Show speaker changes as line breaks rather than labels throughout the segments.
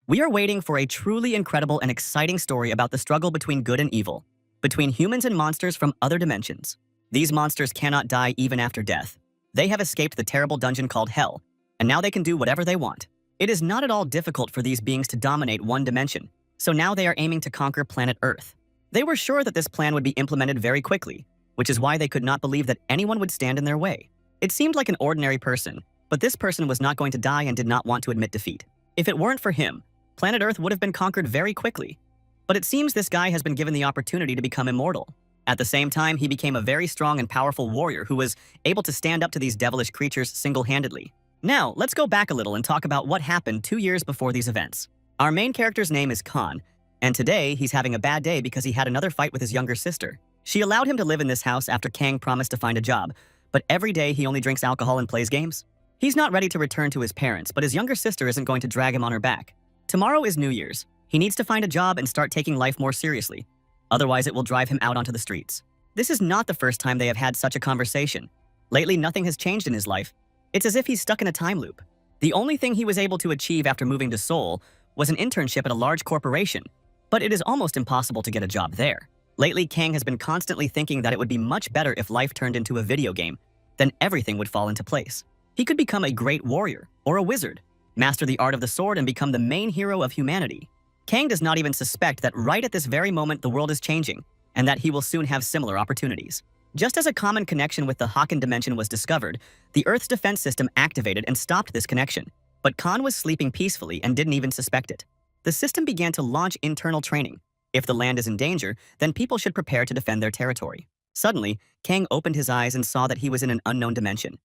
We are waiting for a truly incredible and exciting story about the struggle between good and evil, between humans and monsters from other dimensions. These monsters cannot die even after death. They have escaped the terrible dungeon called Hell, and now they can do whatever they want. It is not at all difficult for these beings to dominate one dimension, so now they are aiming to conquer planet Earth. They were sure that this plan would be implemented very quickly, which is why they could not believe that anyone would stand in their way. It seemed like an ordinary person, but this person was not going to die and did not want to admit defeat. If it weren't for him, planet Earth would have been conquered very quickly. But it seems this guy has been given the opportunity to become immortal. At the same time, he became a very strong and powerful warrior who was able to stand up to these devilish creatures single-handedly. Now, let's go back a little and talk about what happened 2 years before these events. Our main character's name is Khan, and today he's having a bad day because he had another fight with his younger sister. She allowed him to live in this house after Kang promised to find a job, but every day he only drinks alcohol and plays games. He's not ready to return to his parents, but his younger sister isn't going to drag him on her back. Tomorrow is New Year's. He needs to find a job and start taking life more seriously. Otherwise, it will drive him out onto the streets. This is not the first time they have had such a conversation. Lately, nothing has changed in his life. It's as if he's stuck in a time loop. The only thing he was able to achieve after moving to Seoul was an internship at a large corporation, but it is almost impossible to get a job there. Lately, Kang has been constantly thinking that it would be much better if life turned into a video game. Then everything would fall into place. He could become a great warrior or a wizard, master the art of the sword and become the main hero of humanity. Kang does not even suspect that right at this very moment the world is changing, and that he will soon have similar opportunities. Just as a common connection with the Haken dimension was discovered, the Earth's defense system activated and stopped this connection. But Khan was sleeping peacefully and didn't even suspect it. The system began to launch internal training. If the land is in danger, then people should prepare to defend their territory. Suddenly, Kang opened his eyes and saw that he was in an unknown dimension.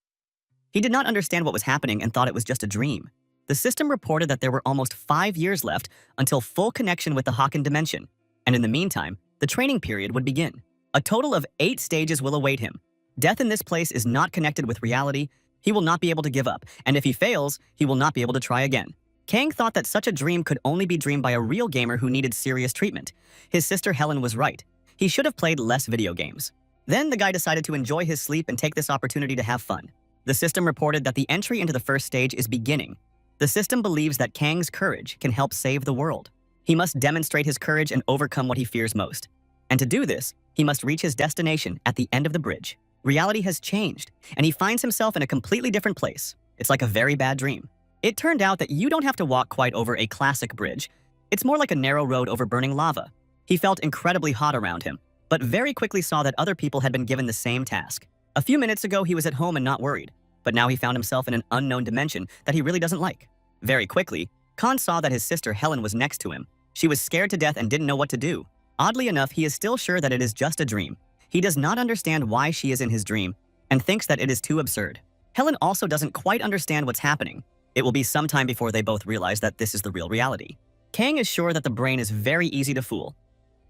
He did not understand what was happening and thought it was just a dream. The system reported that there were almost 5 years left until full connection with the Haken dimension, and in the meantime, the training period would begin. A total of 8 stages will await him. Death in this place is not connected with reality. He will not be able to give up, and if he fails, he will not be able to try again. Kang thought that such a dream could only be dreamed by a real gamer who needed serious treatment. His sister Helen was right. He should have played less video games. Then the guy decided to enjoy his sleep and take this opportunity to have fun. The system reported that the entry into the first stage is beginning. The system believes that Kang's courage can help save the world. He must demonstrate his courage and overcome what he fears most. And to do this, he must reach his destination at the end of the bridge. Reality has changed, and he finds himself in a completely different place. It's like a very bad dream. It turned out that you don't have to walk quite over a classic bridge. It's more like a narrow road over burning lava. He felt incredibly hot around him, but very quickly saw that other people had been given the same task. A few minutes ago, he was at home and not worried, but now he found himself in an unknown dimension that he really doesn't like. Very quickly, Khan saw that his sister Helen was next to him. She was scared to death and didn't know what to do. Oddly enough, he is still sure that it is just a dream. He does not understand why she is in his dream and thinks that it is too absurd. Helen also doesn't quite understand what's happening. It will be some time before they both realize that this is the real reality. Kang is sure that the brain is very easy to fool.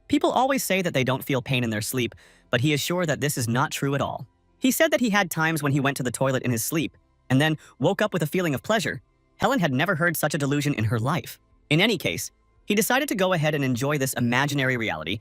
People always say that they don't feel pain in their sleep, but he is sure that this is not true at all. He said that he had times when he went to the toilet in his sleep and then woke up with a feeling of pleasure. Helen had never heard such a delusion in her life. In any case, he decided to go ahead and enjoy this imaginary reality.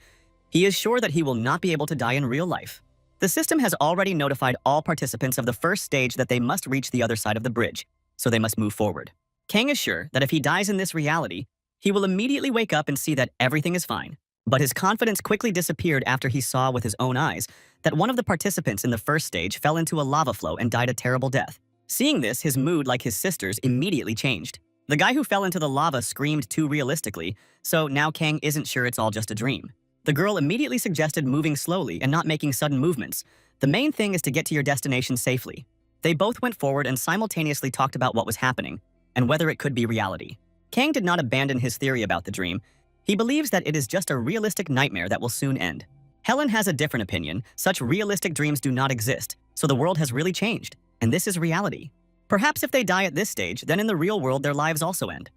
He is sure that he will not be able to die in real life. The system has already notified all participants of the first stage that they must reach the other side of the bridge, so they must move forward. Kang is sure that if he dies in this reality, he will immediately wake up and see that everything is fine. But his confidence quickly disappeared after he saw with his own eyes that one of the participants in the first stage fell into a lava flow and died a terrible death. Seeing this, his mood, like his sister's, immediately changed. The guy who fell into the lava screamed too realistically, so now Kang isn't sure it's all just a dream. The girl immediately suggested moving slowly and not making sudden movements. The main thing is to get to your destination safely. They both went forward and simultaneously talked about what was happening and whether it could be reality. Kang did not abandon his theory about the dream. He believes that it is just a realistic nightmare that will soon end. Helen has a different opinion. Such realistic dreams do not exist, so the world has really changed, and this is reality. Perhaps if they die at this stage, then in the real world their lives also end.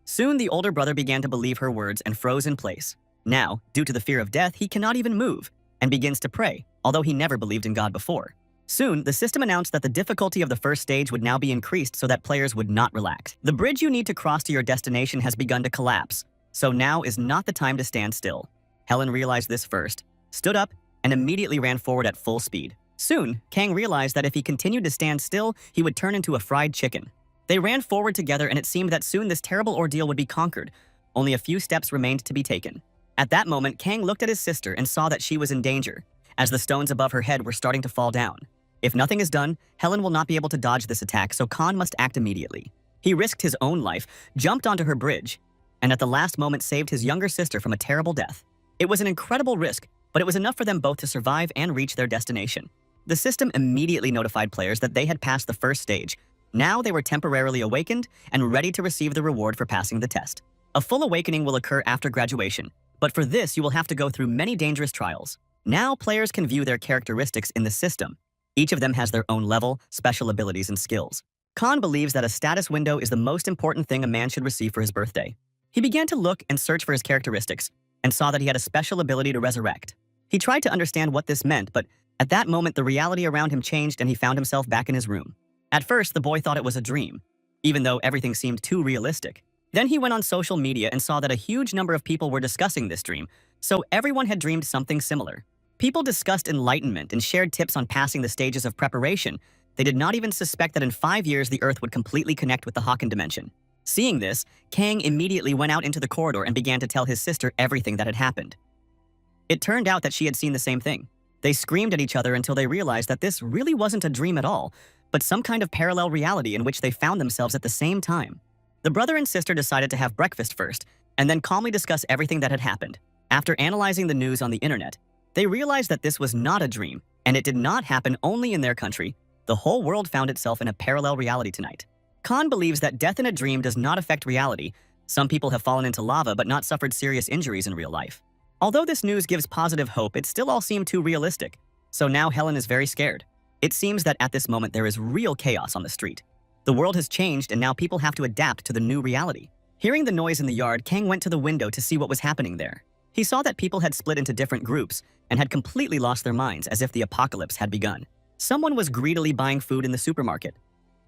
Soon the older brother began to believe her words and froze in place. Now, due to the fear of death, he cannot even move and begins to pray, although he never believed in God before. Soon, the system announced that the difficulty of the first stage would now be increased so that players would not relax. The bridge you need to cross to your destination has begun to collapse, so now is not the time to stand still. Helen realized this first, stood up, and immediately ran forward at full speed. Soon, Kang realized that if he continued to stand still, he would turn into a fried chicken. They ran forward together, and it seemed that soon this terrible ordeal would be conquered. Only a few steps remained to be taken. At that moment, Kang looked at his sister and saw that she was in danger, as the stones above her head were starting to fall down. If nothing is done, Helen will not be able to dodge this attack, so Khan must act immediately. He risked his own life, jumped onto her bridge, and at the last moment saved his younger sister from a terrible death. It was an incredible risk, but it was enough for them both to survive and reach their destination. The system immediately notified players that they had passed the first stage. Now they were temporarily awakened and ready to receive the reward for passing the test. A full awakening will occur after graduation, but for this you will have to go through many dangerous trials. Now players can view their characteristics in the system. Each of them has their own level, special abilities, and skills. Khan believes that a status window is the most important thing a man should receive for his birthday. He began to look and search for his characteristics, and saw that he had a special ability to resurrect. He tried to understand what this meant, but at that moment the reality around him changed and he found himself back in his room. At first, the boy thought it was a dream, even though everything seemed too realistic. Then he went on social media and saw that a huge number of people were discussing this dream, so everyone had dreamed something similar. People discussed enlightenment and shared tips on passing the stages of preparation. They did not even suspect that in 5 years the Earth would completely connect with the Hakan dimension. Seeing this, Kang immediately went out into the corridor and began to tell his sister everything that had happened. It turned out that she had seen the same thing. They screamed at each other until they realized that this really wasn't a dream at all, but some kind of parallel reality in which they found themselves at the same time. The brother and sister decided to have breakfast first, and then calmly discuss everything that had happened. After analyzing the news on the internet, they realized that this was not a dream, and it did not happen only in their country. The whole world found itself in a parallel reality tonight. Khan believes that death in a dream does not affect reality. Some people have fallen into lava but not suffered serious injuries in real life. Although this news gives positive hope, it still all seemed too realistic. So now Helen is very scared. It seems that at this moment there is real chaos on the street. The world has changed and now people have to adapt to the new reality. Hearing the noise in the yard, Kang went to the window to see what was happening there. He saw that people had split into different groups and had completely lost their minds as if the apocalypse had begun. Someone was greedily buying food in the supermarket.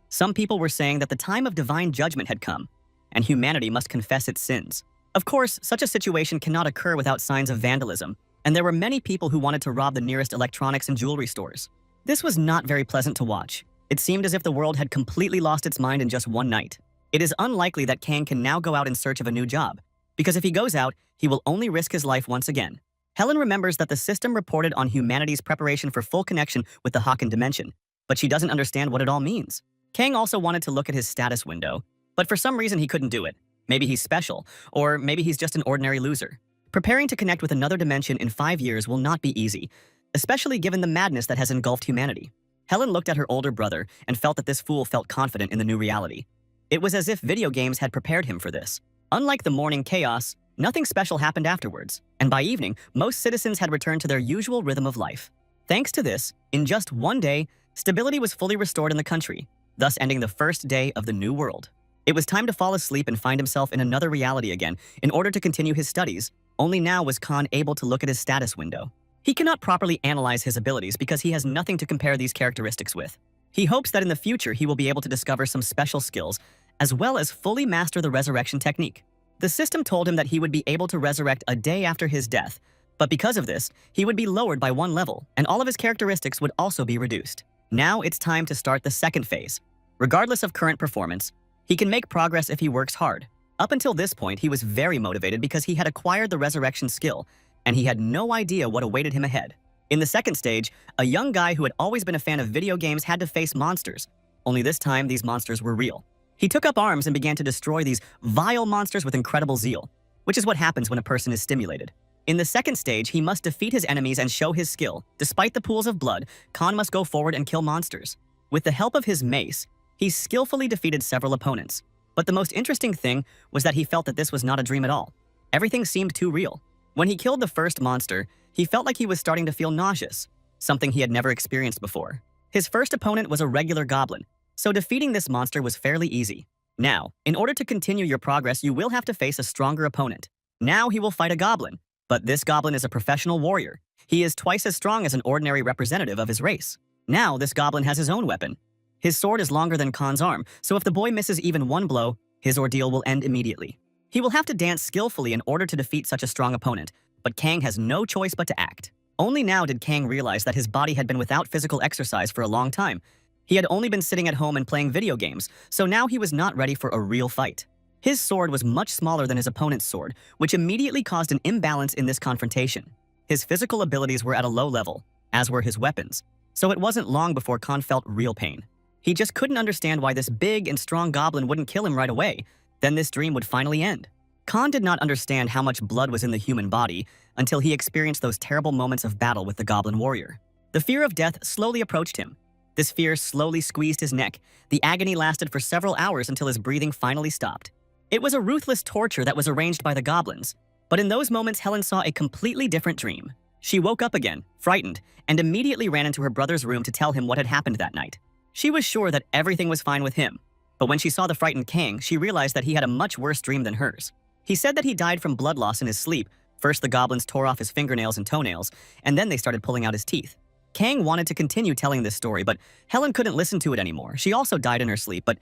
Some people were saying that the time of divine judgment had come, and humanity must confess its sins. Of course, such a situation cannot occur without signs of vandalism, and there were many people who wanted to rob the nearest electronics and jewelry stores. This was not very pleasant to watch. It seemed as if the world had completely lost its mind in just one night. It is unlikely that Kang can now go out in search of a new job, because if he goes out, he will only risk his life once again. Helen remembers that the system reported on humanity's preparation for full connection with the Hakan dimension, but she doesn't understand what it all means. Kang also wanted to look at his status window, but for some reason he couldn't do it. Maybe he's special, or maybe he's just an ordinary loser. Preparing to connect with another dimension in 5 years will not be easy, especially given the madness that has engulfed humanity. Helen looked at her older brother and felt that this fool felt confident in the new reality. It was as if video games had prepared him for this. Unlike the morning chaos, nothing special happened afterwards, and by evening, most citizens had returned to their usual rhythm of life. Thanks to this, in just one day, stability was fully restored in the country, thus ending the first day of the new world. It was time to fall asleep and find himself in another reality again in order to continue his studies. Only now was Khan able to look at his status window. He cannot properly analyze his abilities because he has nothing to compare these characteristics with. He hopes that in the future he will be able to discover some special skills, as well as fully master the resurrection technique. The system told him that he would be able to resurrect a day after his death, but because of this, he would be lowered by 1 level, and all of his characteristics would also be reduced. Now it's time to start the second phase. Regardless of current performance, he can make progress if he works hard. Up until this point, he was very motivated because he had acquired the resurrection skill, and he had no idea what awaited him ahead. In the second stage, a young guy who had always been a fan of video games had to face monsters, only this time these monsters were real. He took up arms and began to destroy these vile monsters with incredible zeal, which is what happens when a person is stimulated. In the second stage, he must defeat his enemies and show his skill. Despite the pools of blood, Khan must go forward and kill monsters. With the help of his mace, he skillfully defeated several opponents. But the most interesting thing was that he felt that this was not a dream at all. Everything seemed too real. When he killed the first monster, he felt like he was starting to feel nauseous, something he had never experienced before. His first opponent was a regular goblin, so defeating this monster was fairly easy. Now, in order to continue your progress, you will have to face a stronger opponent. Now he will fight a goblin, but this goblin is a professional warrior. He is twice as strong as an ordinary representative of his race. Now this goblin has his own weapon. His sword is longer than Khan's arm, so if the boy misses even one blow, his ordeal will end immediately. He will have to dance skillfully in order to defeat such a strong opponent, but Kang has no choice but to act. Only now did Kang realize that his body had been without physical exercise for a long time, He had only been sitting at home and playing video games, so now he was not ready for a real fight. His sword was much smaller than his opponent's sword, which immediately caused an imbalance in this confrontation. His physical abilities were at a low level, as were his weapons, so it wasn't long before Khan felt real pain. He just couldn't understand why this big and strong goblin wouldn't kill him right away. Then this dream would finally end. Khan did not understand how much blood was in the human body until he experienced those terrible moments of battle with the goblin warrior. The fear of death slowly approached him. This fear slowly squeezed his neck. The agony lasted for several hours until his breathing finally stopped. It was a ruthless torture that was arranged by the goblins. But in those moments, Helen saw a completely different dream. She woke up again, frightened, and immediately ran into her brother's room to tell him what had happened that night. She was sure that everything was fine with him, but when she saw the frightened Kang, she realized that he had a much worse dream than hers. He said that he died from blood loss in his sleep. First, the goblins tore off his fingernails and toenails, and then they started pulling out his teeth. Kang wanted to continue telling this story, but Helen couldn't listen to it anymore. She also died in her sleep, but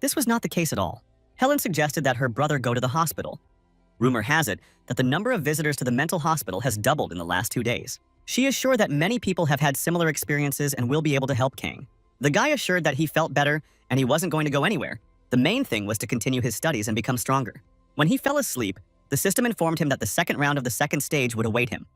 this was not the case at all. Helen suggested that her brother go to the hospital. Rumor has it that the number of visitors to the mental hospital has doubled in the last 2 days. She is sure that many people have had similar experiences and will be able to help Kang. The guy assured that he felt better and he wasn't going to go anywhere. The main thing was to continue his studies and become stronger. When he fell asleep, the system informed him that the second round of the second stage would await him.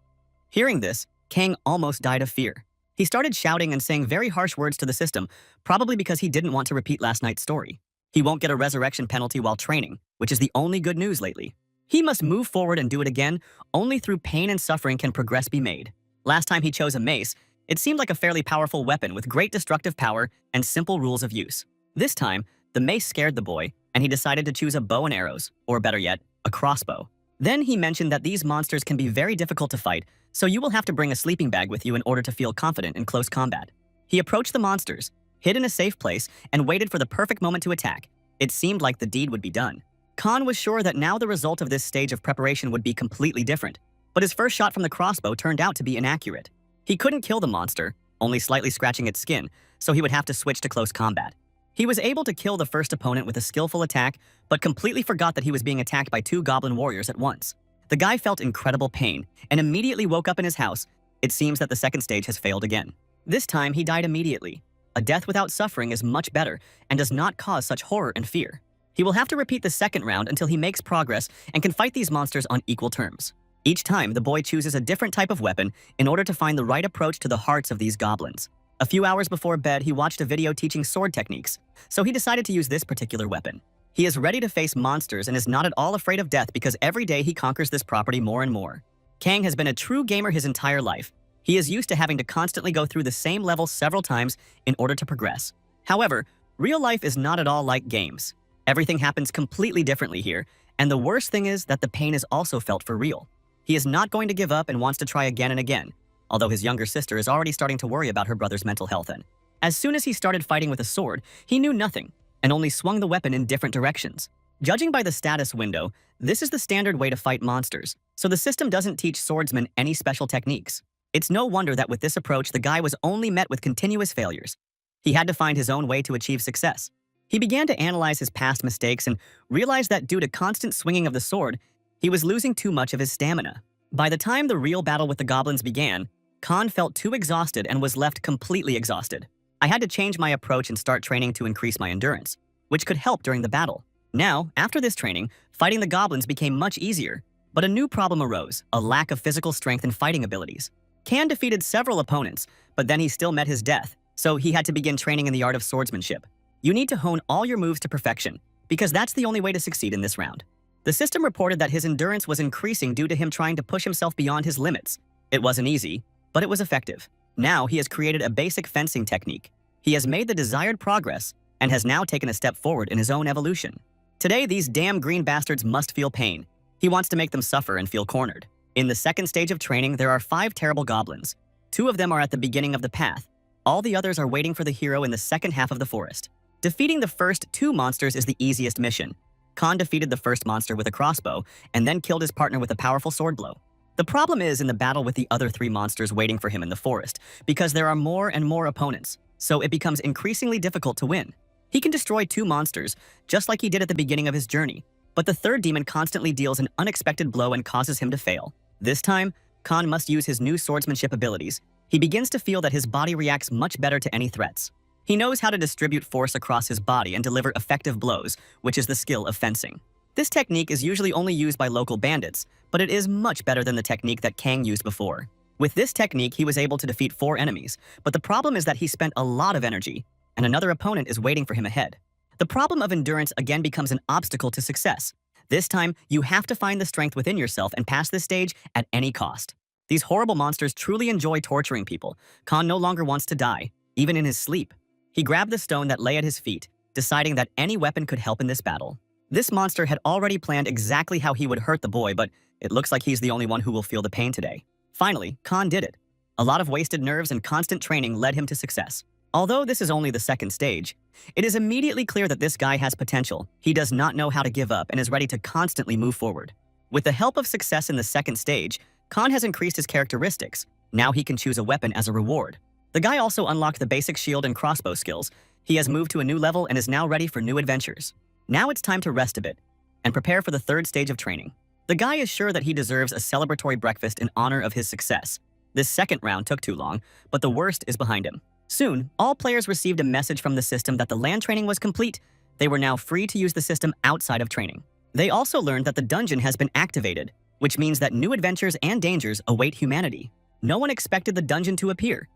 Hearing this, Kang almost died of fear. He started shouting and saying very harsh words to the system, probably because he didn't want to repeat last night's story. He won't get a resurrection penalty while training, which is the only good news lately. He must move forward and do it again. Only through pain and suffering can progress be made. Last time he chose a mace, it seemed like a fairly powerful weapon with great destructive power and simple rules of use. This time, the mace scared the boy, and he decided to choose a bow and arrows, or better yet, a crossbow. Then he mentioned that these monsters can be very difficult to fight, so you will have to bring a sleeping bag with you in order to feel confident in close combat. He approached the monsters, hid in a safe place, and waited for the perfect moment to attack. It seemed like the deed would be done. Khan was sure that now the result of this stage of preparation would be completely different, but his first shot from the crossbow turned out to be inaccurate. He couldn't kill the monster, only slightly scratching its skin, so he would have to switch to close combat. He was able to kill the first opponent with a skillful attack, but completely forgot that he was being attacked by 2 goblin warriors at once. The guy felt incredible pain and immediately woke up in his house. It seems that the second stage has failed again. This time, he died immediately. A death without suffering is much better and does not cause such horror and fear. He will have to repeat the second round until he makes progress and can fight these monsters on equal terms. Each time, the boy chooses a different type of weapon in order to find the right approach to the hearts of these goblins. A few hours before bed, he watched a video teaching sword techniques, so he decided to use this particular weapon. He is ready to face monsters and is not at all afraid of death because every day he conquers this property more and more. Kang has been a true gamer his entire life. He is used to having to constantly go through the same level several times in order to progress. However, real life is not at all like games. Everything happens completely differently here, and the worst thing is that the pain is also felt for real. He is not going to give up and wants to try again and again, although his younger sister is already starting to worry about her brother's mental health. And as soon as he started fighting with a sword, he knew nothing and only swung the weapon in different directions. Judging by the status window, this is the standard way to fight monsters, so the system doesn't teach swordsmen any special techniques. It's no wonder that with this approach, the guy was only met with continuous failures. He had to find his own way to achieve success. He began to analyze his past mistakes and realized that due to constant swinging of the sword, he was losing too much of his stamina. By the time the real battle with the goblins began, Khan felt too exhausted and was left completely exhausted. I had to change my approach and start training to increase my endurance, which could help during the battle. Now, after this training, fighting the goblins became much easier, but a new problem arose, a lack of physical strength and fighting abilities. Khan defeated several opponents, but then he still met his death, so he had to begin training in the art of swordsmanship. You need to hone all your moves to perfection, because that's the only way to succeed in this round. The system reported that his endurance was increasing due to him trying to push himself beyond his limits. It wasn't easy, but it was effective. Now he has created a basic fencing technique. He has made the desired progress and has now taken a step forward in his own evolution. Today, these damn green bastards must feel pain. He wants to make them suffer and feel cornered. In the second stage of training, there are 5 terrible goblins. 2 of them are at the beginning of the path. All the others are waiting for the hero in the second half of the forest. Defeating the first 2 monsters is the easiest mission. Khan defeated the first monster with a crossbow and then killed his partner with a powerful sword blow. The problem is in the battle with the other 3 monsters waiting for him in the forest, because there are more and more opponents, so it becomes increasingly difficult to win. He can destroy 2 monsters, just like he did at the beginning of his journey, but the third demon constantly deals an unexpected blow and causes him to fail. This time, Khan must use his new swordsmanship abilities. He begins to feel that his body reacts much better to any threats. He knows how to distribute force across his body and deliver effective blows, which is the skill of fencing. This technique is usually only used by local bandits, but it is much better than the technique that Kang used before. With this technique, he was able to defeat 4 enemies, but the problem is that he spent a lot of energy, and another opponent is waiting for him ahead. The problem of endurance again becomes an obstacle to success. This time, you have to find the strength within yourself and pass this stage at any cost. These horrible monsters truly enjoy torturing people. Khan no longer wants to die, even in his sleep. He grabbed the stone that lay at his feet, deciding that any weapon could help in this battle. This monster had already planned exactly how he would hurt the boy, but it looks like he's the only one who will feel the pain today. Finally, Khan did it. A lot of wasted nerves and constant training led him to success. Although this is only the second stage, it is immediately clear that this guy has potential. He does not know how to give up and is ready to constantly move forward. With the help of success in the second stage, Khan has increased his characteristics. Now he can choose a weapon as a reward. The guy also unlocked the basic shield and crossbow skills. He has moved to a new level and is now ready for new adventures. Now it's time to rest a bit and prepare for the third stage of training. The guy is sure that he deserves a celebratory breakfast in honor of his success. This second round took too long, but the worst is behind him. Soon, all players received a message from the system that the land training was complete. They were now free to use the system outside of training. They also learned that the dungeon has been activated, which means that new adventures and dangers await humanity. No one expected the dungeon to appear.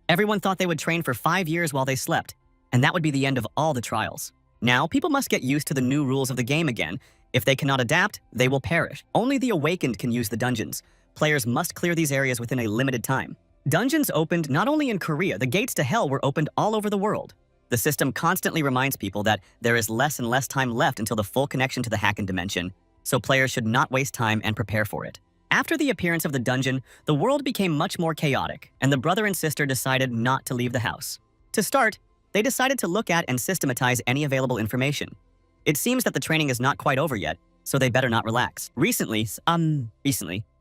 Everyone thought they would train for 5 years while they slept, and that would be the end of all the trials. Now, people must get used to the new rules of the game again. If they cannot adapt, they will perish. Only the awakened can use the dungeons. Players must clear these areas within a limited time. Dungeons opened not only in Korea, the gates to hell were opened all over the world. The system constantly reminds people that there is less and less time left until the full connection to the Hacken dimension, so players should not waste time and prepare for it. After the appearance of the dungeon, the world became much more chaotic, and the brother and sister decided not to leave the house. To start, they decided to look at and systematize any available information. It seems that the training is not quite over yet, so they better not relax. Recently,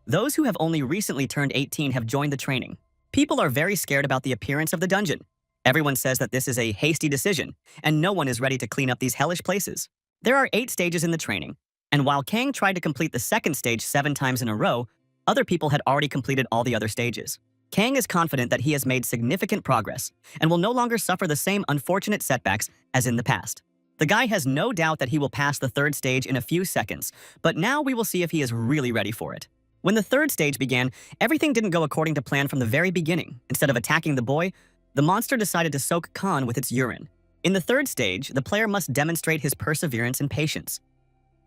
those who have only recently turned 18 have joined the training. People are very scared about the appearance of the dungeon. Everyone says that this is a hasty decision, and no one is ready to clean up these hellish places. There are 8 stages in the training, and while Kang tried to complete the second stage 7 times in a row, other people had already completed all the other stages. Kang is confident that he has made significant progress and will no longer suffer the same unfortunate setbacks as in the past. The guy has no doubt that he will pass the third stage in a few seconds, but now we will see if he is really ready for it. When the third stage began, everything didn't go according to plan from the very beginning. Instead of attacking the boy, the monster decided to soak Khan with its urine. In the third stage, the player must demonstrate his perseverance and patience.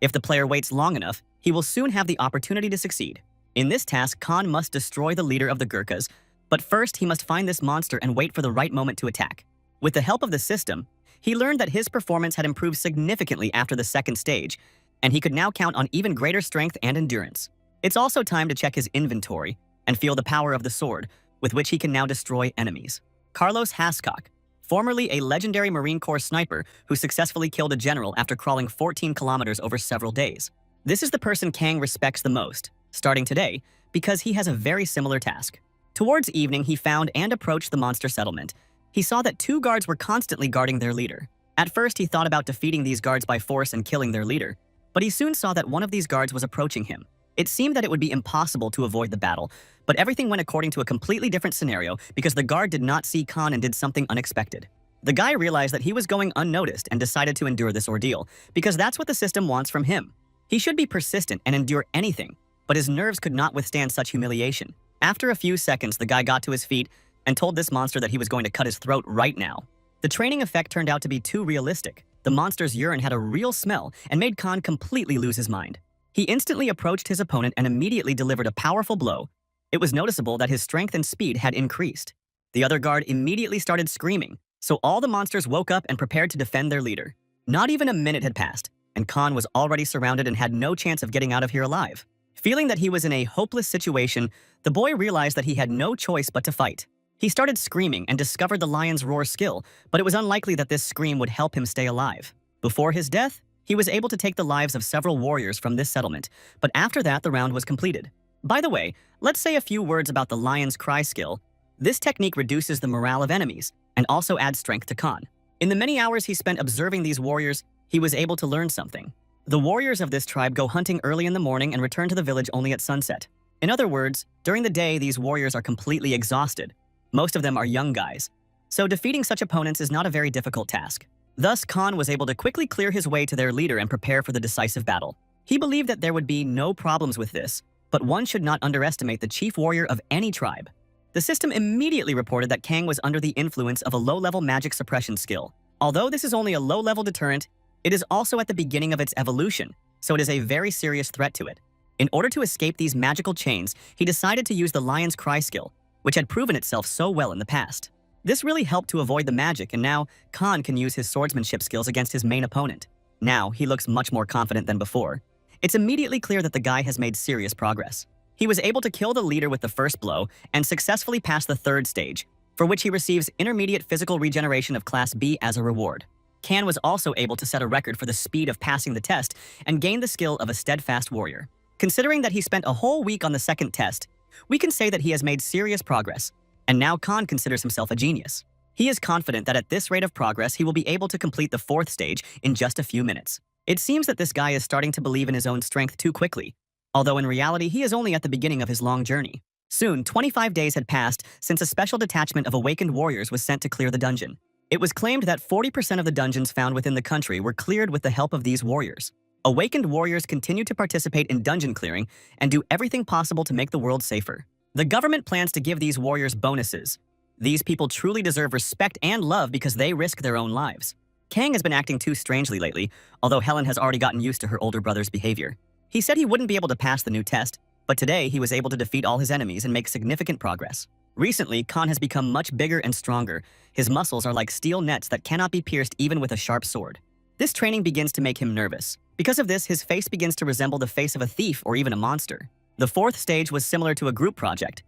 If the player waits long enough, he will soon have the opportunity to succeed. In this task, Khan must destroy the leader of the Gurkhas, but first he must find this monster and wait for the right moment to attack. With the help of the system, he learned that his performance had improved significantly after the second stage, and he could now count on even greater strength and endurance. It's also time to check his inventory and feel the power of the sword, with which he can now destroy enemies. Carlos Hascock, formerly a legendary Marine Corps sniper who successfully killed a general after crawling 14 kilometers over several days. This is the person Kang respects the most, starting today, because he has a very similar task. Towards evening, he found and approached the monster settlement. He saw that 2 guards were constantly guarding their leader. At first, he thought about defeating these guards by force and killing their leader, but he soon saw that one of these guards was approaching him. It seemed that it would be impossible to avoid the battle, but everything went according to a completely different scenario because the guard did not see Khan and did something unexpected. The guy realized that he was going unnoticed and decided to endure this ordeal, because that's what the system wants from him. He should be persistent and endure anything, but his nerves could not withstand such humiliation. After a few seconds, the guy got to his feet and told this monster that he was going to cut his throat right now. The training effect turned out to be too realistic. The monster's urine had a real smell and made Khan completely lose his mind. He instantly approached his opponent and immediately delivered a powerful blow. It was noticeable that his strength and speed had increased. The other guard immediately started screaming, so all the monsters woke up and prepared to defend their leader. Not even a minute had passed, and Khan was already surrounded and had no chance of getting out of here alive. Feeling that he was in a hopeless situation, the boy realized that he had no choice but to fight. He started screaming and discovered the lion's roar skill, but it was unlikely that this scream would help him stay alive. Before his death, he was able to take the lives of several warriors from this settlement, but after that, the round was completed. By the way, let's say a few words about the lion's cry skill. This technique reduces the morale of enemies and also adds strength to Khan. In the many hours he spent observing these warriors, he was able to learn something. The warriors of this tribe go hunting early in the morning and return to the village only at sunset. In other words, during the day, these warriors are completely exhausted. Most of them are young guys. so defeating such opponents is not a very difficult task. Thus, Khan was able to quickly clear his way to their leader and prepare for the decisive battle. He believed that there would be no problems with this, but one should not underestimate the chief warrior of any tribe. The system immediately reported that Kang was under the influence of a low-level magic suppression skill. Although this is only a low-level deterrent, it is also at the beginning of its evolution, so it is a very serious threat to it. In order to escape these magical chains, he decided to use the Lion's Cry skill, which had proven itself so well in the past. This really helped to avoid the magic, and now Khan can use his swordsmanship skills against his main opponent. Now, he looks much more confident than before. It's immediately clear that the guy has made serious progress. He was able to kill the leader with the first blow and successfully pass the third stage, for which he receives intermediate physical regeneration of Class B as a reward. Khan was also able to set a record for the speed of passing the test and gain the skill of a steadfast warrior. Considering that he spent a whole week on the second test, we can say that he has made serious progress, and now Khan considers himself a genius. He is confident that at this rate of progress, he will be able to complete the fourth stage in just a few minutes. It seems that this guy is starting to believe in his own strength too quickly, although in reality, he is only at the beginning of his long journey. Soon, 25 days had passed since a special detachment of awakened warriors was sent to clear the dungeon. It was claimed that 40% of the dungeons found within the country were cleared with the help of these warriors. Awakened warriors continue to participate in dungeon clearing and do everything possible to make the world safer. The government plans to give these warriors bonuses. These people truly deserve respect and love because they risk their own lives. Kang has been acting too strangely lately, although Helen has already gotten used to her older brother's behavior. He said he wouldn't be able to pass the new test, but today he was able to defeat all his enemies and make significant progress. Recently, Khan has become much bigger and stronger. His muscles are like steel nets that cannot be pierced even with a sharp sword. This training begins to make him nervous. Because of this, his face begins to resemble the face of a thief or even a monster. The fourth stage was similar to a group project.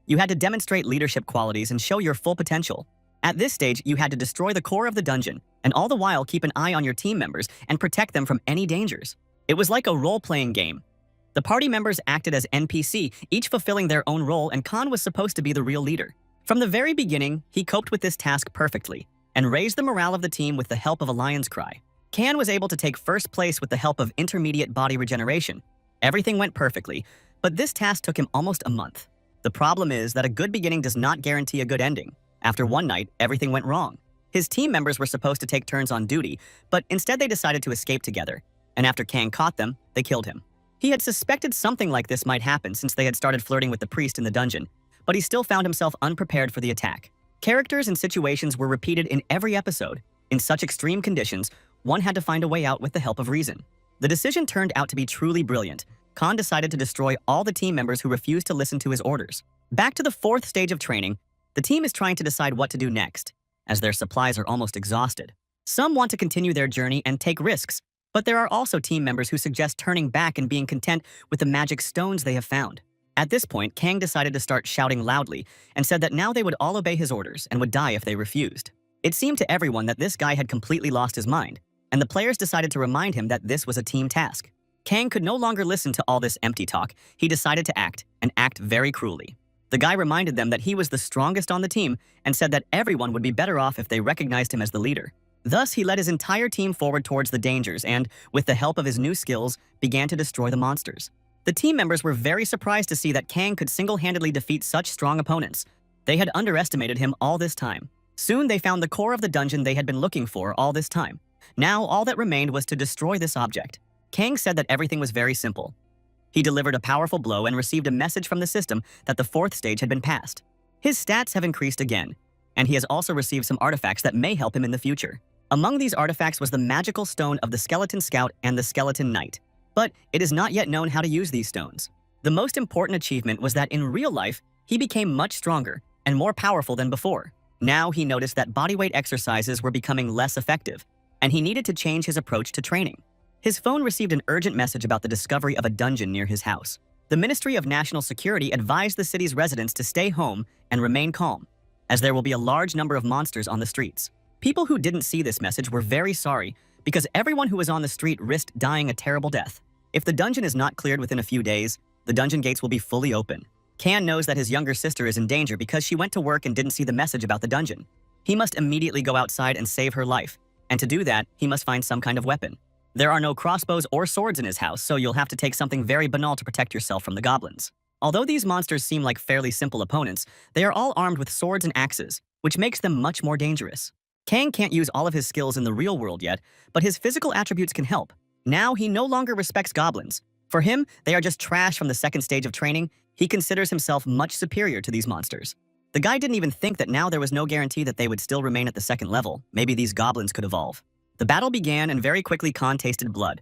You had to demonstrate leadership qualities and show your full potential. At this stage, you had to destroy the core of the dungeon, and all the while keep an eye on your team members and protect them from any dangers. It was like a role-playing game. The party members acted as NPC, each fulfilling their own role, and Khan was supposed to be the real leader. From the very beginning, he coped with this task perfectly and raised the morale of the team with the help of a lion's cry. Khan was able to take first place with the help of intermediate body regeneration. Everything went perfectly, but this task took him almost a month. The problem is that a good beginning does not guarantee a good ending. After one night, everything went wrong. His team members were supposed to take turns on duty, but instead they decided to escape together, and after Kang caught them, they killed him. He had suspected something like this might happen since they had started flirting with the priest in the dungeon, but he still found himself unprepared for the attack. Characters and situations were repeated in every episode. In such extreme conditions, one had to find a way out with the help of reason. The decision turned out to be truly brilliant. Khan decided to destroy all the team members who refused to listen to his orders. Back to the fourth stage of training, the team is trying to decide what to do next, as their supplies are almost exhausted. Some want to continue their journey and take risks, but there are also team members who suggest turning back and being content with the magic stones they have found. At this point, Kang decided to start shouting loudly and said that now they would all obey his orders and would die if they refused. It seemed to everyone that this guy had completely lost his mind, and the players decided to remind him that this was a team task. Kang could no longer listen to all this empty talk. He decided to act, and act very cruelly. The guy reminded them that he was the strongest on the team and said that everyone would be better off if they recognized him as the leader. Thus, he led his entire team forward towards the dangers and, with the help of his new skills, began to destroy the monsters. The team members were very surprised to see that Kang could single-handedly defeat such strong opponents. They had underestimated him all this time. Soon, they found the core of the dungeon they had been looking for all this time. Now, all that remained was to destroy this object. Kang said that everything was very simple. He delivered a powerful blow and received a message from the system that the fourth stage had been passed. His stats have increased again, and he has also received some artifacts that may help him in the future. Among these artifacts was the magical stone of the Skeleton Scout and the Skeleton Knight. But it is not yet known how to use these stones. The most important achievement was that in real life, he became much stronger and more powerful than before. Now he noticed that bodyweight exercises were becoming less effective, and he needed to change his approach to training. His phone received an urgent message about the discovery of a dungeon near his house. The Ministry of National Security advised the city's residents to stay home and remain calm, as there will be a large number of monsters on the streets. People who didn't see this message were very sorry, because everyone who was on the street risked dying a terrible death. If the dungeon is not cleared within a few days, the dungeon gates will be fully open. Kan knows that his younger sister is in danger because she went to work and didn't see the message about the dungeon. He must immediately go outside and save her life, and to do that, he must find some kind of weapon. There are no crossbows or swords in his house, so you'll have to take something very banal to protect yourself from the goblins. Although these monsters seem like fairly simple opponents, they are all armed with swords and axes. which makes them much more dangerous. Kang can't use all of his skills in the real world yet, but his physical attributes can help. Now, he no longer respects goblins. For him, they are just trash from the second stage of training. He considers himself much superior to these monsters. The guy didn't even think that now there was no guarantee that they would still remain at the second level. Maybe these goblins could evolve. The battle began, and very quickly Khan tasted blood.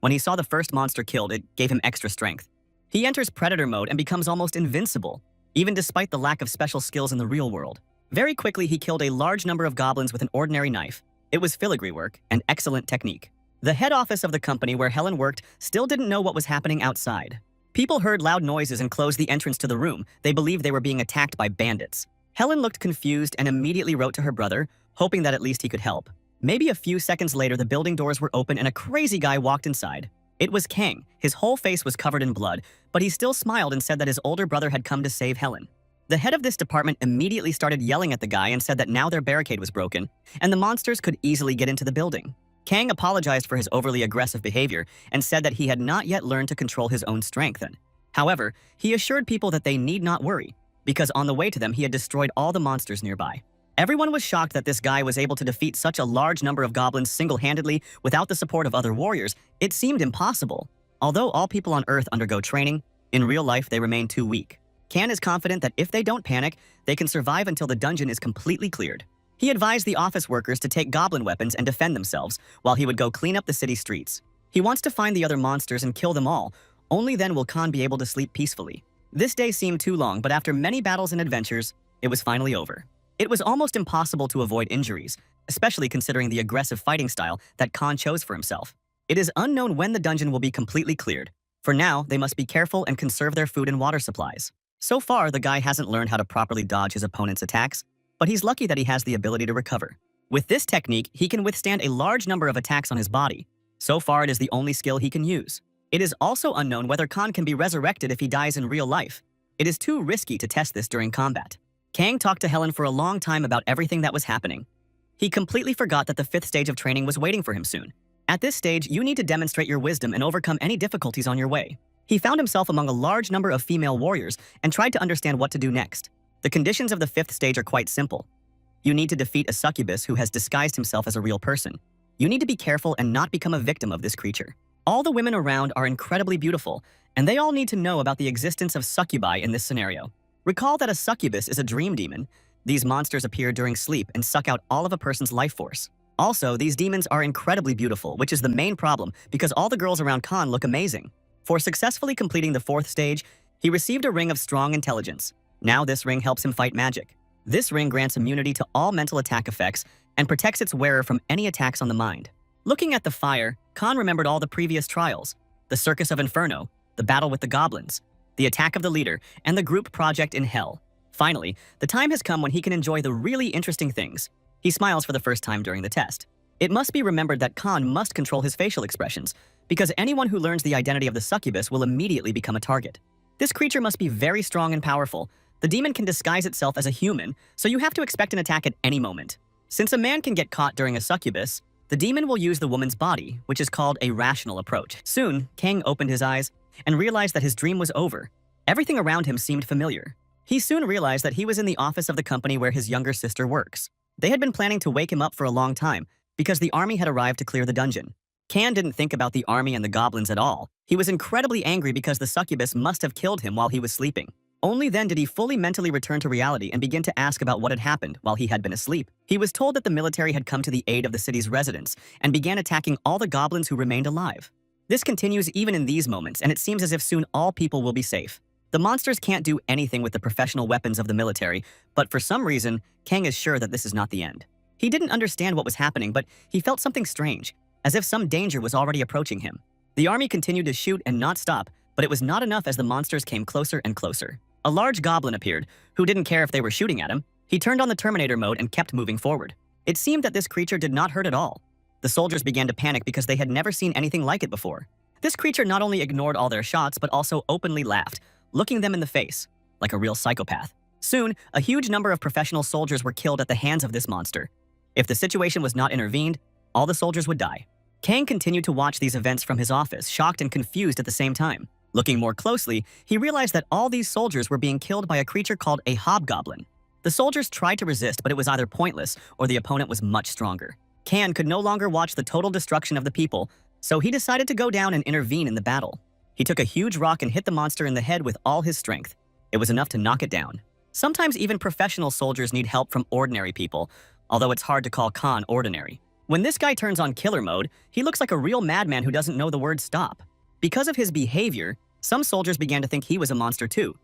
When he saw the first monster killed, it gave him extra strength. He enters predator mode and becomes almost invincible, even despite the lack of special skills in the real world. Very quickly, he killed a large number of goblins with an ordinary knife. It was filigree work and excellent technique. The head office of the company where Helen worked still didn't know what was happening outside. People heard loud noises and closed the entrance to the room. They believed they were being attacked by bandits. Helen looked confused and immediately wrote to her brother, hoping that at least he could help. Maybe a few seconds later, the building doors were open and a crazy guy walked inside. It was Kang. His whole face was covered in blood, but he still smiled and said that his older brother had come to save Helen. The head of this department immediately started yelling at the guy and said that now their barricade was broken, and the monsters could easily get into the building. Kang apologized for his overly aggressive behavior and said that he had not yet learned to control his own strength. However, he assured people that they need not worry, because on the way to them he had destroyed all the monsters nearby. Everyone was shocked that this guy was able to defeat such a large number of goblins single-handedly without the support of other warriors. It seemed impossible. Although all people on Earth undergo training, in real life they remain too weak. Kang is confident that if they don't panic, they can survive until the dungeon is completely cleared. He advised the office workers to take goblin weapons and defend themselves, while he would go clean up the city streets. He wants to find the other monsters and kill them all. Only then will Khan be able to sleep peacefully. This day seemed too long, but after many battles and adventures, it was finally over. It was almost impossible to avoid injuries, especially considering the aggressive fighting style that Khan chose for himself. It is unknown when the dungeon will be completely cleared. For now, they must be careful and conserve their food and water supplies. So far, the guy hasn't learned how to properly dodge his opponent's attacks, but he's lucky that he has the ability to recover. With this technique, he can withstand a large number of attacks on his body. So far, it is the only skill he can use. It is also unknown whether Khan can be resurrected if he dies in real life. It is too risky to test this during combat. Kang talked to Helen for a long time about everything that was happening. He completely forgot that the 5th stage of training was waiting for him soon. At this stage, you need to demonstrate your wisdom and overcome any difficulties on your way. He found himself among a large number of female warriors and tried to understand what to do next. The conditions of the 5th stage are quite simple. You need to defeat a succubus who has disguised himself as a real person. You need to be careful and not become a victim of this creature. All the women around are incredibly beautiful, and they all need to know about the existence of succubi in this scenario. Recall that a succubus is a dream demon. These monsters appear during sleep and suck out all of a person's life force. Also, these demons are incredibly beautiful, which is the main problem because all the girls around Khan look amazing. For successfully completing the 4th stage, he received a ring of strong intelligence. Now this ring helps him fight magic. This ring grants immunity to all mental attack effects and protects its wearer from any attacks on the mind. Looking at the fire, Khan remembered all the previous trials, the Circus of Inferno, the battle with the goblins, the attack of the leader, and the group project in Hell. Finally, the time has come when he can enjoy the really interesting things. He smiles for the first time during the test. It must be remembered that Khan must control his facial expressions, because anyone who learns the identity of the succubus will immediately become a target. This creature must be very strong and powerful. The demon can disguise itself as a human, so you have to expect an attack at any moment. Since a man can get caught during a succubus, the demon will use the woman's body, which is called a rational approach. Soon, Kang opened his eyes and realized that his dream was over. Everything around him seemed familiar. He soon realized that he was in the office of the company where his younger sister works. They had been planning to wake him up for a long time because the army had arrived to clear the dungeon. Kang didn't think about the army and the goblins at all. He was incredibly angry because the succubus must have killed him while he was sleeping. Only then did he fully mentally return to reality and begin to ask about what had happened while he had been asleep. He was told that the military had come to the aid of the city's residents and began attacking all the goblins who remained alive. This continues even in these moments, and it seems as if soon all people will be safe. The monsters can't do anything with the professional weapons of the military, but for some reason, Kang is sure that this is not the end. He didn't understand what was happening, but he felt something strange, as if some danger was already approaching him. The army continued to shoot and not stop, but it was not enough as the monsters came closer and closer. A large goblin appeared, who didn't care if they were shooting at him. He turned on the Terminator mode and kept moving forward. It seemed that this creature did not hurt at all. The soldiers began to panic because they had never seen anything like it before. This creature not only ignored all their shots, but also openly laughed, looking them in the face, like a real psychopath. Soon, a huge number of professional soldiers were killed at the hands of this monster. If the situation was not intervened, all the soldiers would die. Kang continued to watch these events from his office, shocked and confused at the same time. Looking more closely, he realized that all these soldiers were being killed by a creature called a hobgoblin. The soldiers tried to resist, but it was either pointless or the opponent was much stronger. Kan could no longer watch the total destruction of the people, so he decided to go down and intervene in the battle. He took a huge rock and hit the monster in the head with all his strength. It was enough to knock it down. Sometimes even professional soldiers need help from ordinary people, although it's hard to call Kan ordinary. When this guy turns on killer mode, he looks like a real madman who doesn't know the word stop. Because of his behavior, some soldiers began to think he was a monster too.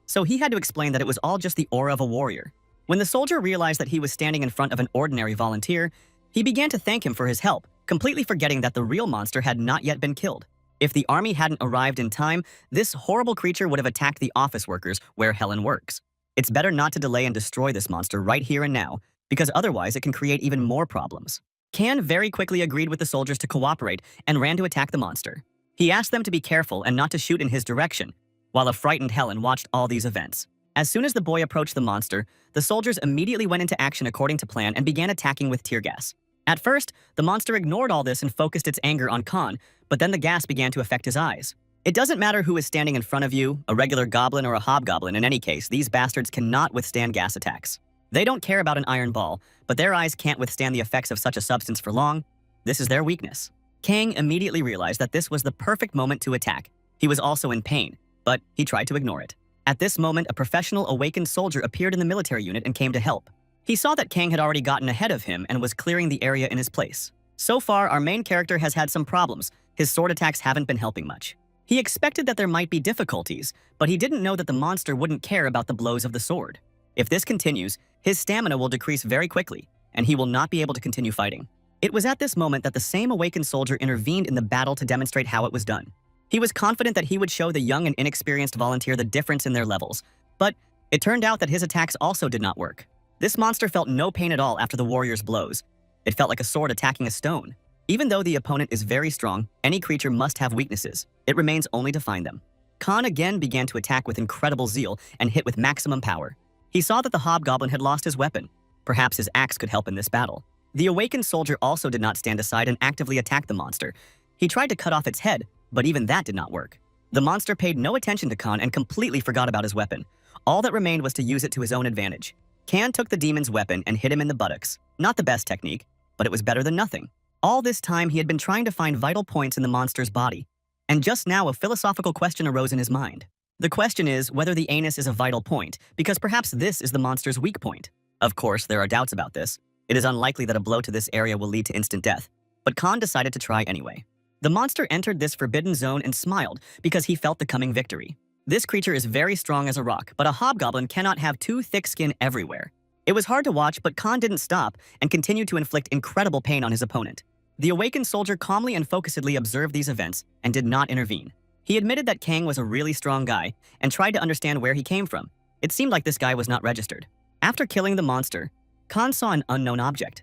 So he had to explain that it was all just the aura of a warrior. When the soldier realized that he was standing in front of an ordinary volunteer, he began to thank him for his help, completely forgetting that the real monster had not yet been killed. If the army hadn't arrived in time, this horrible creature would have attacked the office workers where Helen works. It's better not to delay and destroy this monster right here and now, because otherwise it can create even more problems. Kan very quickly agreed with the soldiers to cooperate and ran to attack the monster. He asked them to be careful and not to shoot in his direction, while a frightened Helen watched all these events. As soon as the boy approached the monster, the soldiers immediately went into action according to plan and began attacking with tear gas. At first, the monster ignored all this and focused its anger on Kan, but then the gas began to affect his eyes. It doesn't matter who is standing in front of you, a regular goblin or a hobgoblin. In any case, these bastards cannot withstand gas attacks. They don't care about an iron ball, but their eyes can't withstand the effects of such a substance for long. This is their weakness. Kang immediately realized that this was the perfect moment to attack. He was also in pain, but he tried to ignore it. At this moment, a professional awakened soldier appeared in the military unit and came to help. He saw that Kang had already gotten ahead of him and was clearing the area in his place. So far, our main character has had some problems. His sword attacks haven't been helping much. He expected that there might be difficulties, but he didn't know that the monster wouldn't care about the blows of the sword. If this continues, his stamina will decrease very quickly, and he will not be able to continue fighting. It was at this moment that the same awakened soldier intervened in the battle to demonstrate how it was done. He was confident that he would show the young and inexperienced volunteer the difference in their levels, but it turned out that his attacks also did not work. This monster felt no pain at all after the warrior's blows. It felt like a sword attacking a stone. Even though the opponent is very strong, any creature must have weaknesses. It remains only to find them. Kan again began to attack with incredible zeal and hit with maximum power. He saw that the hobgoblin had lost his weapon. Perhaps his axe could help in this battle. The awakened soldier also did not stand aside and actively attack the monster. He tried to cut off its head, but even that did not work. The monster paid no attention to Kan and completely forgot about his weapon. All that remained was to use it to his own advantage. Kan took the demon's weapon and hit him in the buttocks. Not the best technique, but it was better than nothing. All this time, he had been trying to find vital points in the monster's body. And just now, a philosophical question arose in his mind. The question is whether the anus is a vital point, because perhaps this is the monster's weak point. Of course, there are doubts about this. It is unlikely that a blow to this area will lead to instant death, but Kan decided to try anyway. The monster entered this forbidden zone and smiled because he felt the coming victory. This creature is very strong as a rock, but a hobgoblin cannot have too thick skin everywhere. It was hard to watch, but Kan didn't stop and continued to inflict incredible pain on his opponent. The awakened soldier calmly and focusedly observed these events and did not intervene. He admitted that Kang was a really strong guy and tried to understand where he came from. It seemed like this guy was not registered. After killing the monster, Kan saw an unknown object.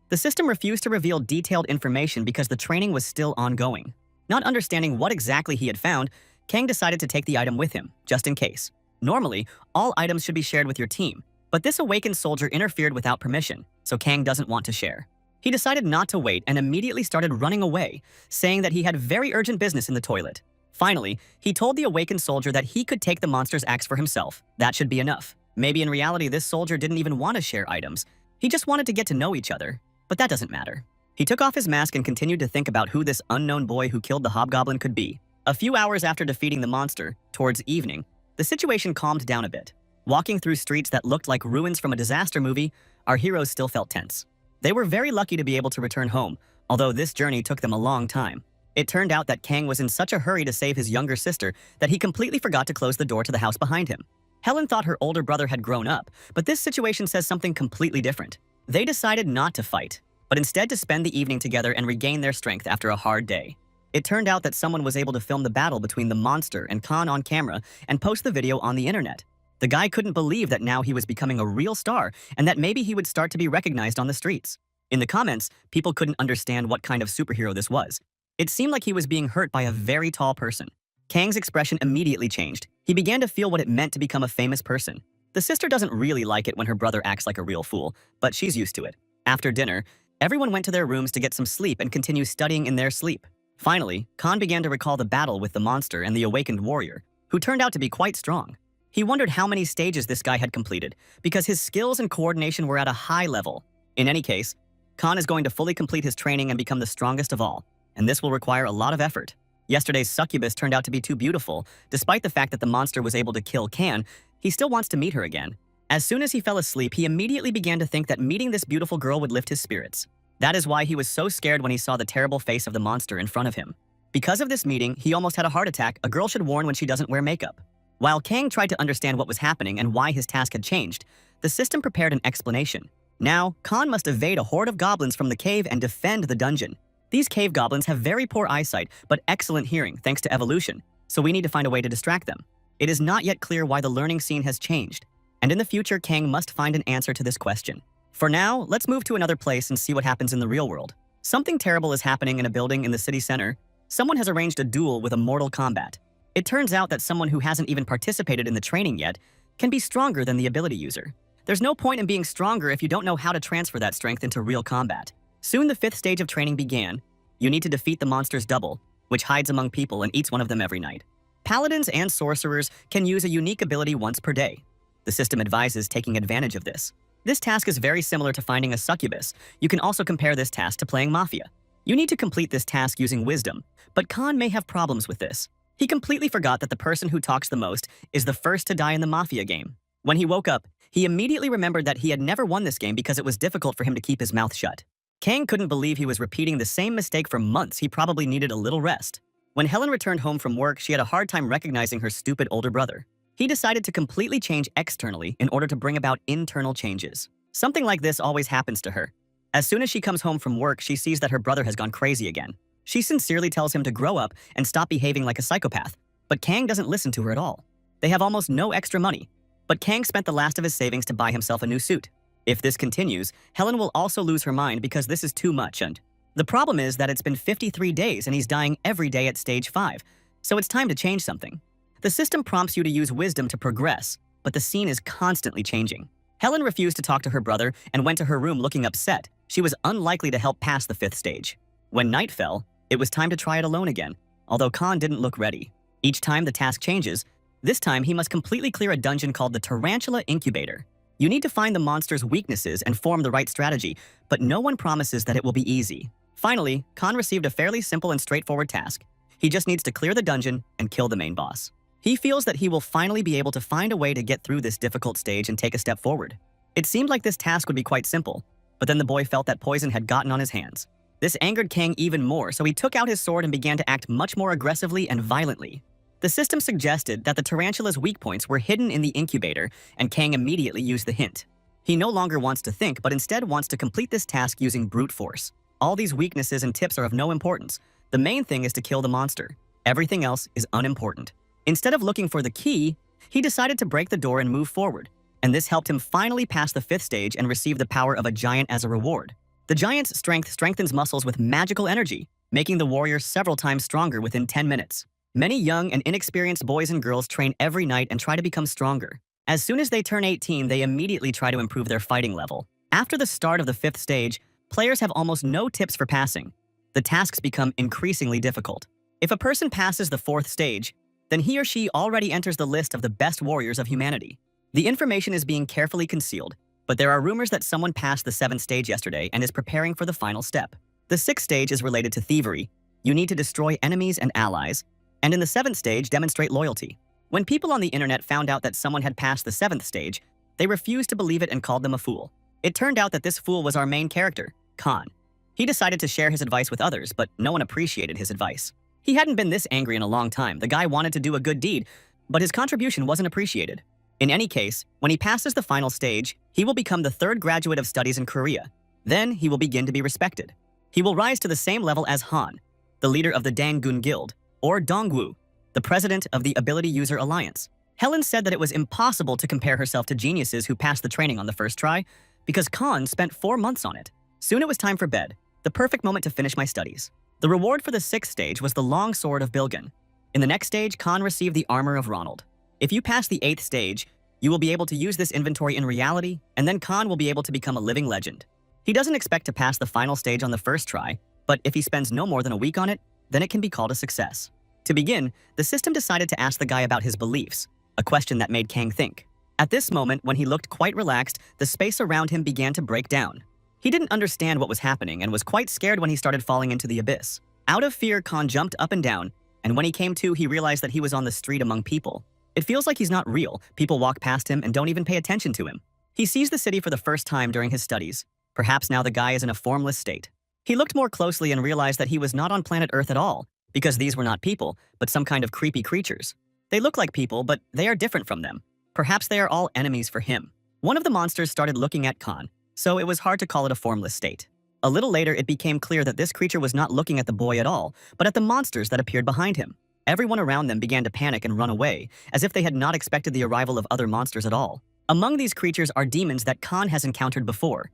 The system refused to reveal detailed information because the training was still ongoing. Not understanding what exactly he had found, Kang decided to take the item with him, just in case. Normally, all items should be shared with your team, but this awakened soldier interfered without permission, so Kang doesn't want to share. He decided not to wait and immediately started running away, saying that he had very urgent business in the toilet. Finally, he told the awakened soldier that he could take the monster's axe for himself. That should be enough. Maybe in reality, this soldier didn't even want to share items. He just wanted to get to know each other. But that doesn't matter. He took off his mask and continued to think about who this unknown boy who killed the hobgoblin could be. A few hours after defeating the monster, towards evening, the situation calmed down a bit. Walking through streets that looked like ruins from a disaster movie, our heroes still felt tense. They were very lucky to be able to return home, although this journey took them a long time. It turned out that Kang was in such a hurry to save his younger sister that he completely forgot to close the door to the house behind him. Helen thought her older brother had grown up, but this situation says something completely different. They decided not to fight, but instead to spend the evening together and regain their strength after a hard day. It turned out that someone was able to film the battle between the monster and Kan on camera and post the video on the internet. The guy couldn't believe that now he was becoming a real star and that maybe he would start to be recognized on the streets. In the comments, people couldn't understand what kind of superhero this was. It seemed like he was being hurt by a very tall person. Kang's expression immediately changed. He began to feel what it meant to become a famous person. The sister doesn't really like it when her brother acts like a real fool, but she's used to it. After dinner, everyone went to their rooms to get some sleep and continue studying in their sleep. Finally, Kan began to recall the battle with the monster and the awakened warrior, who turned out to be quite strong. He wondered how many stages this guy had completed, because his skills and coordination were at a high level. In any case, Khan is going to fully complete his training and become the strongest of all, and this will require a lot of effort. Yesterday's succubus turned out to be too beautiful. Despite the fact that the monster was able to kill Khan, he still wants to meet her again. As soon as he fell asleep, he immediately began to think that meeting this beautiful girl would lift his spirits. That is why he was so scared when he saw the terrible face of the monster in front of him. Because of this meeting, he almost had a heart attack. A girl should warn when she doesn't wear makeup. While Kang tried to understand what was happening and why his task had changed, the system prepared an explanation. Now, Khan must evade a horde of goblins from the cave and defend the dungeon. These cave goblins have very poor eyesight, but excellent hearing thanks to evolution, so we need to find a way to distract them. It is not yet clear why the learning scene has changed, and in the future, Kang must find an answer to this question. For now, let's move to another place and see what happens in the real world. Something terrible is happening in a building in the city center. Someone has arranged a duel with a mortal combat. It turns out that someone who hasn't even participated in the training yet can be stronger than the ability user. There's no point in being stronger if you don't know how to transfer that strength into real combat. Soon the 5th stage of training began. You need to defeat the monster's double, which hides among people and eats one of them every night. Paladins and sorcerers can use a unique ability once per day. The system advises taking advantage of this. This task is very similar to finding a succubus. You can also compare this task to playing Mafia. You need to complete this task using wisdom, but Khan may have problems with this. He completely forgot that the person who talks the most is the first to die in the Mafia game. When he woke up, he immediately remembered that he had never won this game because it was difficult for him to keep his mouth shut. Kang couldn't believe he was repeating the same mistake for months. He probably needed a little rest. When Helen returned home from work, she had a hard time recognizing her stupid older brother. He decided to completely change externally in order to bring about internal changes. Something like this always happens to her. As soon as she comes home from work, she sees that her brother has gone crazy again. She sincerely tells him to grow up and stop behaving like a psychopath, but Kang doesn't listen to her at all. They have almost no extra money, but Kang spent the last of his savings to buy himself a new suit. If this continues, Helen will also lose her mind because this is too much, and the problem is that it's been 53 days and he's dying every day at stage 5, so it's time to change something. The system prompts you to use wisdom to progress, but the scene is constantly changing. Helen refused to talk to her brother and went to her room looking upset. She was unlikely to help pass the 5th stage. When night fell, it was time to try it alone again, although Khan didn't look ready. Each time the task changes, this time he must completely clear a dungeon called the Tarantula Incubator. You need to find the monster's weaknesses and form the right strategy, but no one promises that it will be easy. Finally, Khan received a fairly simple and straightforward task. He just needs to clear the dungeon and kill the main boss. He feels that he will finally be able to find a way to get through this difficult stage and take a step forward. It seemed like this task would be quite simple, but then the boy felt that poison had gotten on his hands. This angered Kang even more, so he took out his sword and began to act much more aggressively and violently. The system suggested that the tarantula's weak points were hidden in the incubator, and Kang immediately used the hint. He no longer wants to think, but instead wants to complete this task using brute force. All these weaknesses and tips are of no importance. The main thing is to kill the monster. Everything else is unimportant. Instead of looking for the key, he decided to break the door and move forward, and this helped him finally pass the 5th stage and receive the power of a giant as a reward. The giant's strength strengthens muscles with magical energy, making the warrior several times stronger within 10 minutes. Many young and inexperienced boys and girls train every night and try to become stronger. As soon as they turn 18, they immediately try to improve their fighting level. After the start of the 5th stage, players have almost no tips for passing. The tasks become increasingly difficult. If a person passes the 4th stage, then he or she already enters the list of the best warriors of humanity. The information is being carefully concealed, but there are rumors that someone passed the 7th stage yesterday and is preparing for the final step. The 6th stage is related to thievery. You need to destroy enemies and allies, and in the 7th stage, demonstrate loyalty. When people on the internet found out that someone had passed the 7th stage, they refused to believe it and called them a fool. It turned out that this fool was our main character, Khan. He decided to share his advice with others, but no one appreciated his advice. He hadn't been this angry in a long time. The guy wanted to do a good deed, but his contribution wasn't appreciated. In any case, when he passes the final stage, he will become the 3rd graduate of studies in Korea. Then he will begin to be respected. He will rise to the same level as Han, the leader of the Dangun Guild, or Dongwu, the president of the Ability User Alliance. Helen said that it was impossible to compare herself to geniuses who passed the training on the first try, because Khan spent 4 months on it. Soon it was time for bed, the perfect moment to finish my studies. The reward for the 6th stage was the long sword of Bilgun. In the next stage, Khan received the armor of Ronald. If you pass the 8th stage, you will be able to use this inventory in reality, and then Khan will be able to become a living legend. He doesn't expect to pass the final stage on the first try, but if he spends no more than a week on it, then it can be called a success. To begin, the system decided to ask the guy about his beliefs. a question that made Kang think. At this moment, when he looked quite relaxed, the space around him began to break down. He didn't understand what was happening and was quite scared when he started falling into the abyss. Out of fear, Khan jumped up and down, and when he came to, he realized that he was on the street among people. It feels like he's not real. People walk past him and don't even pay attention to him. He sees the city for the first time during his studies. Perhaps now the guy is in a formless state. He looked more closely and realized that he was not on planet Earth at all, because these were not people, but some kind of creepy creatures. They look like people, but they are different from them. Perhaps they are all enemies for him. One of the monsters started looking at Khan, so it was hard to call it a formless state. A little later, it became clear that this creature was not looking at the boy at all, but at the monsters that appeared behind him. Everyone around them began to panic and run away, as if they had not expected the arrival of other monsters at all. Among these creatures are demons that Khan has encountered before.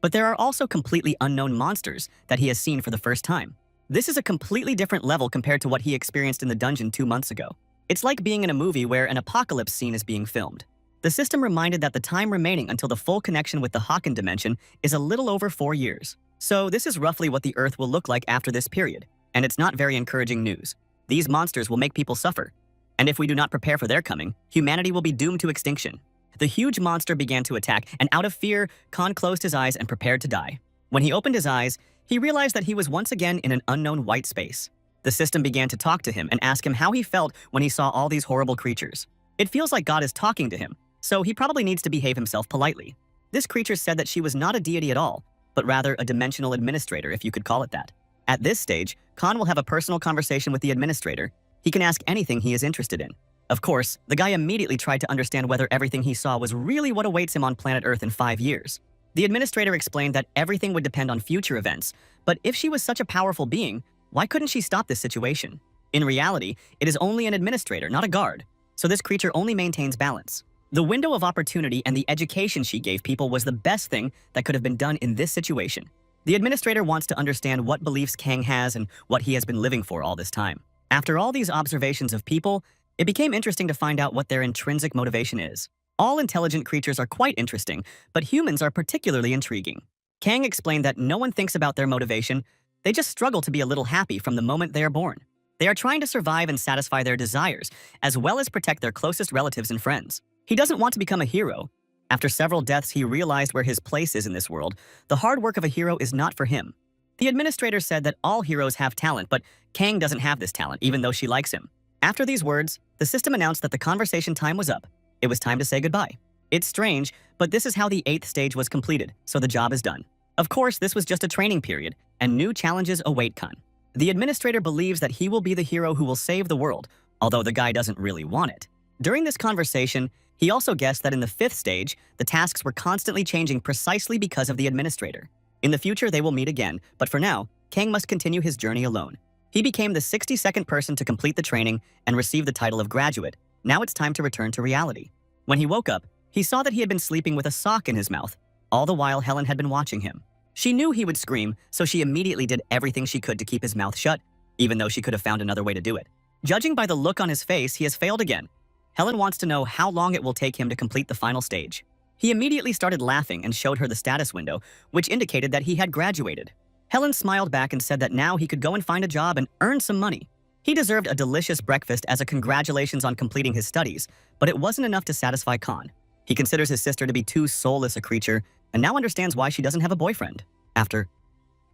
But there are also completely unknown monsters that he has seen for the first time. This is a completely different level compared to what he experienced in the dungeon 2 months ago. It's like being in a movie where an apocalypse scene is being filmed. The system reminded that the time remaining until the full connection with the Haken dimension is a little over 4 years. So this is roughly what the Earth will look like after this period, and it's not very encouraging news. These monsters will make people suffer, and if we do not prepare for their coming, humanity will be doomed to extinction. The huge monster began to attack, and out of fear, Khan closed his eyes and prepared to die. When he opened his eyes, he realized that he was once again in an unknown white space. The system began to talk to him and ask him how he felt when he saw all these horrible creatures. It feels like God is talking to him, so he probably needs to behave himself politely. This creature said that she was not a deity at all, but rather a dimensional administrator, if you could call it that. At this stage, Khan will have a personal conversation with the administrator. He can ask anything he is interested in. Of course, the guy immediately tried to understand whether everything he saw was really what awaits him on planet Earth in 5 years. The administrator explained that everything would depend on future events, but if she was such a powerful being, why couldn't she stop this situation? In reality, it is only an administrator, not a guard, so this creature only maintains balance. The window of opportunity and the education she gave people was the best thing that could have been done in this situation. The administrator wants to understand what beliefs Kang has and what he has been living for all this time. After all these observations of people, it became interesting to find out what their intrinsic motivation is. All intelligent creatures are quite interesting, but humans are particularly intriguing. Kang explained that no one thinks about their motivation, they just struggle to be a little happy from the moment they are born. They are trying to survive and satisfy their desires, as well as protect their closest relatives and friends. He doesn't want to become a hero. After several deaths, he realized where his place is in this world. The hard work of a hero is not for him. The administrator said that all heroes have talent, but Kang doesn't have this talent, even though she likes him. After these words, the system announced that the conversation time was up. It was time to say goodbye. It's strange, but this is how the 8th stage was completed, so the job is done. Of course, this was just a training period, and new challenges await Khan. The administrator believes that he will be the hero who will save the world, although the guy doesn't really want it. During this conversation, he also guessed that in the 5th stage, the tasks were constantly changing precisely because of the administrator. In the future, they will meet again, but for now, Kang must continue his journey alone. He became the 62nd person to complete the training and receive the title of graduate. Now it's time to return to reality. When he woke up, he saw that he had been sleeping with a sock in his mouth. All the while, Helen had been watching him. She knew he would scream, so she immediately did everything she could to keep his mouth shut, even though she could have found another way to do it. Judging by the look on his face, he has failed again. Helen wants to know how long it will take him to complete the final stage. He immediately started laughing and showed her the status window, which indicated that he had graduated. Helen smiled back and said that now he could go and find a job and earn some money. He deserved a delicious breakfast as a congratulations on completing his studies, but it wasn't enough to satisfy Khan. He considers his sister to be too soulless a creature and now understands why she doesn't have a boyfriend. After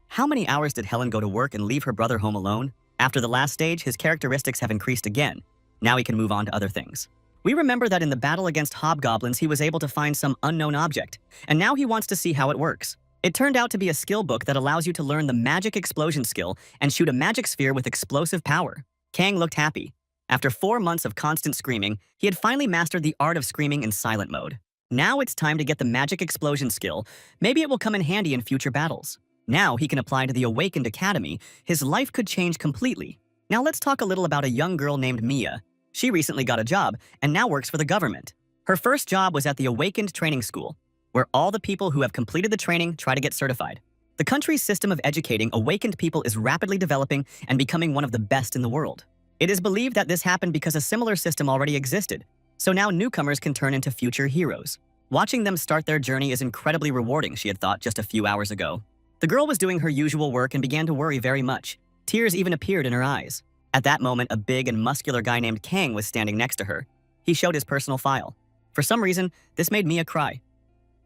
how many hours did Helen go to work and leave her brother home alone? After the last stage, his characteristics have increased again. Now he can move on to other things. We remember that in the battle against hobgoblins, he was able to find some unknown object, and now he wants to see how it works. It turned out to be a skill book that allows you to learn the magic explosion skill and shoot a magic sphere with explosive power. Kang looked happy. After 4 months of constant screaming, he had finally mastered the art of screaming in silent mode. Now it's time to get the magic explosion skill. Maybe it will come in handy in future battles. Now he can apply to the Awakened Academy. His life could change completely. Now let's talk a little about a young girl named Mia. She recently got a job and now works for the government. Her first job was at the Awakened Training School, where all the people who have completed the training try to get certified. The country's system of educating awakened people is rapidly developing and becoming one of the best in the world. It is believed that this happened because a similar system already existed, so now newcomers can turn into future heroes. Watching them start their journey is incredibly rewarding, she had thought just a few hours ago. The girl was doing her usual work and began to worry very much. Tears even appeared in her eyes. At that moment, a big and muscular guy named Kang was standing next to her. He showed his personal file. For some reason, this made Mia cry,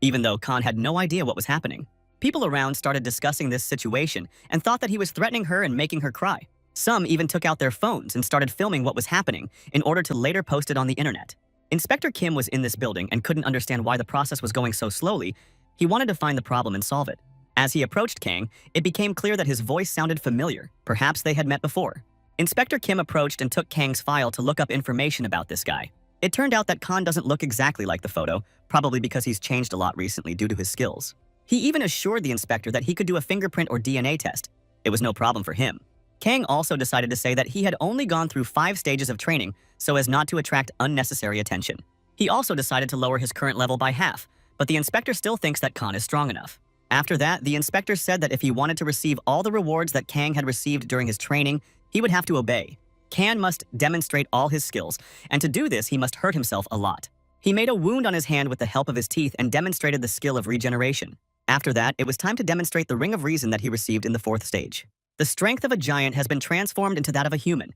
even though Khan had no idea what was happening. People around started discussing this situation and thought that he was threatening her and making her cry. Some even took out their phones and started filming what was happening in order to later post it on the internet. Inspector Kim was in this building and couldn't understand why the process was going so slowly. He wanted to find the problem and solve it. As he approached Kang, it became clear that his voice sounded familiar. Perhaps they had met before. Inspector Kim approached and took Kang's file to look up information about this guy. It turned out that Khan doesn't look exactly like the photo, probably because he's changed a lot recently due to his skills. He even assured the inspector that he could do a fingerprint or DNA test. It was no problem for him. Kang also decided to say that he had only gone through 5 stages of training so as not to attract unnecessary attention. He also decided to lower his current level by half, but the inspector still thinks that Khan is strong enough. After that, the inspector said that if he wanted to receive all the rewards that Kang had received during his training, he would have to obey. Kang must demonstrate all his skills, and to do this, he must hurt himself a lot. He made a wound on his hand with the help of his teeth and demonstrated the skill of regeneration. After that, it was time to demonstrate the Ring of Reason that he received in the 4th stage. The strength of a giant has been transformed into that of a human,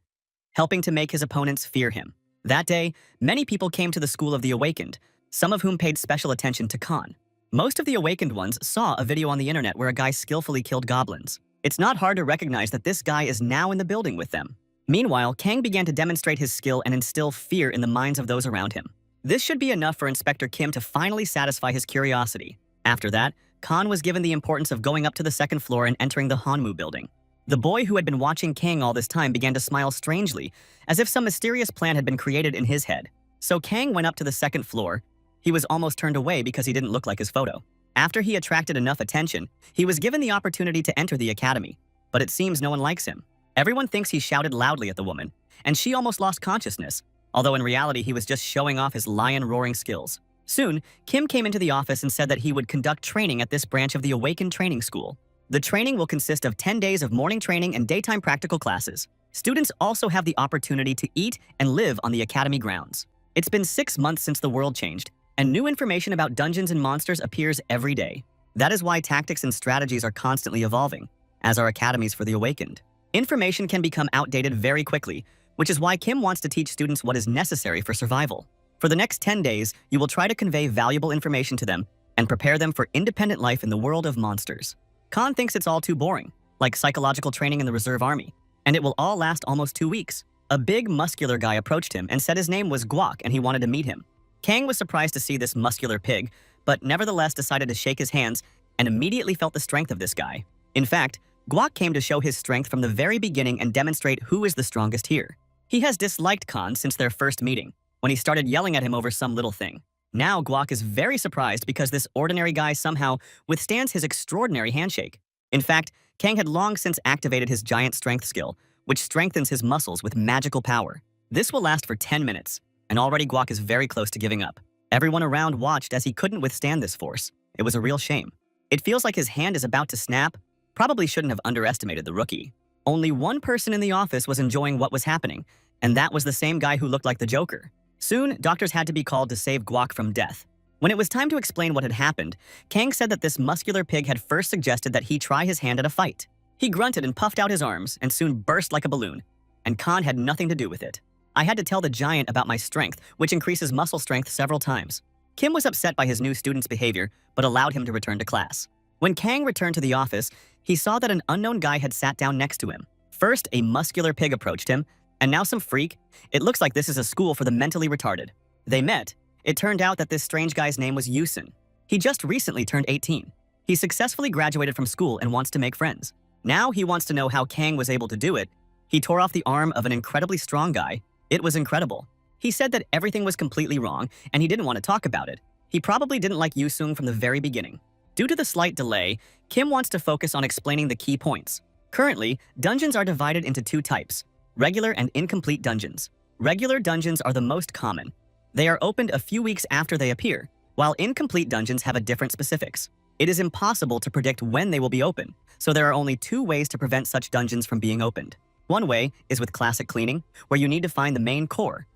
helping to make his opponents fear him. That day, many people came to the School of the Awakened, some of whom paid special attention to Khan. Most of the awakened ones saw a video on the internet where a guy skillfully killed goblins. It's not hard to recognize that this guy is now in the building with them. Meanwhile, Kang began to demonstrate his skill and instill fear in the minds of those around him. This should be enough for Inspector Kim to finally satisfy his curiosity. After that, Khan was given the importance of going up to the 2nd floor and entering the Hanmu building. The boy who had been watching Kang all this time began to smile strangely, as if some mysterious plan had been created in his head. So Kang went up to the 2nd floor. He was almost turned away because he didn't look like his photo. After he attracted enough attention, he was given the opportunity to enter the academy. But it seems no one likes him. Everyone thinks he shouted loudly at the woman, and she almost lost consciousness, although in reality he was just showing off his lion-roaring skills. Soon, Kim came into the office and said that he would conduct training at this branch of the Awakened Training School. The training will consist of 10 days of morning training and daytime practical classes. Students also have the opportunity to eat and live on the academy grounds. It's been 6 months since the world changed, and new information about dungeons and monsters appears every day. That is why tactics and strategies are constantly evolving, as are academies for the awakened. Information can become outdated very quickly, which is why Kim wants to teach students what is necessary for survival. For the next 10 days, you will try to convey valuable information to them and prepare them for independent life in the world of monsters. Khan thinks it's all too boring, like psychological training in the reserve army, and it will all last almost 2 weeks. A big, muscular guy approached him and said his name was Guak and he wanted to meet him. Kang was surprised to see this muscular pig, but nevertheless decided to shake his hands and immediately felt the strength of this guy. In fact, Guak came to show his strength from the very beginning and demonstrate who is the strongest here. He has disliked Khan since their first meeting, when he started yelling at him over some little thing. Now Guak is very surprised because this ordinary guy somehow withstands his extraordinary handshake. In fact, Kang had long since activated his giant strength skill, which strengthens his muscles with magical power. This will last for 10 minutes, and already Guak is very close to giving up. Everyone around watched as he couldn't withstand this force. It was a real shame. It feels like his hand is about to snap. Probably shouldn't have underestimated the rookie. Only one person in the office was enjoying what was happening, and that was the same guy who looked like the Joker. Soon, doctors had to be called to save Guak from death. When it was time to explain what had happened, Kang said that this muscular pig had first suggested that he try his hand at a fight. He grunted and puffed out his arms and soon burst like a balloon, and Khan had nothing to do with it. I had to tell the giant about my strength, which increases muscle strength several times. Kim was upset by his new student's behavior, but allowed him to return to class. When Kang returned to the office, he saw that an unknown guy had sat down next to him. First, a muscular pig approached him, and now some freak. It looks like this is a school for the mentally retarded. They met. It turned out that this strange guy's name was Yusin. He just recently turned 18. He successfully graduated from school and wants to make friends. Now he wants to know how Kang was able to do it. He tore off the arm of an incredibly strong guy. It was incredible. He said that everything was completely wrong, and he didn't want to talk about it. He probably didn't like Yusung from the very beginning. Due to the slight delay, Kim wants to focus on explaining the key points. Currently, dungeons are divided into 2 types: regular and incomplete dungeons. Regular dungeons are the most common. They are opened a few weeks after they appear, while incomplete dungeons have a different specifics. It is impossible to predict when they will be open, so there are only 2 ways to prevent such dungeons from being opened. One way is with classic cleaning, where you need to find the main core.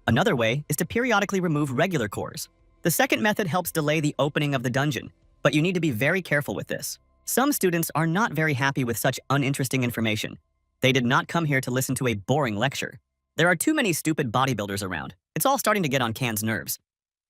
Another way is to periodically remove regular cores. The second method helps delay the opening of the dungeon, but you need to be very careful with this. Some students are not very happy with such uninteresting information. They did not come here to listen to a boring lecture. There are too many stupid bodybuilders around. It's all starting to get on Kan's nerves,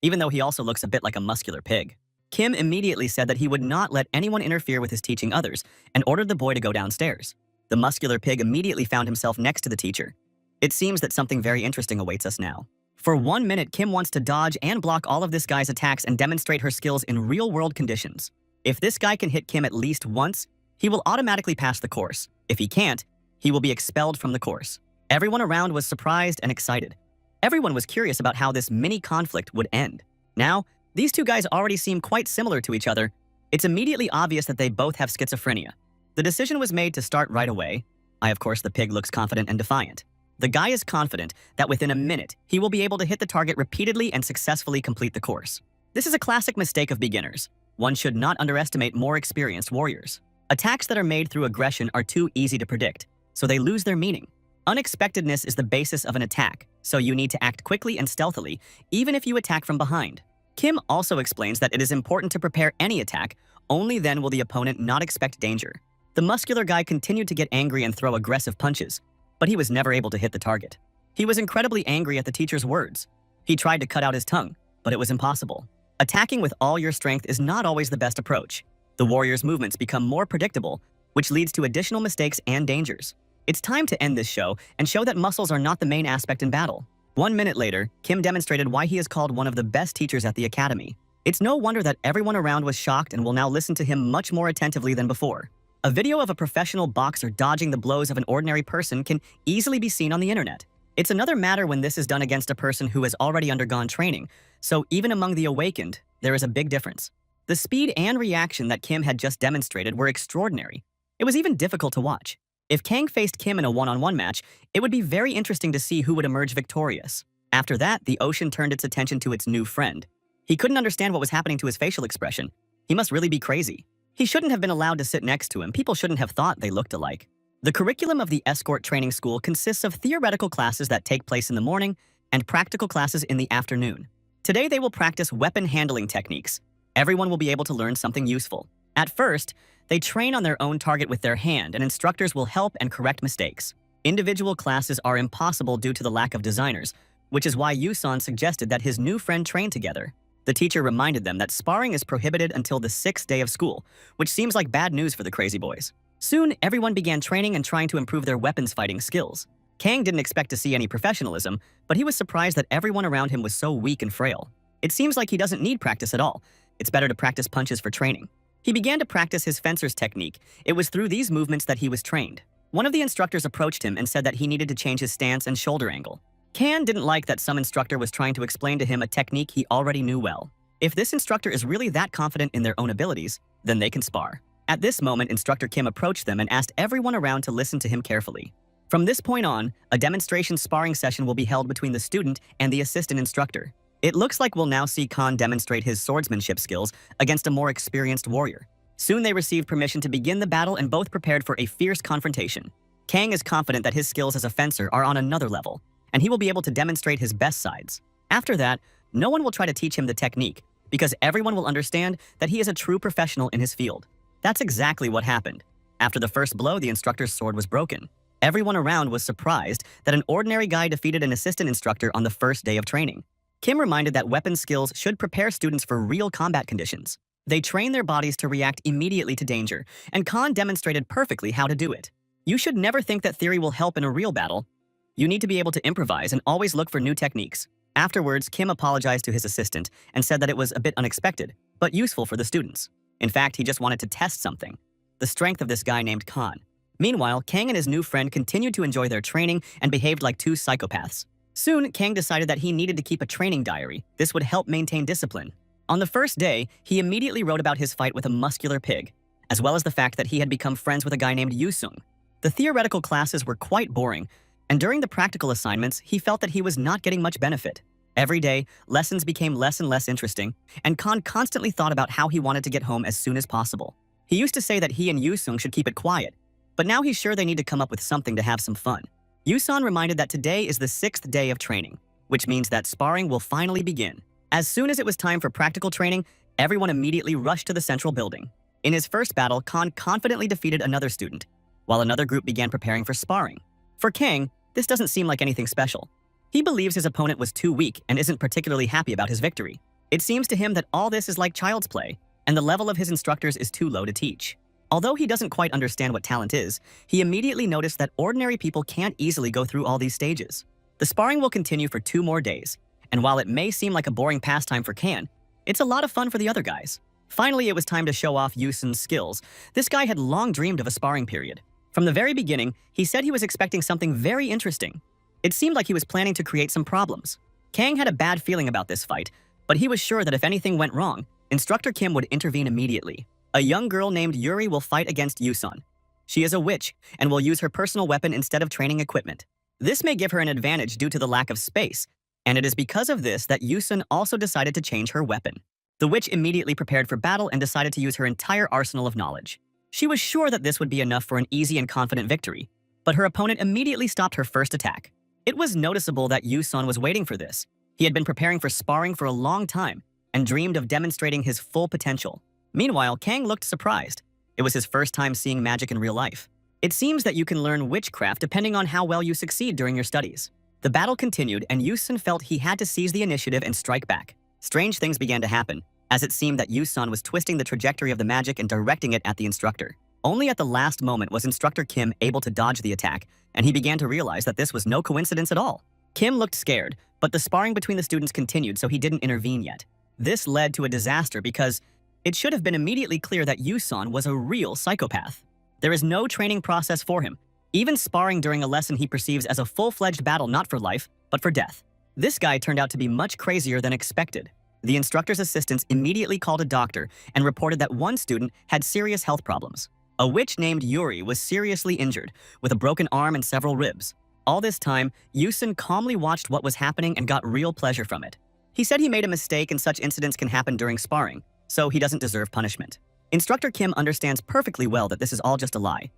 even though he also looks a bit like a muscular pig. Kim immediately said that he would not let anyone interfere with his teaching others and ordered the boy to go downstairs. The muscular pig immediately found himself next to the teacher. It seems that something very interesting awaits us now. For 1 minute, Kim wants to dodge and block all of this guy's attacks and demonstrate her skills in real-world conditions. If this guy can hit Kim at least once, he will automatically pass the course. If he can't, he will be expelled from the course. Everyone around was surprised and excited. Everyone was curious about how this mini conflict would end. Now, these two guys already seem quite similar to each other. It's immediately obvious that they both have schizophrenia. The decision was made to start right away. Of course, the pig looks confident and defiant. The guy is confident that within a minute, he will be able to hit the target repeatedly and successfully complete the course. This is a classic mistake of beginners. One should not underestimate more experienced warriors. Attacks that are made through aggression are too easy to predict, so they lose their meaning. Unexpectedness is the basis of an attack, so you need to act quickly and stealthily, even if you attack from behind. Kim also explains that it is important to prepare any attack, only then will the opponent not expect danger. The muscular guy continued to get angry and throw aggressive punches, but he was never able to hit the target. He was incredibly angry at the teacher's words. He tried to cut out his tongue, but it was impossible. Attacking with all your strength is not always the best approach. The warrior's movements become more predictable, which leads to additional mistakes and dangers. It's time to end this show and show that muscles are not the main aspect in battle. 1 minute later, Kim demonstrated why he is called one of the best teachers at the academy. It's no wonder that everyone around was shocked and will now listen to him much more attentively than before. A video of a professional boxer dodging the blows of an ordinary person can easily be seen on the internet. It's another matter when this is done against a person who has already undergone training, so even among the awakened, there is a big difference. The speed and reaction that Kim had just demonstrated were extraordinary. It was even difficult to watch. If Kang faced Kim in a one-on-one match, it would be very interesting to see who would emerge victorious. After that, the ocean turned its attention to its new friend. He couldn't understand what was happening to his facial expression. He must really be crazy. He shouldn't have been allowed to sit next to him. People shouldn't have thought they looked alike. The curriculum of the escort training school consists of theoretical classes that take place in the morning and practical classes in the afternoon. Today, they will practice weapon handling techniques. Everyone will be able to learn something useful. At first, they train on their own target with their hand, and instructors will help and correct mistakes. Individual classes are impossible due to the lack of designers, which is why Yusan suggested that his new friend train together. The teacher reminded them that sparring is prohibited until the 6th day of school, which seems like bad news for the crazy boys. Soon, everyone began training and trying to improve their weapons fighting skills. Kang didn't expect to see any professionalism, but he was surprised that everyone around him was so weak and frail. It seems like he doesn't need practice at all. It's better to practice punches for training. He began to practice his fencer's technique. It was through these movements that he was trained. One of the instructors approached him and said that he needed to change his stance and shoulder angle. Kan didn't like that some instructor was trying to explain to him a technique he already knew well. If this instructor is really that confident in their own abilities, then they can spar. At this moment, Instructor Kim approached them and asked everyone around to listen to him carefully. From this point on, a demonstration sparring session will be held between the student and the assistant instructor. It looks like we'll now see Kan demonstrate his swordsmanship skills against a more experienced warrior. Soon they received permission to begin the battle and both prepared for a fierce confrontation. Kang is confident that his skills as a fencer are on another level, and he will be able to demonstrate his best sides. After that, no one will try to teach him the technique, because everyone will understand that he is a true professional in his field. That's exactly what happened. After the first blow, the instructor's sword was broken. Everyone around was surprised that an ordinary guy defeated an assistant instructor on the first day of training. Kim reminded that weapon skills should prepare students for real combat conditions. They train their bodies to react immediately to danger, and Kan demonstrated perfectly how to do it. You should never think that theory will help in a real battle. You need to be able to improvise and always look for new techniques. Afterwards, Kim apologized to his assistant and said that it was a bit unexpected, but useful for the students. In fact, he just wanted to test something: the strength of this guy named Kan. Meanwhile, Kang and his new friend continued to enjoy their training and behaved like two psychopaths. Soon, Kang decided that he needed to keep a training diary. This would help maintain discipline. On the first day, he immediately wrote about his fight with a muscular pig, as well as the fact that he had become friends with a guy named Yusung. The theoretical classes were quite boring, and during the practical assignments, he felt that he was not getting much benefit. Every day, lessons became less and less interesting, and Kan constantly thought about how he wanted to get home as soon as possible. He used to say that he and Yusung should keep it quiet, but now he's sure they need to come up with something to have some fun. Yusan reminded that today is the 6th day of training, which means that sparring will finally begin. As soon as it was time for practical training, everyone immediately rushed to the central building. In his first battle, Kan confidently defeated another student, while another group began preparing for sparring. For Kang, This doesn't seem like anything special. He believes his opponent was too weak and isn't particularly happy about his victory. It seems to him that all this is like child's play, and the level of his instructors is too low to teach. Although he doesn't quite understand what talent is, he immediately noticed that ordinary people can't easily go through all these stages. The sparring will continue for 2 more days, and while it may seem like a boring pastime for Kan, it's a lot of fun for the other guys. Finally, it was time to show off Yusun's skills. This guy had long dreamed of a sparring period. From the very beginning, he said he was expecting something very interesting. It seemed like he was planning to create some problems. Kang had a bad feeling about this fight, but he was sure that if anything went wrong, Instructor Kim would intervene immediately. A young girl named Yuri will fight against Yusun. She is a witch and will use her personal weapon instead of training equipment. This may give her an advantage due to the lack of space, and it is because of this that Yusun also decided to change her weapon. The witch immediately prepared for battle and decided to use her entire arsenal of knowledge. She was sure that this would be enough for an easy and confident victory, but her opponent immediately stopped her first attack. It was noticeable that Yusun was waiting for this. He had been preparing for sparring for a long time and dreamed of demonstrating his full potential. Meanwhile, Kang looked surprised. It was his first time seeing magic in real life. It seems that you can learn witchcraft depending on how well you succeed during your studies. The battle continued, and Yusun felt he had to seize the initiative and strike back. Strange things began to happen, as it seemed that Yusun was twisting the trajectory of the magic and directing it at the instructor. Only at the last moment was Instructor Kim able to dodge the attack, and he began to realize that this was no coincidence at all. Kim looked scared, but the sparring between the students continued, so he didn't intervene yet. This led to a disaster because it should have been immediately clear that Yusun was a real psychopath. There is no training process for him, even sparring during a lesson he perceives as a full-fledged battle not for life, but for death. This guy turned out to be much crazier than expected. The instructor's assistants immediately called a doctor and reported that one student had serious health problems. A witch named Yuri was seriously injured, with a broken arm and several ribs. All this time, Yusun calmly watched what was happening and got real pleasure from it. He said he made a mistake and such incidents can happen during sparring, so he doesn't deserve punishment. Instructor Kim understands perfectly well that this is all just a lie.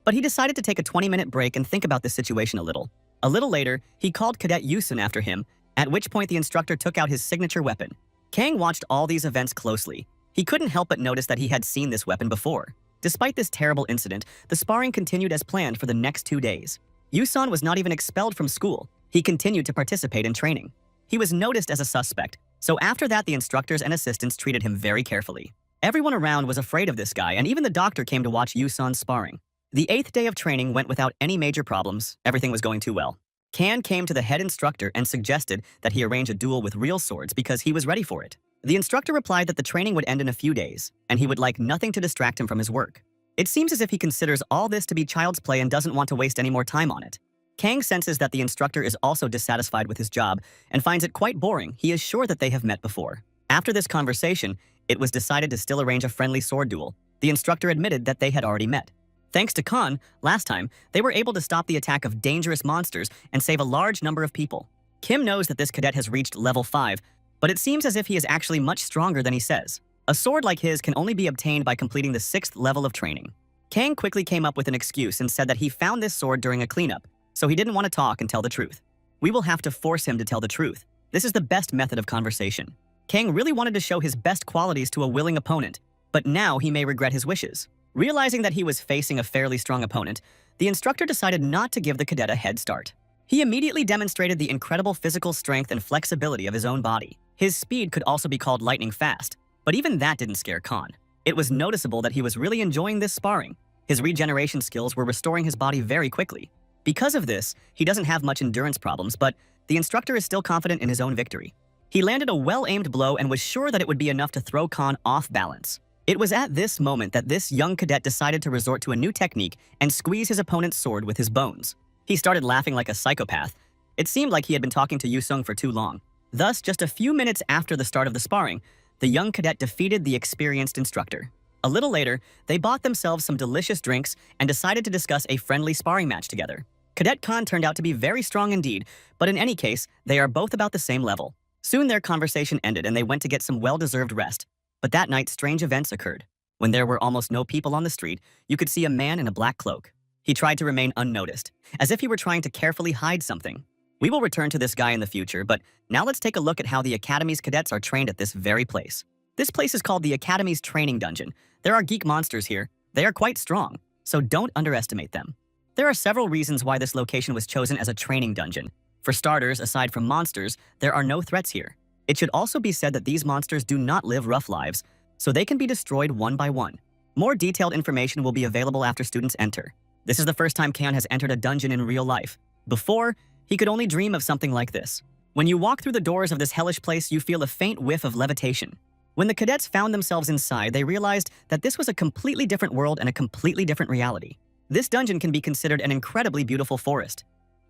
But he decided to take a 20-minute break and think about this situation a little. A little later, he called Cadet Yusun after him, at which point the instructor took out his signature weapon. Kang watched all these events closely. He couldn't help but notice that he had seen this weapon before. Despite this terrible incident, the sparring continued as planned for the next 2 days. Yusun was not even expelled from school. He continued to participate in training. He was noticed as a suspect, so after that the instructors and assistants treated him very carefully. Everyone around was afraid of this guy, and even the doctor came to watch Yusun's sparring. The 8th day of training went without any major problems. Everything was going too well. Kan came to the head instructor and suggested that he arrange a duel with real swords because he was ready for it. The instructor replied that the training would end in a few days, and he would like nothing to distract him from his work. It seems as if he considers all this to be child's play and doesn't want to waste any more time on it. Kang senses that the instructor is also dissatisfied with his job and finds it quite boring. He is sure that they have met before. After this conversation, it was decided to still arrange a friendly sword duel. The instructor admitted that they had already met. Thanks to Khan, last time, they were able to stop the attack of dangerous monsters and save a large number of people. Kim knows that this cadet has reached level 5, but it seems as if he is actually much stronger than he says. A sword like his can only be obtained by completing the 6th level of training. Kang quickly came up with an excuse and said that he found this sword during a cleanup, so he didn't want to talk and tell the truth. We will have to force him to tell the truth. This is the best method of conversation. Kang really wanted to show his best qualities to a willing opponent, but now he may regret his wishes. Realizing that he was facing a fairly strong opponent, the instructor decided not to give the cadet a head start. He immediately demonstrated the incredible physical strength and flexibility of his own body. His speed could also be called lightning fast, but even that didn't scare Khan. It was noticeable that he was really enjoying this sparring. His regeneration skills were restoring his body very quickly. Because of this, he doesn't have much endurance problems, but the instructor is still confident in his own victory. He landed a well-aimed blow and was sure that it would be enough to throw Khan off balance. It was at this moment that this young cadet decided to resort to a new technique and squeeze his opponent's sword with his bones. He started laughing like a psychopath. It seemed like he had been talking to Yusung for too long. Thus, just a few minutes after the start of the sparring, the young cadet defeated the experienced instructor. A little later, they bought themselves some delicious drinks and decided to discuss a friendly sparring match together. Cadet Khan turned out to be very strong indeed, but in any case, they are both about the same level. Soon their conversation ended and they went to get some well-deserved rest. But that night, strange events occurred. When there were almost no people on the street, you could see a man in a black cloak. He tried to remain unnoticed, as if he were trying to carefully hide something. We will return to this guy in the future, but now let's take a look at how the Academy's cadets are trained at this very place. This place is called the Academy's Training Dungeon. There are geek monsters here. They are quite strong, so don't underestimate them. There are several reasons why this location was chosen as a training dungeon. For starters, aside from monsters, there are no threats here. It should also be said that these monsters do not live rough lives, so they can be destroyed one by one. More detailed information will be available after students enter. This is the first time Kan has entered a dungeon in real life. Before, he could only dream of something like this. When you walk through the doors of this hellish place, you feel a faint whiff of levitation. When the cadets found themselves inside, they realized that this was a completely different world and a completely different reality. This dungeon can be considered an incredibly beautiful forest.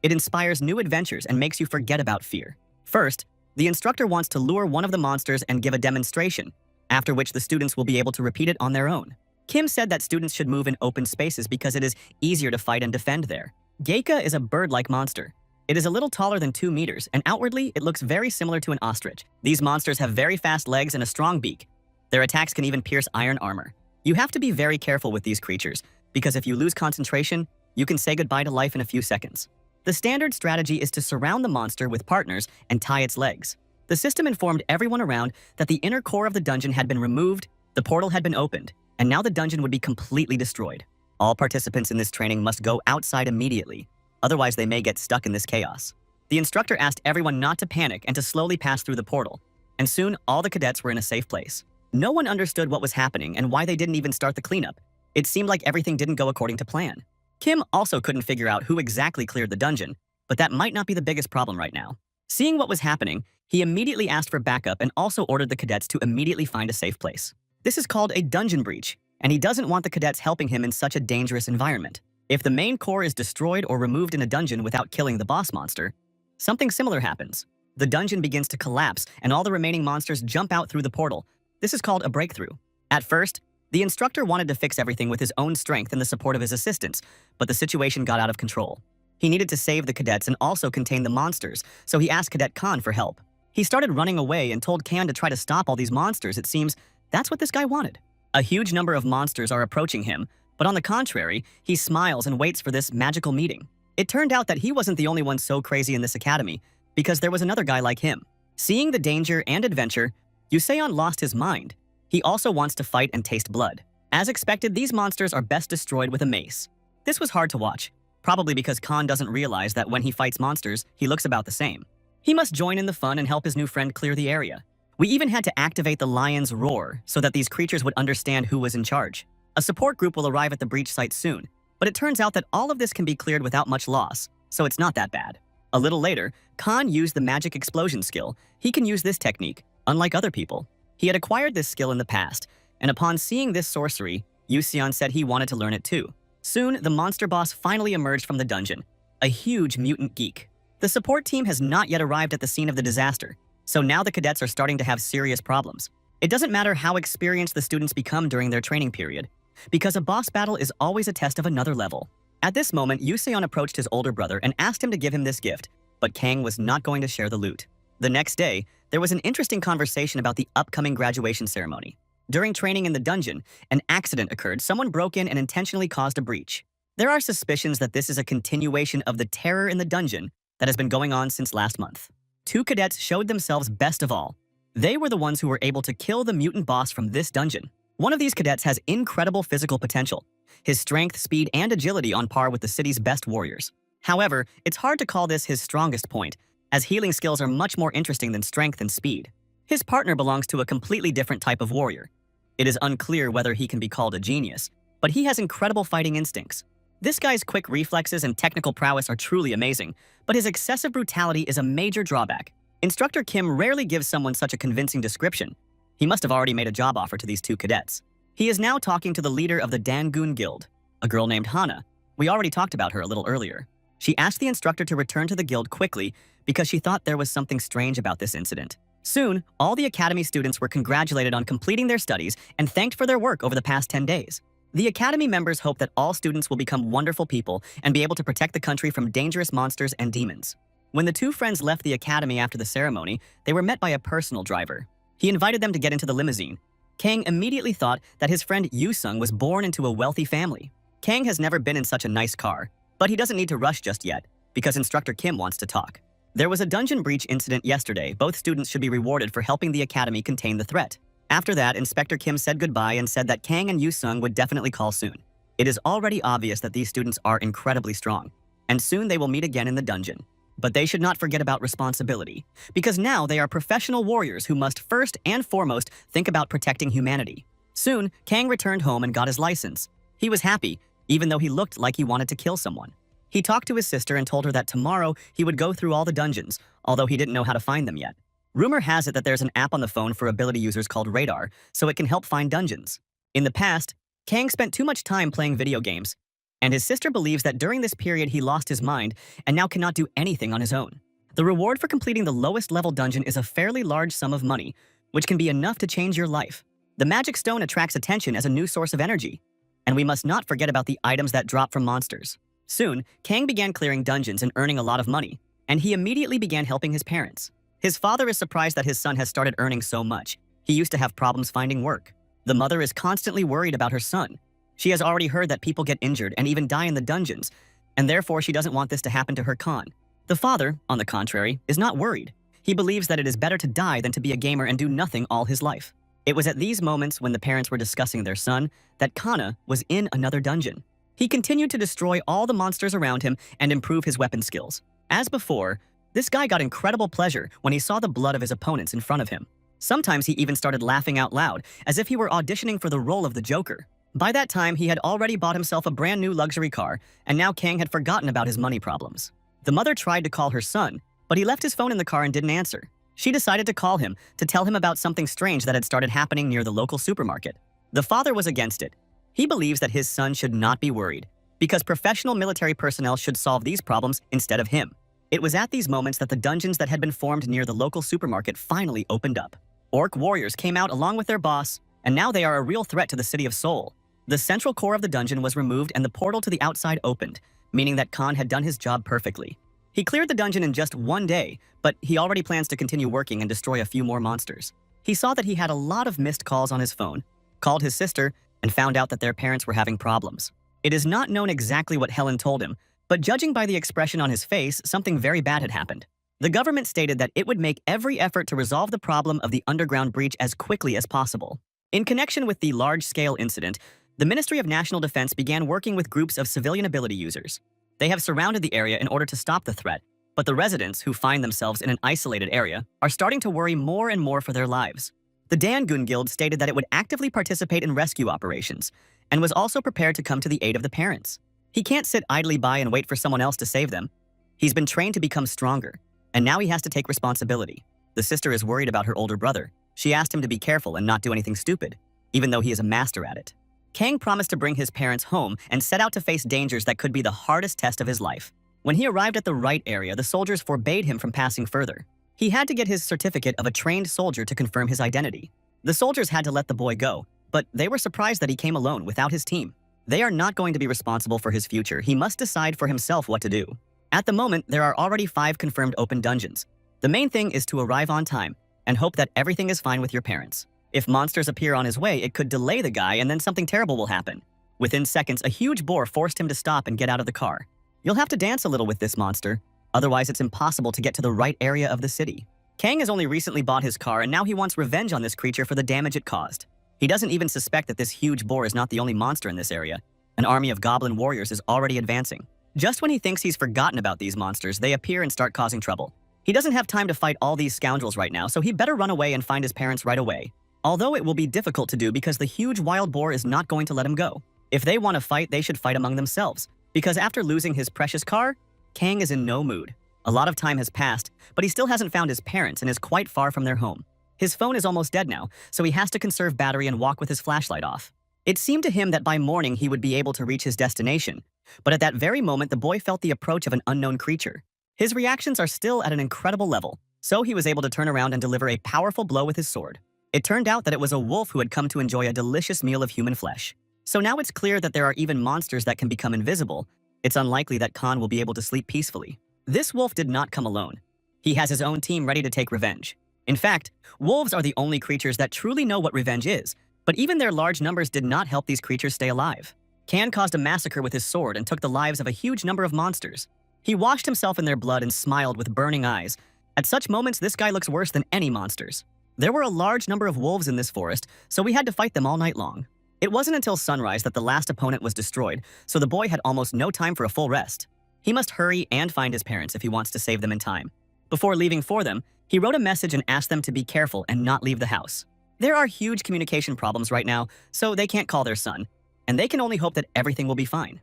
It inspires new adventures and makes you forget about fear. First, the instructor wants to lure one of the monsters and give a demonstration, after which the students will be able to repeat it on their own. Kim said that students should move in open spaces because it is easier to fight and defend there. Geika is a bird-like monster. It is a little taller than 2 meters, and outwardly, it looks very similar to an ostrich. These monsters have very fast legs and a strong beak. Their attacks can even pierce iron armor. You have to be very careful with these creatures, because if you lose concentration, you can say goodbye to life in a few seconds. The standard strategy is to surround the monster with partners and tie its legs. The system informed everyone around that the inner core of the dungeon had been removed, the portal had been opened, and now the dungeon would be completely destroyed. All participants in this training must go outside immediately, otherwise they may get stuck in this chaos. The instructor asked everyone not to panic and to slowly pass through the portal, and soon all the cadets were in a safe place. No one understood what was happening and why they didn't even start the cleanup. It seemed like everything didn't go according to plan. Kim also couldn't figure out who exactly cleared the dungeon, but that might not be the biggest problem right now. Seeing what was happening, he immediately asked for backup and also ordered the cadets to immediately find a safe place. This is called a dungeon breach, and he doesn't want the cadets helping him in such a dangerous environment. If the main core is destroyed or removed in a dungeon without killing the boss monster, something similar happens. The dungeon begins to collapse, and all the remaining monsters jump out through the portal. This is called a breakthrough. At first, the instructor wanted to fix everything with his own strength and the support of his assistants, but the situation got out of control. He needed to save the cadets and also contain the monsters, so he asked Cadet Khan for help. He started running away and told Kan to try to stop all these monsters. It seems that's what this guy wanted. A huge number of monsters are approaching him, but on the contrary, he smiles and waits for this magical meeting. It turned out that he wasn't the only one so crazy in this academy, because there was another guy like him. Seeing the danger and adventure, Yuseon lost his mind. He also wants to fight and taste blood. As expected, these monsters are best destroyed with a mace. This was hard to watch, probably because Khan doesn't realize that when he fights monsters, he looks about the same. He must join in the fun and help his new friend clear the area. We even had to activate the lion's roar so that these creatures would understand who was in charge. A support group will arrive at the breach site soon, but it turns out that all of this can be cleared without much loss, so it's not that bad. A little later, Khan used the magic explosion skill. He can use this technique, unlike other people. He had acquired this skill in the past, and upon seeing this sorcery, Yuseon said he wanted to learn it too. Soon, the monster boss finally emerged from the dungeon, a huge mutant geek. The support team has not yet arrived at the scene of the disaster, so now the cadets are starting to have serious problems. It doesn't matter how experienced the students become during their training period, because a boss battle is always a test of another level. At this moment, Yuseon approached his older brother and asked him to give him this gift, but Kang was not going to share the loot. The next day, there was an interesting conversation about the upcoming graduation ceremony. During training in the dungeon, an accident occurred. Someone broke in and intentionally caused a breach. There are suspicions that this is a continuation of the terror in the dungeon that has been going on since last month. 2 cadets showed themselves best of all. They were the ones who were able to kill the mutant boss from this dungeon. One of these cadets has incredible physical potential. His strength, speed, and agility on par with the city's best warriors. However, it's hard to call this his strongest point, as healing skills are much more interesting than strength and speed. His partner belongs to a completely different type of warrior. It is unclear whether he can be called a genius, but he has incredible fighting instincts. This guy's quick reflexes and technical prowess are truly amazing, but his excessive brutality is a major drawback. Instructor Kim rarely gives someone such a convincing description. He must have already made a job offer to these 2 cadets. He is now talking to the leader of the Dangun Guild, a girl named Hana. We already talked about her a little earlier. She asked the instructor to return to the guild quickly because she thought there was something strange about this incident. Soon, all the academy students were congratulated on completing their studies and thanked for their work over the past 10 days. The academy members hope that all students will become wonderful people and be able to protect the country from dangerous monsters and demons. When the 2 friends left the academy after the ceremony, they were met by a personal driver. He invited them to get into the limousine. Kang immediately thought that his friend Yu-sung was born into a wealthy family. Kang has never been in such a nice car, but he doesn't need to rush just yet, because Instructor Kim wants to talk. There was a dungeon breach incident yesterday. Both students should be rewarded for helping the academy contain the threat. After that, Inspector Kim said goodbye and said that Kang and Yu-sung would definitely call soon. It is already obvious that these students are incredibly strong, and soon they will meet again in the dungeon. But they should not forget about responsibility, because now they are professional warriors who must first and foremost think about protecting humanity. Soon, Kang returned home and got his license. He was happy, even though he looked like he wanted to kill someone. He talked to his sister and told her that tomorrow he would go through all the dungeons, although he didn't know how to find them yet. Rumor has it that there's an app on the phone for ability users called Radar, so it can help find dungeons. In the past, Kang spent too much time playing video games, and his sister believes that during this period he lost his mind and now cannot do anything on his own. The reward for completing the lowest level dungeon is a fairly large sum of money, which can be enough to change your life. The magic stone attracts attention as a new source of energy, and we must not forget about the items that drop from monsters. Soon, Kang began clearing dungeons and earning a lot of money, and he immediately began helping his parents. His father is surprised that his son has started earning so much. He used to have problems finding work. The mother is constantly worried about her son. She has already heard that people get injured and even die in the dungeons, and therefore she doesn't want this to happen to her Khan. The father, on the contrary, is not worried. He believes that it is better to die than to be a gamer and do nothing all his life. It was at these moments when the parents were discussing their son that Kana was in another dungeon. He continued to destroy all the monsters around him and improve his weapon skills. As before, this guy got incredible pleasure when he saw the blood of his opponents in front of him. Sometimes he even started laughing out loud, as if he were auditioning for the role of the Joker. By that time, he had already bought himself a brand new luxury car, and now Kang had forgotten about his money problems. The mother tried to call her son, but he left his phone in the car and didn't answer. She decided to call him to tell him about something strange that had started happening near the local supermarket. The father was against it. He believes that his son should not be worried, because professional military personnel should solve these problems instead of him. It was at these moments that the dungeons that had been formed near the local supermarket finally opened up. Orc warriors came out along with their boss, and now they are a real threat to the city of Seoul. The central core of the dungeon was removed and the portal to the outside opened, meaning that Khan had done his job perfectly. He cleared the dungeon in just one day, but he already plans to continue working and destroy a few more monsters. He saw that he had a lot of missed calls on his phone, called his sister, and found out that their parents were having problems. It is not known exactly what Helen told him, but judging by the expression on his face, something very bad had happened. The government stated that it would make every effort to resolve the problem of the underground breach as quickly as possible. In connection with the large-scale incident, the Ministry of National Defense began working with groups of civilian ability users. They have surrounded the area in order to stop the threat, but the residents, who find themselves in an isolated area, are starting to worry more and more for their lives. The Dangun Guild stated that it would actively participate in rescue operations, and was also prepared to come to the aid of the parents. He can't sit idly by and wait for someone else to save them. He's been trained to become stronger, and now he has to take responsibility. The sister is worried about her older brother. She asked him to be careful and not do anything stupid, even though he is a master at it. Kang promised to bring his parents home and set out to face dangers that could be the hardest test of his life. When he arrived at the right area, the soldiers forbade him from passing further. He had to get his certificate of a trained soldier to confirm his identity. The soldiers had to let the boy go, but they were surprised that he came alone without his team. They are not going to be responsible for his future. He must decide for himself what to do. At the moment, there are already 5 confirmed open dungeons. The main thing is to arrive on time and hope that everything is fine with your parents. If monsters appear on his way, it could delay the guy and then something terrible will happen. Within seconds, a huge boar forced him to stop and get out of the car. You'll have to dance a little with this monster, otherwise it's impossible to get to the right area of the city. Kang has only recently bought his car and now he wants revenge on this creature for the damage it caused. He doesn't even suspect that this huge boar is not the only monster in this area. An army of goblin warriors is already advancing. Just when he thinks he's forgotten about these monsters, they appear and start causing trouble. He doesn't have time to fight all these scoundrels right now, so he better run away and find his parents right away. Although it will be difficult to do because the huge wild boar is not going to let him go. If they want to fight, they should fight among themselves, because after losing his precious car, Kang is in no mood. A lot of time has passed, but he still hasn't found his parents and is quite far from their home. His phone is almost dead now, so he has to conserve battery and walk with his flashlight off. It seemed to him that by morning he would be able to reach his destination, but at that very moment the boy felt the approach of an unknown creature. His reactions are still at an incredible level, so he was able to turn around and deliver a powerful blow with his sword. It turned out that it was a wolf who had come to enjoy a delicious meal of human flesh. So now it's clear that there are even monsters that can become invisible. It's unlikely that Khan will be able to sleep peacefully. This wolf did not come alone. He has his own team ready to take revenge. In fact, wolves are the only creatures that truly know what revenge is, but even their large numbers did not help these creatures stay alive. Khan caused a massacre with his sword and took the lives of a huge number of monsters. He washed himself in their blood and smiled with burning eyes. At such moments, this guy looks worse than any monsters. There were a large number of wolves in this forest, so we had to fight them all night long. It wasn't until sunrise that the last opponent was destroyed, so the boy had almost no time for a full rest. He must hurry and find his parents if he wants to save them in time. Before leaving for them, he wrote a message and asked them to be careful and not leave the house. There are huge communication problems right now, so they can't call their son, and they can only hope that everything will be fine.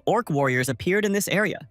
Orc warriors appeared in this area.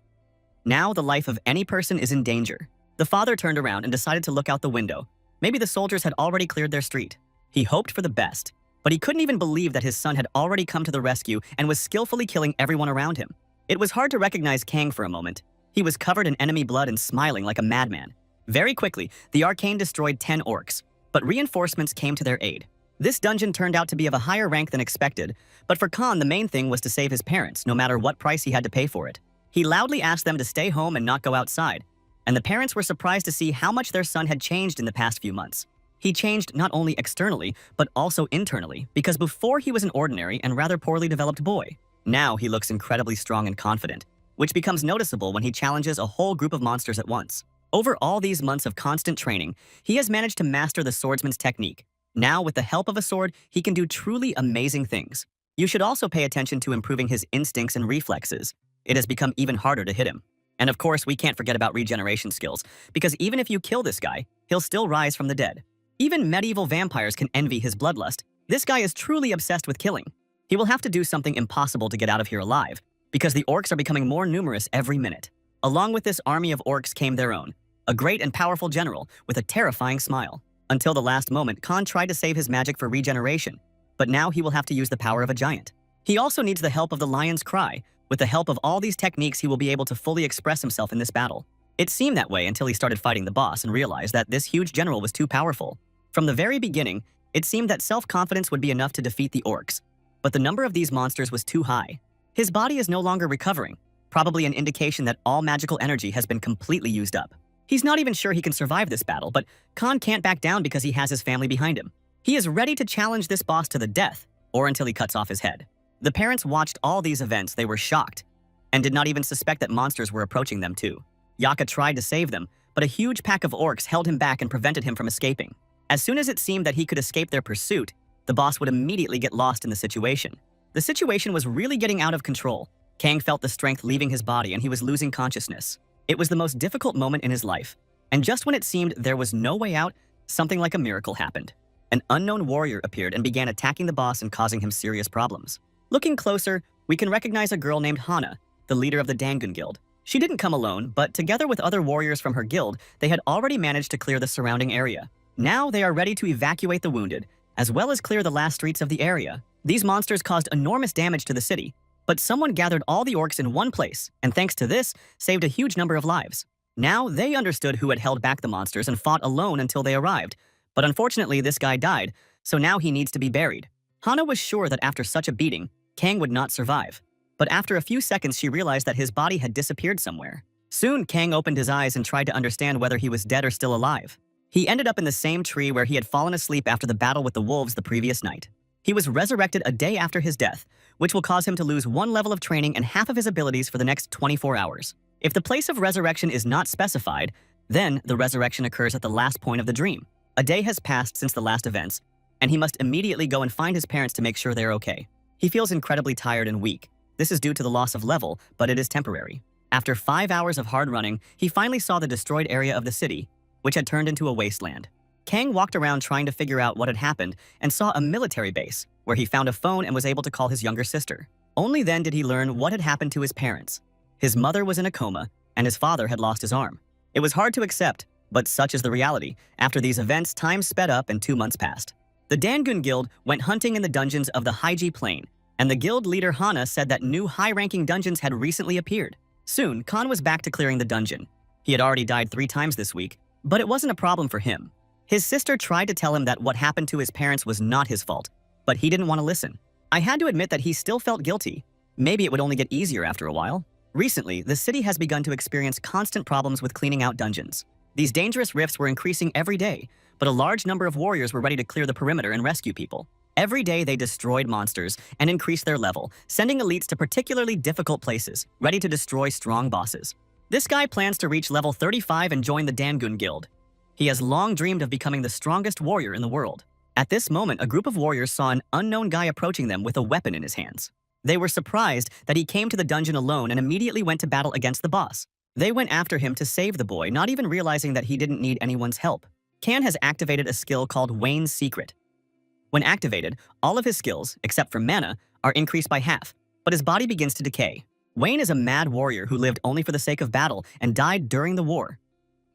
Now the life of any person is in danger. The father turned around and decided to look out the window. Maybe the soldiers had already cleared their street. He hoped for the best, but he couldn't even believe that his son had already come to the rescue and was skillfully killing everyone around him. It was hard to recognize Kang for a moment. He was covered in enemy blood and smiling like a madman. Very quickly, the arcane destroyed 10 orcs, but reinforcements came to their aid. This dungeon turned out to be of a higher rank than expected, but for Khan, the main thing was to save his parents, no matter what price he had to pay for it. He loudly asked them to stay home and not go outside, and the parents were surprised to see how much their son had changed in the past few months. He changed not only externally, but also internally, because before he was an ordinary and rather poorly developed boy. Now he looks incredibly strong and confident, which becomes noticeable when he challenges a whole group of monsters at once. Over all these months of constant training, he has managed to master the swordsman's technique. Now, with the help of a sword, he can do truly amazing things. You should also pay attention to improving his instincts and reflexes. It has become even harder to hit him. And of course, we can't forget about regeneration skills, because even if you kill this guy, he'll still rise from the dead. Even medieval vampires can envy his bloodlust. This guy is truly obsessed with killing. He will have to do something impossible to get out of here alive, because the orcs are becoming more numerous every minute. Along with this army of orcs came their own, a great and powerful general with a terrifying smile. Until the last moment, Khan tried to save his magic for regeneration, but now he will have to use the power of a giant. He also needs the help of the lion's cry. With the help of all these techniques, he will be able to fully express himself in this battle. It seemed that way until he started fighting the boss and realized that this huge general was too powerful. From the very beginning, it seemed that self-confidence would be enough to defeat the orcs, but the number of these monsters was too high. His body is no longer recovering, probably an indication that all magical energy has been completely used up. He's not even sure he can survive this battle, but Khan can't back down because he has his family behind him. He is ready to challenge this boss to the death, or until he cuts off his head. The parents watched all these events. They were shocked, and did not even suspect that monsters were approaching them too. Yaka tried to save them, but a huge pack of orcs held him back and prevented him from escaping. As soon as it seemed that he could escape their pursuit, the boss would immediately get lost in the situation. The situation was really getting out of control. Kang felt the strength leaving his body and he was losing consciousness. It was the most difficult moment in his life, and just when it seemed there was no way out, something like a miracle happened. An unknown warrior appeared and began attacking the boss and causing him serious problems. Looking closer, we can recognize a girl named Hana, the leader of the Dangun Guild. She didn't come alone, but together with other warriors from her guild, they had already managed to clear the surrounding area. Now they are ready to evacuate the wounded, as well as clear the last streets of the area. These monsters caused enormous damage to the city, but someone gathered all the orcs in one place, and thanks to this, saved a huge number of lives. Now they understood who had held back the monsters and fought alone until they arrived, but unfortunately this guy died, so now he needs to be buried. Hana was sure that after such a beating, Kang would not survive, but after a few seconds she realized that his body had disappeared somewhere. Soon Kang opened his eyes and tried to understand whether he was dead or still alive. He ended up in the same tree where he had fallen asleep after the battle with the wolves the previous night. He was resurrected a day after his death, which will cause him to lose 1 level of training and half of his abilities for the next 24 hours. If the place of resurrection is not specified, then the resurrection occurs at the last point of the dream. A day has passed since the last events, and he must immediately go and find his parents to make sure they're okay. He feels incredibly tired and weak. This is due to the loss of level, but it is temporary. After 5 hours of hard running, he finally saw the destroyed area of the city, which had turned into a wasteland. Kang walked around trying to figure out what had happened and saw a military base, where he found a phone and was able to call his younger sister. Only then did he learn what had happened to his parents. His mother was in a coma, and his father had lost his arm. It was hard to accept, but such is the reality. After these events, time sped up and 2 months passed. The Dangun Guild went hunting in the dungeons of the Haiji Plain, and the guild leader Hana said that new high-ranking dungeons had recently appeared. Soon, Khan was back to clearing the dungeon. He had already died 3 times this week, but it wasn't a problem for him. His sister tried to tell him that what happened to his parents was not his fault, but he didn't want to listen. I had to admit that he still felt guilty. Maybe it would only get easier after a while. Recently, the city has begun to experience constant problems with cleaning out dungeons. These dangerous rifts were increasing every day, but a large number of warriors were ready to clear the perimeter and rescue people. Every day they destroyed monsters and increased their level, sending elites to particularly difficult places, ready to destroy strong bosses. This guy plans to reach level 35 and join the Dangun Guild. He has long dreamed of becoming the strongest warrior in the world. At this moment, a group of warriors saw an unknown guy approaching them with a weapon in his hands. They were surprised that he came to the dungeon alone and immediately went to battle against the boss. They went after him to save the boy, not even realizing that he didn't need anyone's help. Kan has activated a skill called Wayne's Secret. When activated, all of his skills, except for mana, are increased by half, but his body begins to decay. Wayne is a mad warrior who lived only for the sake of battle and died during the war.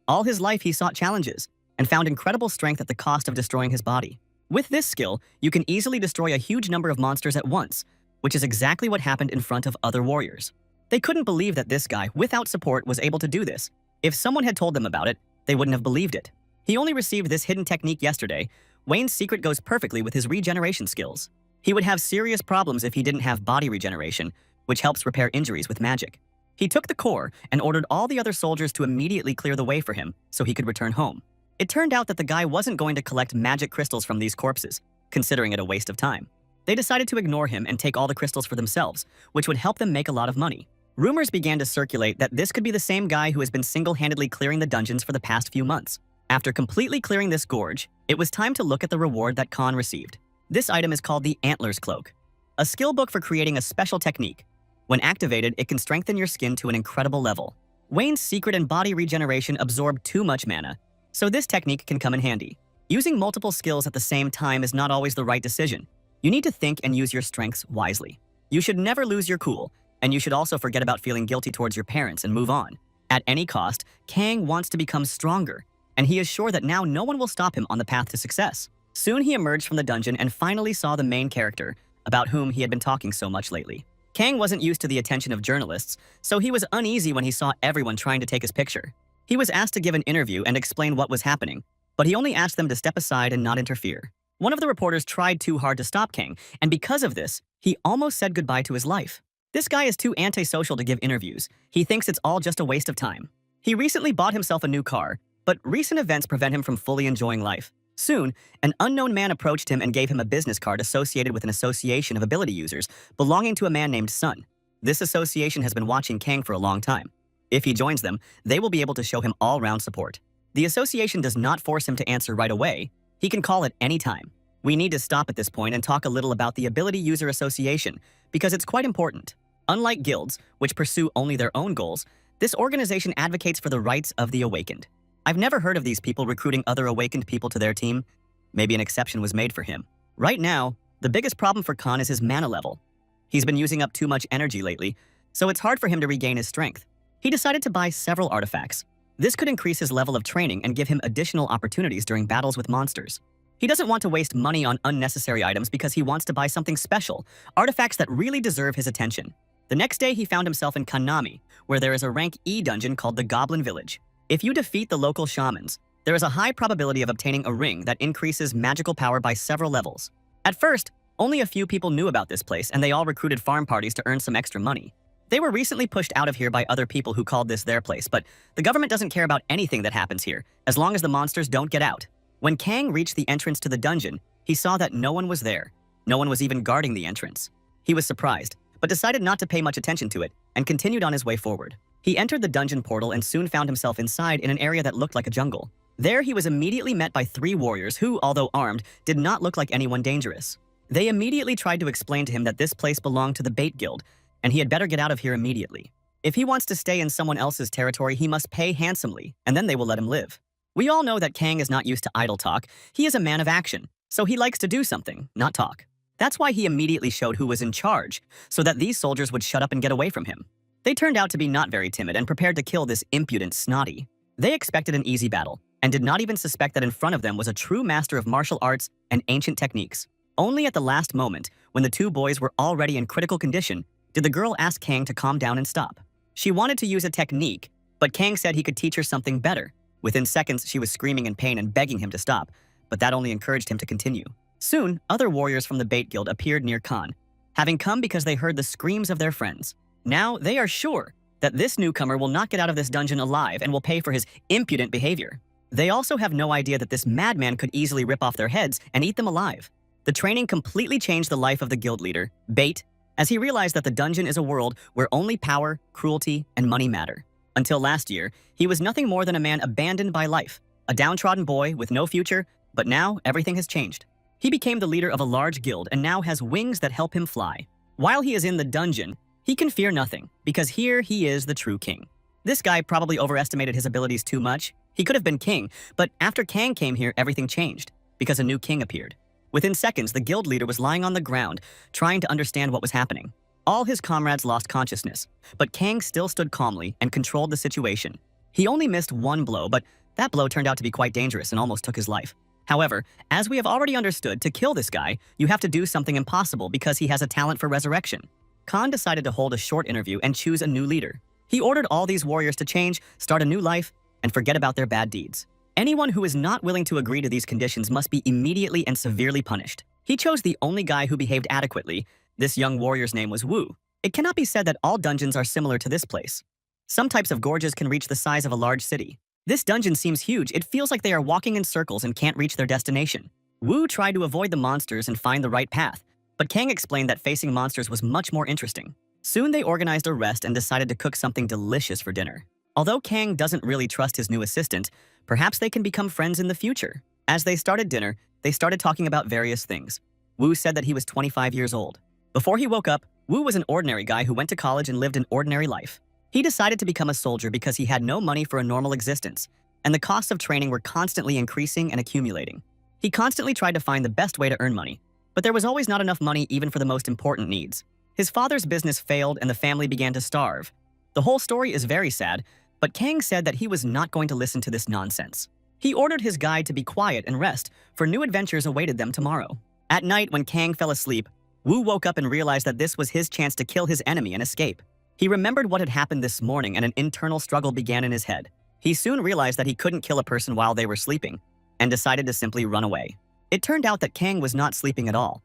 All his life he sought challenges and found incredible strength at the cost of destroying his body. With this skill, you can easily destroy a huge number of monsters at once, which is exactly what happened in front of other warriors. They couldn't believe that this guy, without support, was able to do this. If someone had told them about it, they wouldn't have believed it. He only received this hidden technique yesterday. Wayne's secret goes perfectly with his regeneration skills. He would have serious problems if he didn't have body regeneration, which helps repair injuries with magic. He took the core and ordered all the other soldiers to immediately clear the way for him so he could return home. It turned out that the guy wasn't going to collect magic crystals from these corpses, considering it a waste of time. They decided to ignore him and take all the crystals for themselves, which would help them make a lot of money. Rumors began to circulate that this could be the same guy who has been single-handedly clearing the dungeons for the past few months. After completely clearing this gorge, it was time to look at the reward that Kan received. This item is called the Antlers Cloak, a skill book for creating a special technique. When activated, it can strengthen your skin to an incredible level. Wayne's secret and body regeneration absorb too much mana, so this technique can come in handy. Using multiple skills at the same time is not always the right decision. You need to think and use your strengths wisely. You should never lose your cool, and you should also forget about feeling guilty towards your parents and move on. At any cost, Kang wants to become stronger, and he is sure that now no one will stop him on the path to success. Soon he emerged from the dungeon and finally saw the main character, about whom he had been talking so much lately. Kang wasn't used to the attention of journalists, so he was uneasy when he saw everyone trying to take his picture. He was asked to give an interview and explain what was happening, but he only asked them to step aside and not interfere. One of the reporters tried too hard to stop Kang, and because of this, he almost said goodbye to his life. This guy is too antisocial to give interviews. He thinks it's all just a waste of time. He recently bought himself a new car, but recent events prevent him from fully enjoying life. Soon, an unknown man approached him and gave him a business card associated with an association of ability users belonging to a man named Sun. This association has been watching Kang for a long time. If he joins them, they will be able to show him all-round support. The association does not force him to answer right away. He can call at any time. We need to stop at this point and talk a little about the Ability User Association, because it's quite important. Unlike guilds, which pursue only their own goals, this organization advocates for the rights of the awakened. I've never heard of these people recruiting other awakened people to their team. Maybe an exception was made for him. Right now, the biggest problem for Khan is his mana level. He's been using up too much energy lately, so it's hard for him to regain his strength. He decided to buy several artifacts. This could increase his level of training and give him additional opportunities during battles with monsters. He doesn't want to waste money on unnecessary items because he wants to buy something special, artifacts that really deserve his attention. The next day, he found himself in Kanami, where there is a rank E dungeon called the Goblin Village. If you defeat the local shamans, there is a high probability of obtaining a ring that increases magical power by several levels. At first, only a few people knew about this place, and they all recruited farm parties to earn some extra money. They were recently pushed out of here by other people who called this their place, but the government doesn't care about anything that happens here, as long as the monsters don't get out. When Kang reached the entrance to the dungeon, he saw that no one was there. No one was even guarding the entrance. He was surprised, but decided not to pay much attention to it, and continued on his way forward. He entered the dungeon portal and soon found himself inside in an area that looked like a jungle. There he was immediately met by 3 warriors who, although armed, did not look like anyone dangerous. They immediately tried to explain to him that this place belonged to the Bait Guild, and he had better get out of here immediately. If he wants to stay in someone else's territory, he must pay handsomely, and then they will let him live. We all know that Kang is not used to idle talk. He is a man of action, so he likes to do something, not talk. That's why he immediately showed who was in charge, so that these soldiers would shut up and get away from him. They turned out to be not very timid and prepared to kill this impudent snotty. They expected an easy battle, and did not even suspect that in front of them was a true master of martial arts and ancient techniques. Only at the last moment, when the 2 boys were already in critical condition, did the girl ask Kang to calm down and stop. She wanted to use a technique, but Kang said he could teach her something better. Within seconds, she was screaming in pain and begging him to stop, but that only encouraged him to continue. Soon, other warriors from the Bait Guild appeared near Khan, having come because they heard the screams of their friends. Now, they are sure that this newcomer will not get out of this dungeon alive and will pay for his impudent behavior. They also have no idea that this madman could easily rip off their heads and eat them alive. The training completely changed the life of the guild leader, Bait, as he realized that the dungeon is a world where only power, cruelty, and money matter. Until last year, he was nothing more than a man abandoned by life, a downtrodden boy with no future, but now everything has changed. He became the leader of a large guild and now has wings that help him fly. While he is in the dungeon, he can fear nothing, because here he is the true king. This guy probably overestimated his abilities too much. He could have been king, but after Kang came here, everything changed, because a new king appeared. Within seconds, the guild leader was lying on the ground, trying to understand what was happening. All his comrades lost consciousness, but Kang still stood calmly and controlled the situation. He only missed one blow, but that blow turned out to be quite dangerous and almost took his life. However, as we have already understood, to kill this guy, you have to do something impossible because he has a talent for resurrection. Khan decided to hold a short interview and choose a new leader. He ordered all these warriors to change, start a new life, and forget about their bad deeds. Anyone who is not willing to agree to these conditions must be immediately and severely punished. He chose the only guy who behaved adequately. This young warrior's name was Wu. It cannot be said that all dungeons are similar to this place. Some types of gorges can reach the size of a large city. This dungeon seems huge. It feels like they are walking in circles and can't reach their destination. Wu tried to avoid the monsters and find the right path, but Kang explained that facing monsters was much more interesting. Soon they organized a rest and decided to cook something delicious for dinner. Although Kang doesn't really trust his new assistant, perhaps they can become friends in the future. As they started dinner, they started talking about various things. Wu said that he was 25 years old. Before he woke up, Wu was an ordinary guy who went to college and lived an ordinary life. He decided to become a soldier because he had no money for a normal existence, and the costs of training were constantly increasing and accumulating. He constantly tried to find the best way to earn money, but there was always not enough money even for the most important needs. His father's business failed and the family began to starve. The whole story is very sad, but Kang said that he was not going to listen to this nonsense. He ordered his guide to be quiet and rest, for new adventures awaited them tomorrow. At night, when Kang fell asleep, Wu woke up and realized that this was his chance to kill his enemy and escape. He remembered what had happened this morning and an internal struggle began in his head. He soon realized that he couldn't kill a person while they were sleeping, and decided to simply run away. It turned out that Kang was not sleeping at all.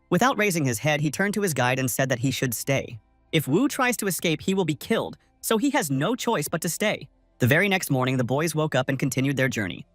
Without raising his head, he turned to his guide and said that he should stay. If Wu tries to escape, he will be killed, so he has no choice but to stay. The very next morning, the boys woke up and continued their journey.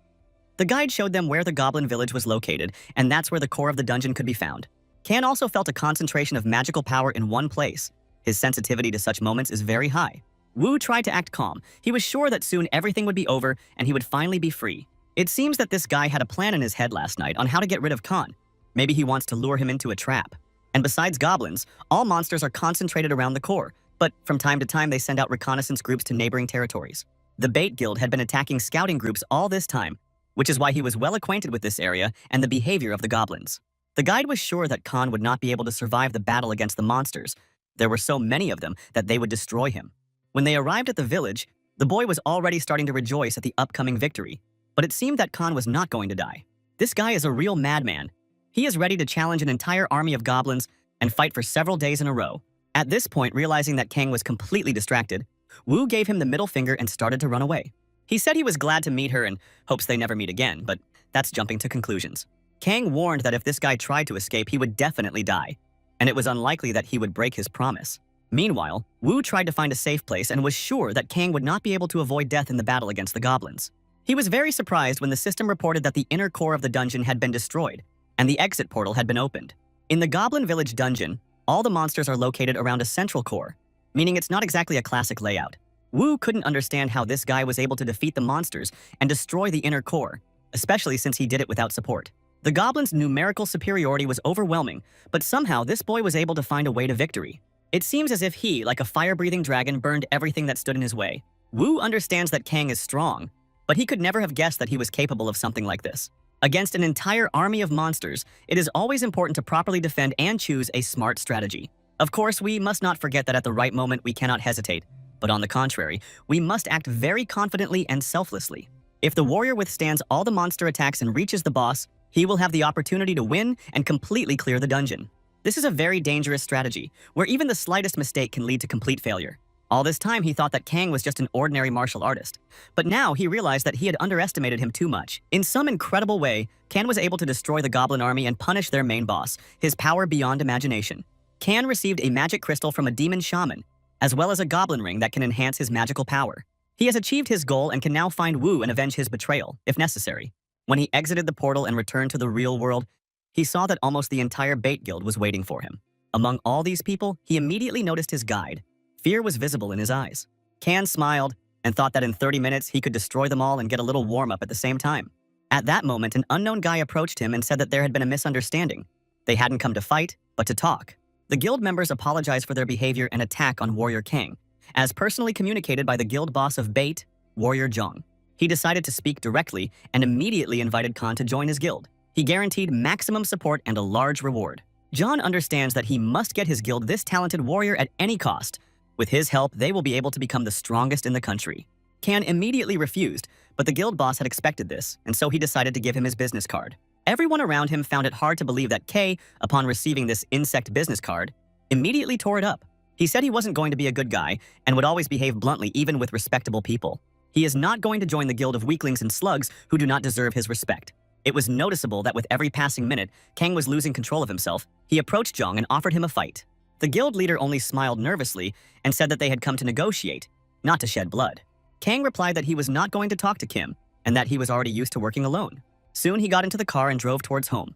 The guide showed them where the goblin village was located, and that's where the core of the dungeon could be found. Kang also felt a concentration of magical power in one place. His sensitivity to such moments is very high. Wu tried to act calm. He was sure that soon everything would be over and he would finally be free. It seems that this guy had a plan in his head last night on how to get rid of Khan. Maybe he wants to lure him into a trap. And besides goblins, all monsters are concentrated around the core, but from time to time they send out reconnaissance groups to neighboring territories. The Bait Guild had been attacking scouting groups all this time, which is why he was well acquainted with this area and the behavior of the goblins. The guide was sure that Khan would not be able to survive the battle against the monsters. There were so many of them that they would destroy him. When they arrived at the village, the boy was already starting to rejoice at the upcoming victory, but it seemed that Khan was not going to die. This guy is a real madman. He is ready to challenge an entire army of goblins and fight for several days in a row. At this point, realizing that Kang was completely distracted, Wu gave him the middle finger and started to run away. He said he was glad to meet her and hopes they never meet again, but that's jumping to conclusions. Kang warned that if this guy tried to escape, he would definitely die, and it was unlikely that he would break his promise. Meanwhile, Wu tried to find a safe place and was sure that Kang would not be able to avoid death in the battle against the goblins. He was very surprised when the system reported that the inner core of the dungeon had been destroyed, and the exit portal had been opened. In the Goblin Village dungeon, all the monsters are located around a central core, meaning it's not exactly a classic layout. Wu couldn't understand how this guy was able to defeat the monsters and destroy the inner core, especially since he did it without support. The goblins' numerical superiority was overwhelming, but somehow this boy was able to find a way to victory. It seems as if he, like a fire-breathing dragon, burned everything that stood in his way. Wu understands that Kang is strong, but he could never have guessed that he was capable of something like this. Against an entire army of monsters, it is always important to properly defend and choose a smart strategy. Of course, we must not forget that at the right moment we cannot hesitate, but on the contrary, we must act very confidently and selflessly. If the warrior withstands all the monster attacks and reaches the boss, he will have the opportunity to win and completely clear the dungeon. This is a very dangerous strategy, where even the slightest mistake can lead to complete failure. All this time, he thought that Kang was just an ordinary martial artist. But now, he realized that he had underestimated him too much. In some incredible way, Kang was able to destroy the goblin army and punish their main boss, his power beyond imagination. Kang received a magic crystal from a demon shaman, as well as a goblin ring that can enhance his magical power. He has achieved his goal and can now find Wu and avenge his betrayal, if necessary. When he exited the portal and returned to the real world, he saw that almost the entire Bait Guild was waiting for him. Among all these people, he immediately noticed his guide. Fear was visible in his eyes. Kang smiled and thought that in 30 minutes he could destroy them all and get a little warm-up at the same time. At that moment, an unknown guy approached him and said that there had been a misunderstanding. They hadn't come to fight, but to talk. The guild members apologized for their behavior and attack on Warrior Kang, as personally communicated by the guild boss of Bait, Warrior Jong. He decided to speak directly and immediately invited Khan to join his guild. He guaranteed maximum support and a large reward. John understands that he must get his guild this talented warrior at any cost. With his help, they will be able to become the strongest in the country. Khan immediately refused, but the guild boss had expected this, and so he decided to give him his business card. Everyone around him found it hard to believe that Kay, upon receiving this insect business card, immediately tore it up. He said he wasn't going to be a good guy and would always behave bluntly even with respectable people. He is not going to join the guild of weaklings and slugs who do not deserve his respect. It was noticeable that with every passing minute, Kang was losing control of himself. He approached Jong and offered him a fight. The guild leader only smiled nervously and said that they had come to negotiate, not to shed blood. Kang replied that he was not going to talk to Kim and that he was already used to working alone. Soon he got into the car and drove towards home.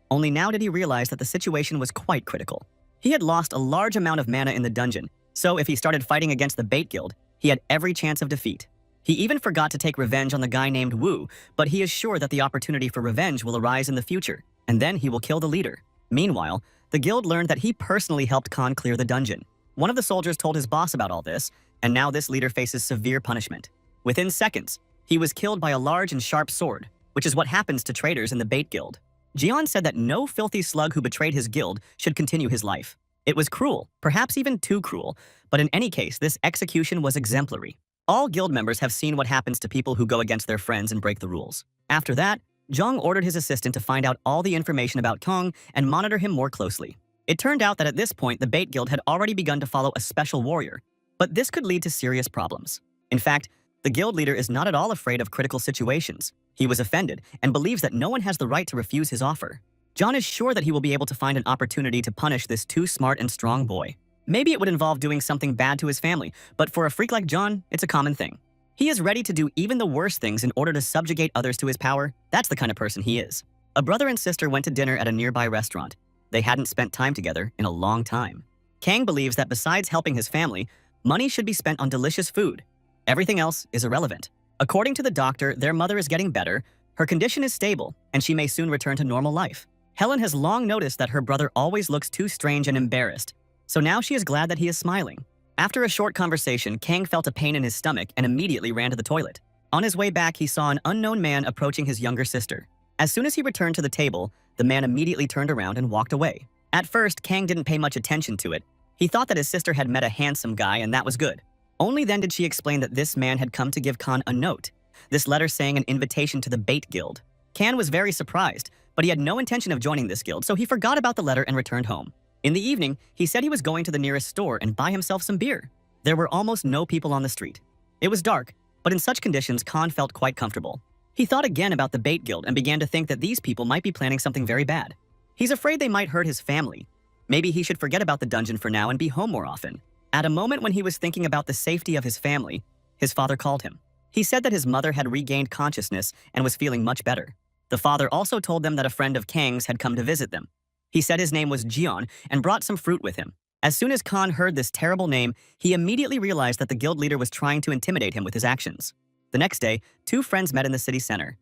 Only now did he realize that the situation was quite critical. He had lost a large amount of mana in the dungeon, so if he started fighting against the Bait Guild, he had every chance of defeat. He even forgot to take revenge on the guy named Wu, but he is sure that the opportunity for revenge will arise in the future, and then he will kill the leader. Meanwhile, the guild learned that he personally helped Khan clear the dungeon. One of the soldiers told his boss about all this, and now this leader faces severe punishment. Within seconds, he was killed by a large and sharp sword, which is what happens to traitors in the Bait Guild. Jian said that no filthy slug who betrayed his guild should continue his life. It was cruel, perhaps even too cruel, but in any case, this execution was exemplary. All guild members have seen what happens to people who go against their friends and break the rules. After that, Zhang ordered his assistant to find out all the information about Kong and monitor him more closely. It turned out that at this point, the Bait Guild had already begun to follow a special warrior, but this could lead to serious problems. In fact, the guild leader is not at all afraid of critical situations. He was offended and believes that no one has the right to refuse his offer. John is sure that he will be able to find an opportunity to punish this too smart and strong boy. Maybe it would involve doing something bad to his family, but for a freak like John, it's a common thing. He is ready to do even the worst things in order to subjugate others to his power. That's the kind of person he is. A brother and sister went to dinner at a nearby restaurant. They hadn't spent time together in a long time. Kang believes that besides helping his family, money should be spent on delicious food. Everything else is irrelevant. According to the doctor, their mother is getting better, her condition is stable, and she may soon return to normal life. Helen has long noticed that her brother always looks too strange and embarrassed, so now she is glad that he is smiling. After a short conversation, Kang felt a pain in his stomach and immediately ran to the toilet. On his way back, he saw an unknown man approaching his younger sister. As soon as he returned to the table, the man immediately turned around and walked away. At first, Kang didn't pay much attention to it. He thought that his sister had met a handsome guy and that was good. Only then did she explain that this man had come to give Khan a note, this letter saying an invitation to the Bait Guild. Khan was very surprised, but he had no intention of joining this guild, so he forgot about the letter and returned home. In the evening, he said he was going to the nearest store and buy himself some beer. There were almost no people on the street. It was dark, but in such conditions, Khan felt quite comfortable. He thought again about the Bait Guild and began to think that these people might be planning something very bad. He's afraid they might hurt his family. Maybe he should forget about the dungeon for now and be home more often. At a moment when he was thinking about the safety of his family, his father called him. He said that his mother had regained consciousness and was feeling much better. The father also told them that a friend of Kang's had come to visit them. He said his name was Jian and brought some fruit with him. As soon as Khan heard this terrible name, he immediately realized that the guild leader was trying to intimidate him with his actions. The next day, two friends met in the city center.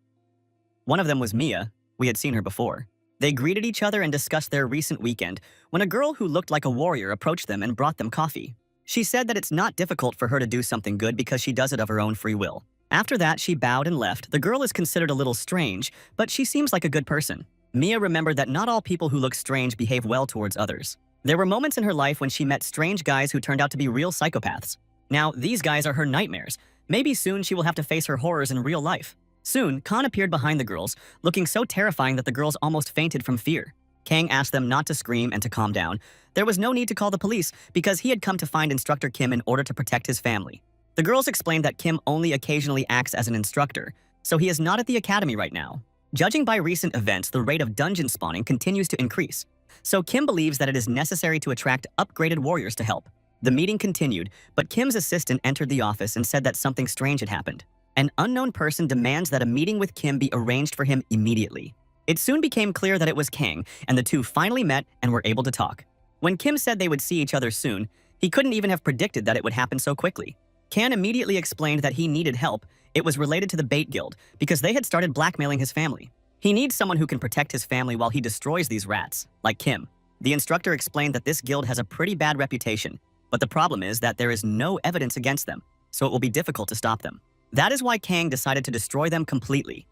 One of them was Mia. We had seen her before. They greeted each other and discussed their recent weekend when a girl who looked like a warrior approached them and brought them coffee. She said that it's not difficult for her to do something good because she does it of her own free will. After that, she bowed and left. The girl is considered a little strange, but she seems like a good person. Mia remembered that not all people who look strange behave well towards others. There were moments in her life when she met strange guys who turned out to be real psychopaths. Now, these guys are her nightmares. Maybe soon she will have to face her horrors in real life. Soon, Khan appeared behind the girls, looking so terrifying that the girls almost fainted from fear. Kang asked them not to scream and to calm down. There was no need to call the police because he had come to find Instructor Kim in order to protect his family. The girls explained that Kim only occasionally acts as an instructor, so he is not at the academy right now. Judging by recent events, the rate of dungeon spawning continues to increase, so Kim believes that it is necessary to attract upgraded warriors to help. The meeting continued, but Kim's assistant entered the office and said that something strange had happened. An unknown person demands that a meeting with Kim be arranged for him immediately. It soon became clear that it was Kang, and the two finally met and were able to talk. When Kim said they would see each other soon, he couldn't even have predicted that it would happen so quickly. Kan immediately explained that he needed help. It was related to the Bait Guild, because they had started blackmailing his family. He needs someone who can protect his family while he destroys these rats, like Kim. The instructor explained that this guild has a pretty bad reputation, but the problem is that there is no evidence against them, so it will be difficult to stop them. That is why Kang decided to destroy them completely.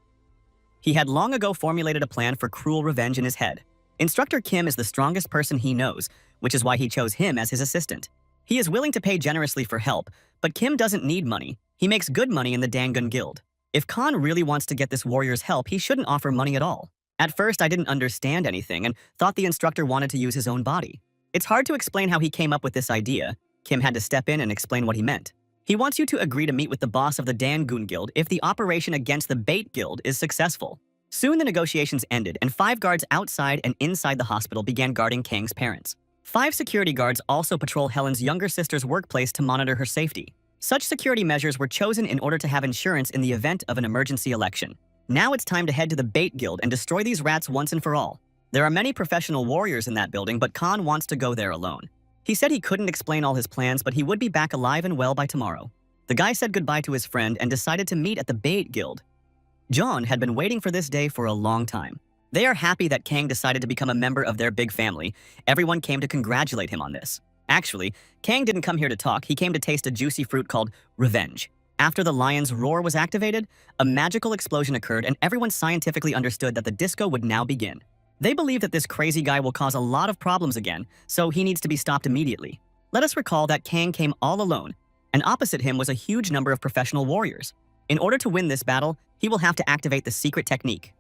He had long ago formulated a plan for cruel revenge in his head. Instructor Kim is the strongest person he knows, which is why he chose him as his assistant. He is willing to pay generously for help, but Kim doesn't need money. He makes good money in the Dangun Guild. If Khan really wants to get this warrior's help, he shouldn't offer money at all. At first, I didn't understand anything and thought the instructor wanted to use his own body. It's hard to explain how he came up with this idea. Kim had to step in and explain what he meant. He wants you to agree to meet with the boss of the Dangun Guild if the operation against the Bait Guild is successful. Soon the negotiations ended, and 5 guards outside and inside the hospital began guarding Kang's parents. 5 security guards also patrol Helen's younger sister's workplace to monitor her safety. Such security measures were chosen in order to have insurance in the event of an emergency election. Now it's time to head to the Bait Guild and destroy these rats once and for all. There are many professional warriors in that building, but Khan wants to go there alone. He said he couldn't explain all his plans, but he would be back alive and well by tomorrow. The guy said goodbye to his friend and decided to meet at the Bait Guild. John had been waiting for this day for a long time. They are happy that Kang decided to become a member of their big family. Everyone came to congratulate him on this. Actually, Kang didn't come here to talk. He came to taste a juicy fruit called revenge. After the lion's roar was activated, a magical explosion occurred and everyone scientifically understood that the disco would now begin. They believe that this crazy guy will cause a lot of problems again, so he needs to be stopped immediately. Let us recall that Kang came all alone, and opposite him was a huge number of professional warriors. In order to win this battle, he will have to activate the secret technique.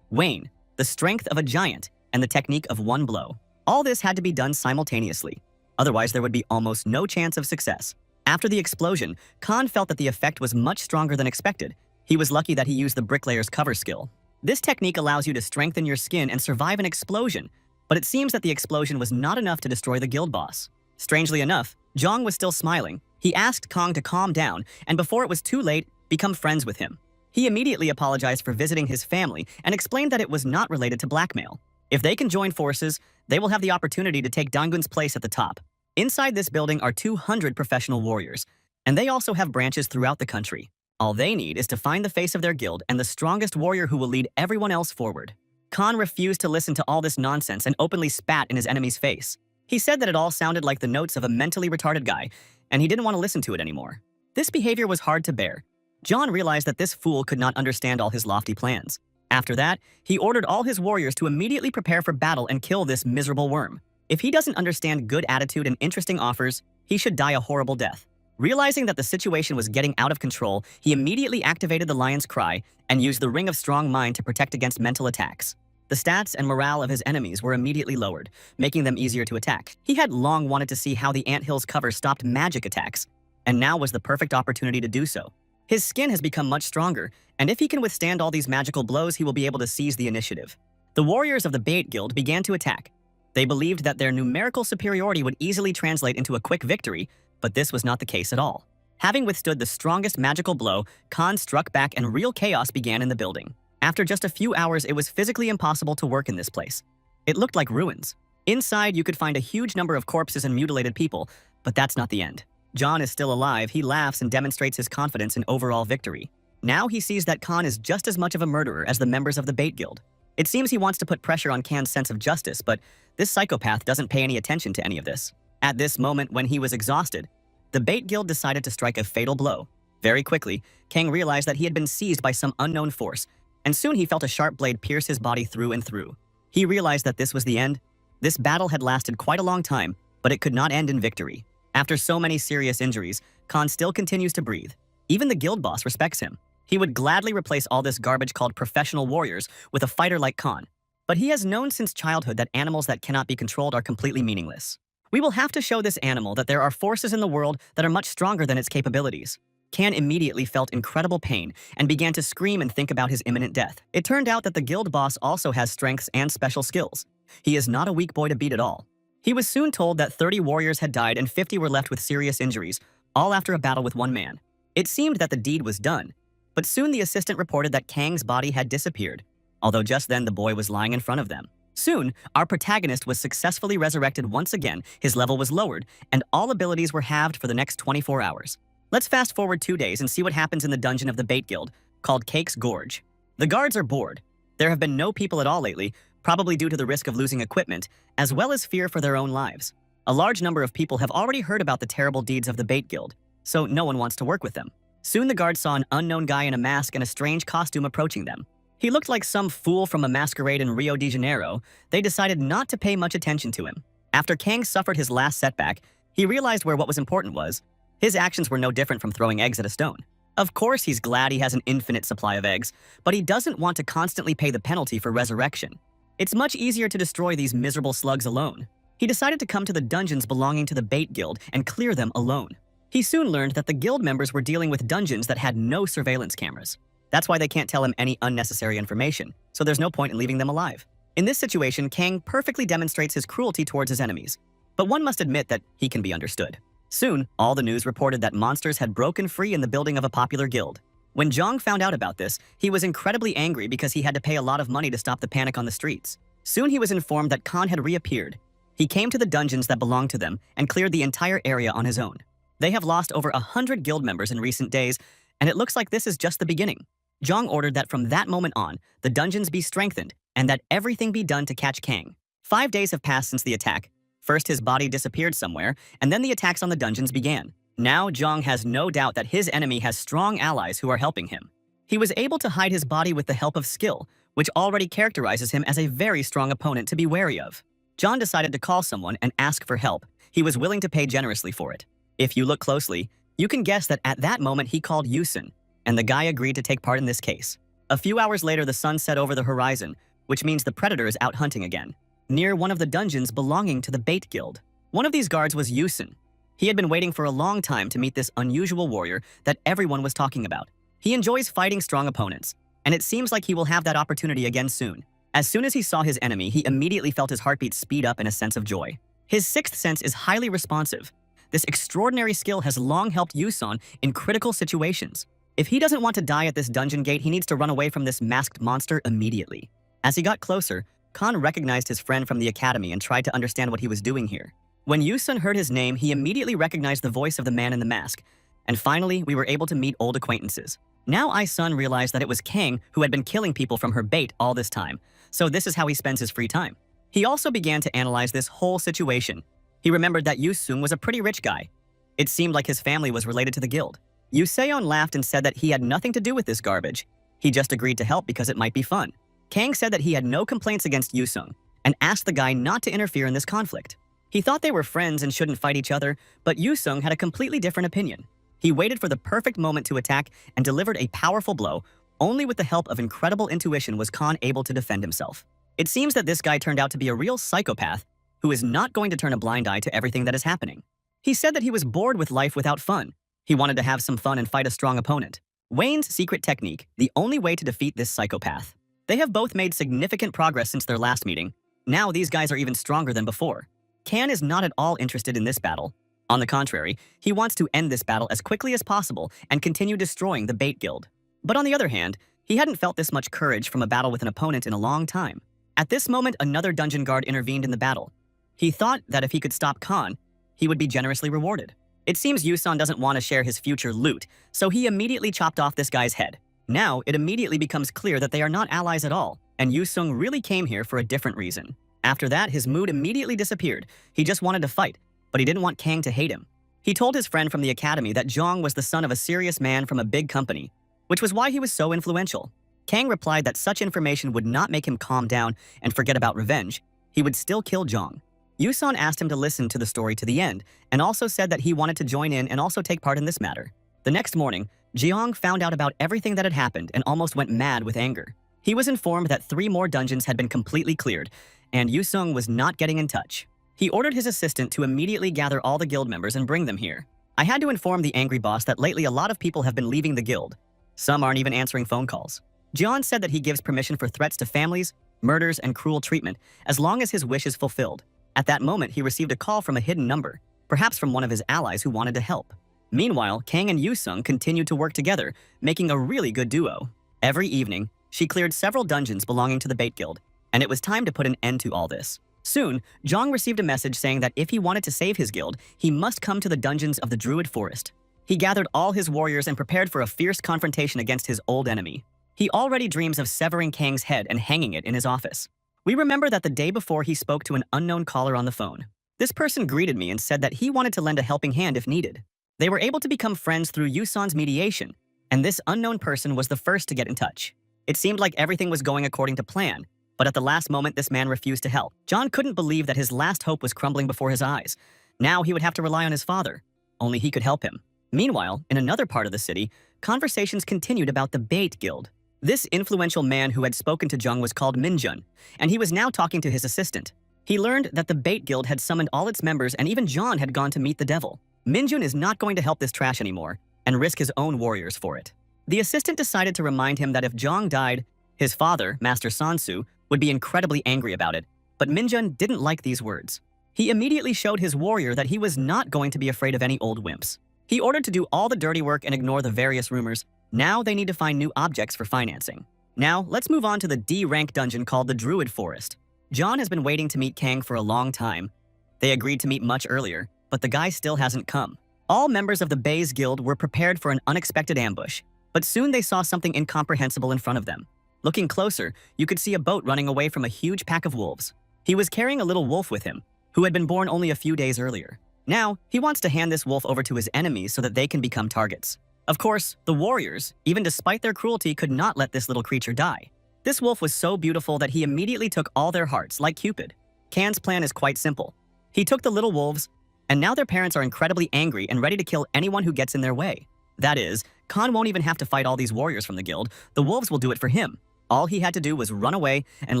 Wayne, the strength of a giant, and the technique of one blow. All this had to be done simultaneously. Otherwise, there would be almost no chance of success. After the explosion, Khan felt that the effect was much stronger than expected. He was lucky that he used the bricklayer's cover skill. This technique allows you to strengthen your skin and survive an explosion, but it seems that the explosion was not enough to destroy the guild boss. Strangely enough, Zhang was still smiling. He asked Kong to calm down, and before it was too late, become friends with him. He immediately apologized for visiting his family and explained that it was not related to blackmail. If they can join forces, they will have the opportunity to take Dangun's place at the top. Inside this building are 200 professional warriors, and they also have branches throughout the country. All they need is to find the face of their guild and the strongest warrior who will lead everyone else forward. Khan refused to listen to all this nonsense and openly spat in his enemy's face. He said that it all sounded like the notes of a mentally retarded guy, and he didn't want to listen to it anymore. This behavior was hard to bear. John realized that this fool could not understand all his lofty plans. After that, he ordered all his warriors to immediately prepare for battle and kill this miserable worm. If he doesn't understand good attitude and interesting offers, he should die a horrible death. Realizing that the situation was getting out of control, he immediately activated the lion's cry and used the ring of strong mind to protect against mental attacks. The stats and morale of his enemies were immediately lowered, making them easier to attack. He had long wanted to see how the anthill's cover stopped magic attacks, and now was the perfect opportunity to do so. His skin has become much stronger, and if he can withstand all these magical blows, he will be able to seize the initiative. The warriors of the Bait Guild began to attack. They believed that their numerical superiority would easily translate into a quick victory, but this was not the case at all. Having withstood the strongest magical blow, Khan struck back and real chaos began in the building. After just a few hours, it was physically impossible to work in this place. It looked like ruins. Inside, you could find a huge number of corpses and mutilated people, but that's not the end. John is still alive. He laughs and demonstrates his confidence in overall victory. Now he sees that Khan is just as much of a murderer as the members of the Bait Guild. It seems he wants to put pressure on Khan's sense of justice, but this psychopath doesn't pay any attention to any of this. At this moment, when he was exhausted, the Bait Guild decided to strike a fatal blow. Very quickly, Kang realized that he had been seized by some unknown force, and soon he felt a sharp blade pierce his body through and through. He realized that this was the end. This battle had lasted quite a long time, but it could not end in victory. After so many serious injuries, Khan still continues to breathe. Even the guild boss respects him. He would gladly replace all this garbage called professional warriors with a fighter like Khan. But he has known since childhood that animals that cannot be controlled are completely meaningless. We will have to show this animal that there are forces in the world that are much stronger than its capabilities. Khan immediately felt incredible pain and began to scream and think about his imminent death. It turned out that the guild boss also has strengths and special skills. He is not a weak boy to beat at all. He was soon told that 30 warriors had died and 50 were left with serious injuries, all after a battle with one man. It seemed that the deed was done, but soon the assistant reported that Kang's body had disappeared, although just then the boy was lying in front of them. Soon, our protagonist was successfully resurrected once again, his level was lowered, and all abilities were halved for the next 24 hours. Let's fast forward 2 days and see what happens in the dungeon of the Bait Guild, called Cake's Gorge. The guards are bored. There have been no people at all lately, probably due to the risk of losing equipment, as well as fear for their own lives. A large number of people have already heard about the terrible deeds of the Bait Guild, so no one wants to work with them. Soon the guards saw an unknown guy in a mask and a strange costume approaching them. He looked like some fool from a masquerade in Rio de Janeiro. They decided not to pay much attention to him. After Kang suffered his last setback, he realized where what was important was. His actions were no different from throwing eggs at a stone. Of course, he's glad he has an infinite supply of eggs, but he doesn't want to constantly pay the penalty for resurrection. It's much easier to destroy these miserable slugs alone. He decided to come to the dungeons belonging to the Bait Guild and clear them alone. He soon learned that the guild members were dealing with dungeons that had no surveillance cameras. That's why they can't tell him any unnecessary information, so there's no point in leaving them alive. In this situation, Kang perfectly demonstrates his cruelty towards his enemies. But one must admit that he can be understood. Soon, all the news reported that monsters had broken free in the building of a popular guild. When Jong found out about this, he was incredibly angry because he had to pay a lot of money to stop the panic on the streets. Soon he was informed that Khan had reappeared. He came to the dungeons that belonged to them and cleared the entire area on his own. They have lost over 100 guild members in recent days, and it looks like this is just the beginning. Jong ordered that from that moment on, the dungeons be strengthened and that everything be done to catch Kang. 5 days have passed since the attack. First, his body disappeared somewhere, and then the attacks on the dungeons began. Now, Jong has no doubt that his enemy has strong allies who are helping him. He was able to hide his body with the help of skill, which already characterizes him as a very strong opponent to be wary of. John decided to call someone and ask for help. He was willing to pay generously for it. If you look closely, you can guess that at that moment he called Yusun, and the guy agreed to take part in this case. A few hours later, the sun set over the horizon, which means the predator is out hunting again, near one of the dungeons belonging to the Bait Guild. One of these guards was Yusun. He had been waiting for a long time to meet this unusual warrior that everyone was talking about. He enjoys fighting strong opponents, and it seems like he will have that opportunity again soon. As soon as he saw his enemy, he immediately felt his heartbeat speed up in a sense of joy. His sixth sense is highly responsive. This extraordinary skill has long helped Yusun in critical situations. If he doesn't want to die at this dungeon gate, he needs to run away from this masked monster immediately. As he got closer, Khan recognized his friend from the academy and tried to understand what he was doing here. When Yusun heard his name, he immediately recognized the voice of the man in the mask. And finally, we were able to meet old acquaintances. Now Ai-sun realized that it was Kang who had been killing people from her bait all this time, so this is how he spends his free time. He also began to analyze this whole situation. He remembered that Yusung was a pretty rich guy. It seemed like his family was related to the guild. Yuseon laughed and said that he had nothing to do with this garbage. He just agreed to help because it might be fun. Kang said that he had no complaints against Yusung and asked the guy not to interfere in this conflict. He thought they were friends and shouldn't fight each other, but Yusung had a completely different opinion. He waited for the perfect moment to attack and delivered a powerful blow. Only with the help of incredible intuition was Khan able to defend himself. It seems that this guy turned out to be a real psychopath who is not going to turn a blind eye to everything that is happening. He said that he was bored with life without fun. He wanted to have some fun and fight a strong opponent. Wayne's secret technique, the only way to defeat this psychopath. They have both made significant progress since their last meeting. Now these guys are even stronger than before. Kan is not at all interested in this battle. On the contrary, he wants to end this battle as quickly as possible and continue destroying the Bait Guild. But on the other hand, he hadn't felt this much courage from a battle with an opponent in a long time. At this moment, another dungeon guard intervened in the battle. He thought that if he could stop Khan, he would be generously rewarded. It seems Yusun doesn't want to share his future loot, so he immediately chopped off this guy's head. Now, it immediately becomes clear that they are not allies at all, and Yusung really came here for a different reason. After that, his mood immediately disappeared. He just wanted to fight, but he didn't want Kang to hate him. He told his friend from the academy that Zhang was the son of a serious man from a big company, which was why he was so influential. Kang replied that such information would not make him calm down and forget about revenge. He would still kill Zhang. Yusun asked him to listen to the story to the end, and also said that he wanted to join in and also take part in this matter. The next morning, Jiang found out about everything that had happened and almost went mad with anger. He was informed that 3 more dungeons had been completely cleared, and Yusung was not getting in touch. He ordered his assistant to immediately gather all the guild members and bring them here. I had to inform the angry boss that lately a lot of people have been leaving the guild. Some aren't even answering phone calls. Jian said that he gives permission for threats to families, murders, and cruel treatment, as long as his wish is fulfilled. At that moment, he received a call from a hidden number, perhaps from one of his allies who wanted to help. Meanwhile, Kang and Yusung continued to work together, making a really good duo. Every evening, she cleared several dungeons belonging to the Bait Guild, and it was time to put an end to all this. Soon, Zhang received a message saying that if he wanted to save his guild, he must come to the dungeons of the Druid Forest. He gathered all his warriors and prepared for a fierce confrontation against his old enemy. He already dreams of severing Kang's head and hanging it in his office. We remember that the day before he spoke to an unknown caller on the phone. This person greeted me and said that he wanted to lend a helping hand if needed. They were able to become friends through Yusun's mediation, and this unknown person was the first to get in touch. It seemed like everything was going according to plan, but at the last moment this man refused to help. John couldn't believe that his last hope was crumbling before his eyes. Now he would have to rely on his father. Only he could help him. Meanwhile, in another part of the city, conversations continued about the Bait Guild. This influential man who had spoken to Jung was called Minjun, and he was now talking to his assistant. He learned that the Bait Guild had summoned all its members and even John had gone to meet the devil. Minjun is not going to help this trash anymore and risk his own warriors for it. The assistant decided to remind him that if Jong died, his father, Master Sansu, would be incredibly angry about it, but Minjun didn't like these words. He immediately showed his warrior that he was not going to be afraid of any old wimps. He ordered to do all the dirty work and ignore the various rumors. Now they need to find new objects for financing. Now, let's move on to the D-rank dungeon called the Druid Forest. John has been waiting to meet Kang for a long time. They agreed to meet much earlier, but the guy still hasn't come. All members of the Bays Guild were prepared for an unexpected ambush, but soon they saw something incomprehensible in front of them. Looking closer, you could see a boat running away from a huge pack of wolves. He was carrying a little wolf with him, who had been born only a few days earlier. Now, he wants to hand this wolf over to his enemies so that they can become targets. Of course, the warriors, even despite their cruelty, could not let this little creature die. This wolf was so beautiful that he immediately took all their hearts, like Cupid. Khan's plan is quite simple. He took the little wolves, and now their parents are incredibly angry and ready to kill anyone who gets in their way. That is, Khan won't even have to fight all these warriors from the guild. The wolves will do it for him. All he had to do was run away and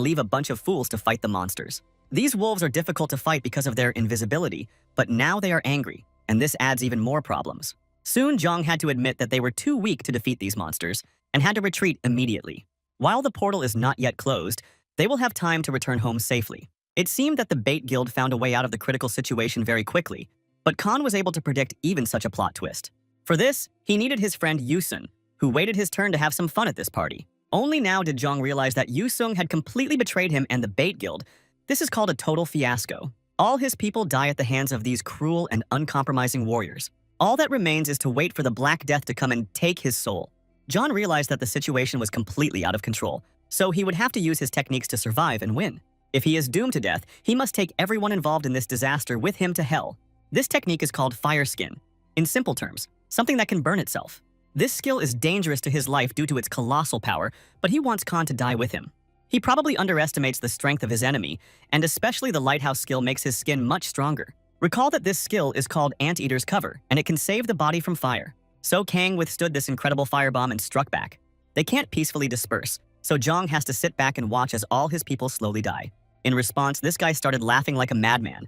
leave a bunch of fools to fight the monsters. These wolves are difficult to fight because of their invisibility, but now they are angry, and this adds even more problems. Soon, Jong had to admit that they were too weak to defeat these monsters and had to retreat immediately. While the portal is not yet closed, they will have time to return home safely. It seemed that the Bait Guild found a way out of the critical situation very quickly, but Khan was able to predict even such a plot twist. For this, he needed his friend Yusun, who waited his turn to have some fun at this party. Only now did Jong realize that Yusung had completely betrayed him and the Bait Guild. This is called a total fiasco. All his people die at the hands of these cruel and uncompromising warriors. All that remains is to wait for the Black Death to come and take his soul. John realized that the situation was completely out of control, so he would have to use his techniques to survive and win. If he is doomed to death, he must take everyone involved in this disaster with him to hell. This technique is called Fire Skin. In simple terms, something that can burn itself. This skill is dangerous to his life due to its colossal power, but he wants Khan to die with him. He probably underestimates the strength of his enemy, and especially the lighthouse skill makes his skin much stronger. Recall that this skill is called Anteater's Cover, and it can save the body from fire. So Kang withstood this incredible firebomb and struck back. They can't peacefully disperse, so Jong has to sit back and watch as all his people slowly die. In response, this guy started laughing like a madman.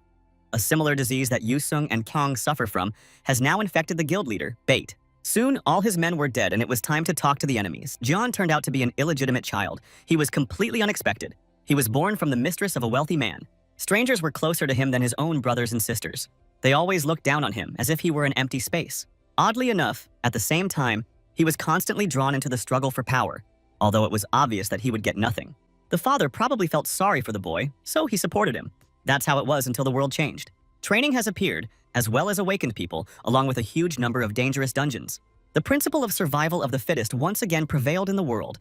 A similar disease that Yusung and Kong suffer from has now infected the guild leader, Bait. Soon, all his men were dead and it was time to talk to the enemies. John turned out to be an illegitimate child. He was completely unexpected. He was born from the mistress of a wealthy man. Strangers were closer to him than his own brothers and sisters. They always looked down on him as if he were an empty space. Oddly enough, at the same time, he was constantly drawn into the struggle for power, although it was obvious that he would get nothing. The father probably felt sorry for the boy, so he supported him. That's how it was until the world changed. Training has appeared, as well as awakened people, along with a huge number of dangerous dungeons. The principle of survival of the fittest once again prevailed in the world,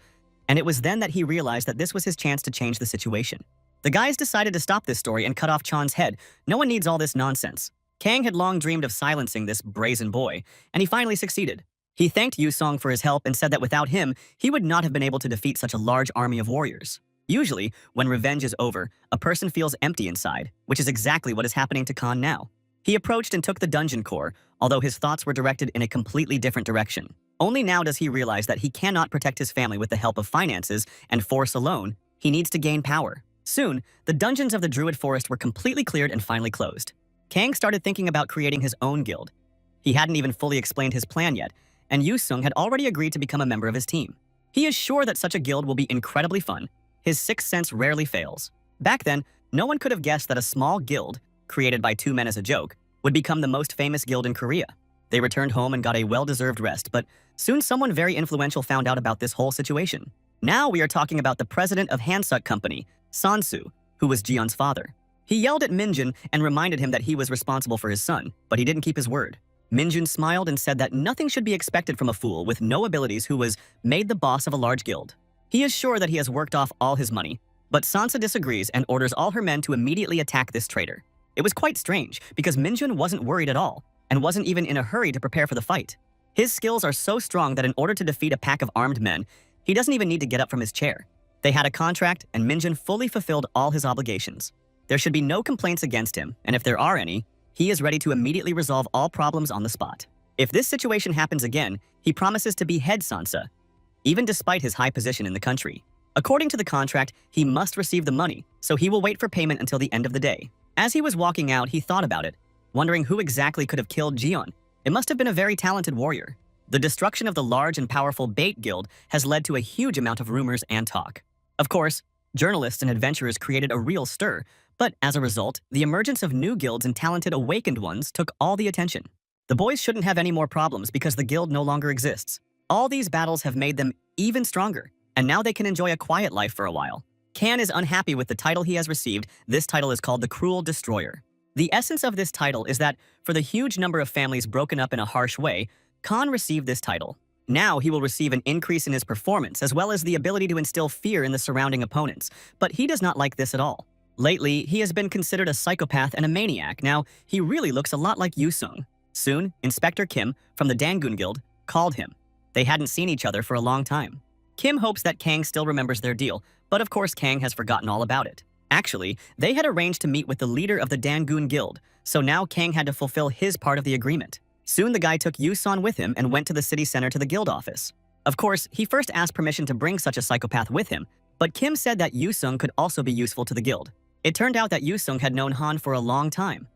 and it was then that he realized that this was his chance to change the situation. The guys decided to stop this story and cut off Chan's head. No one needs all this nonsense. Kang had long dreamed of silencing this brazen boy, and he finally succeeded. He thanked Yusong for his help and said that without him, he would not have been able to defeat such a large army of warriors. Usually, when revenge is over, a person feels empty inside, which is exactly what is happening to Khan now. He approached and took the dungeon core, although his thoughts were directed in a completely different direction. Only now does he realize that he cannot protect his family with the help of finances and force alone. He needs to gain power. Soon, the dungeons of the Druid Forest were completely cleared and finally closed. Kang started thinking about creating his own guild. He hadn't even fully explained his plan yet, and Yusung had already agreed to become a member of his team. He is sure that such a guild will be incredibly fun. His sixth sense rarely fails. Back then, no one could have guessed that a small guild, created by two men as a joke, would become the most famous guild in Korea. They returned home and got a well-deserved rest, but soon someone very influential found out about this whole situation. Now we are talking about the president of Hansuk Company, Sansu, who was Jeon's father. He yelled at Minjun and reminded him that he was responsible for his son, but he didn't keep his word. Minjun smiled and said that nothing should be expected from a fool with no abilities who was made the boss of a large guild. He is sure that he has worked off all his money, but Sansa disagrees and orders all her men to immediately attack this traitor. It was quite strange because Minjun wasn't worried at all and wasn't even in a hurry to prepare for the fight. His skills are so strong that in order to defeat a pack of armed men, he doesn't even need to get up from his chair. They had a contract and Minjun fully fulfilled all his obligations. There should be no complaints against him, and if there are any, he is ready to immediately resolve all problems on the spot. If this situation happens again, he promises to behead Sansa, even despite his high position in the country. According to the contract, he must receive the money, so he will wait for payment until the end of the day. As he was walking out, he thought about it, wondering who exactly could have killed Jion. It must have been a very talented warrior. The destruction of the large and powerful Bait Guild has led to a huge amount of rumors and talk. Of course, journalists and adventurers created a real stir, but as a result, the emergence of new guilds and talented awakened ones took all the attention. The boys shouldn't have any more problems because the guild no longer exists. All these battles have made them even stronger, and now they can enjoy a quiet life for a while. Kan is unhappy with the title he has received. This title is called the Cruel Destroyer. The essence of this title is that, for the huge number of families broken up in a harsh way, Kan received this title. Now he will receive an increase in his performance as well as the ability to instill fear in the surrounding opponents, but he does not like this at all. Lately, he has been considered a psychopath and a maniac. Now, he really looks a lot like Yusung. Soon, Inspector Kim from the Dangun Guild called him. They hadn't seen each other for a long time. Kim hopes that Kang still remembers their deal, but of course Kang has forgotten all about it. Actually, they had arranged to meet with the leader of the Dangun Guild, so now Kang had to fulfill his part of the agreement. Soon the guy took Yusan with him and went to the city center to the guild office. Of course, he first asked permission to bring such a psychopath with him, but Kim said that Yusung could also be useful to the guild. It turned out that Yusung had known Han for a long time.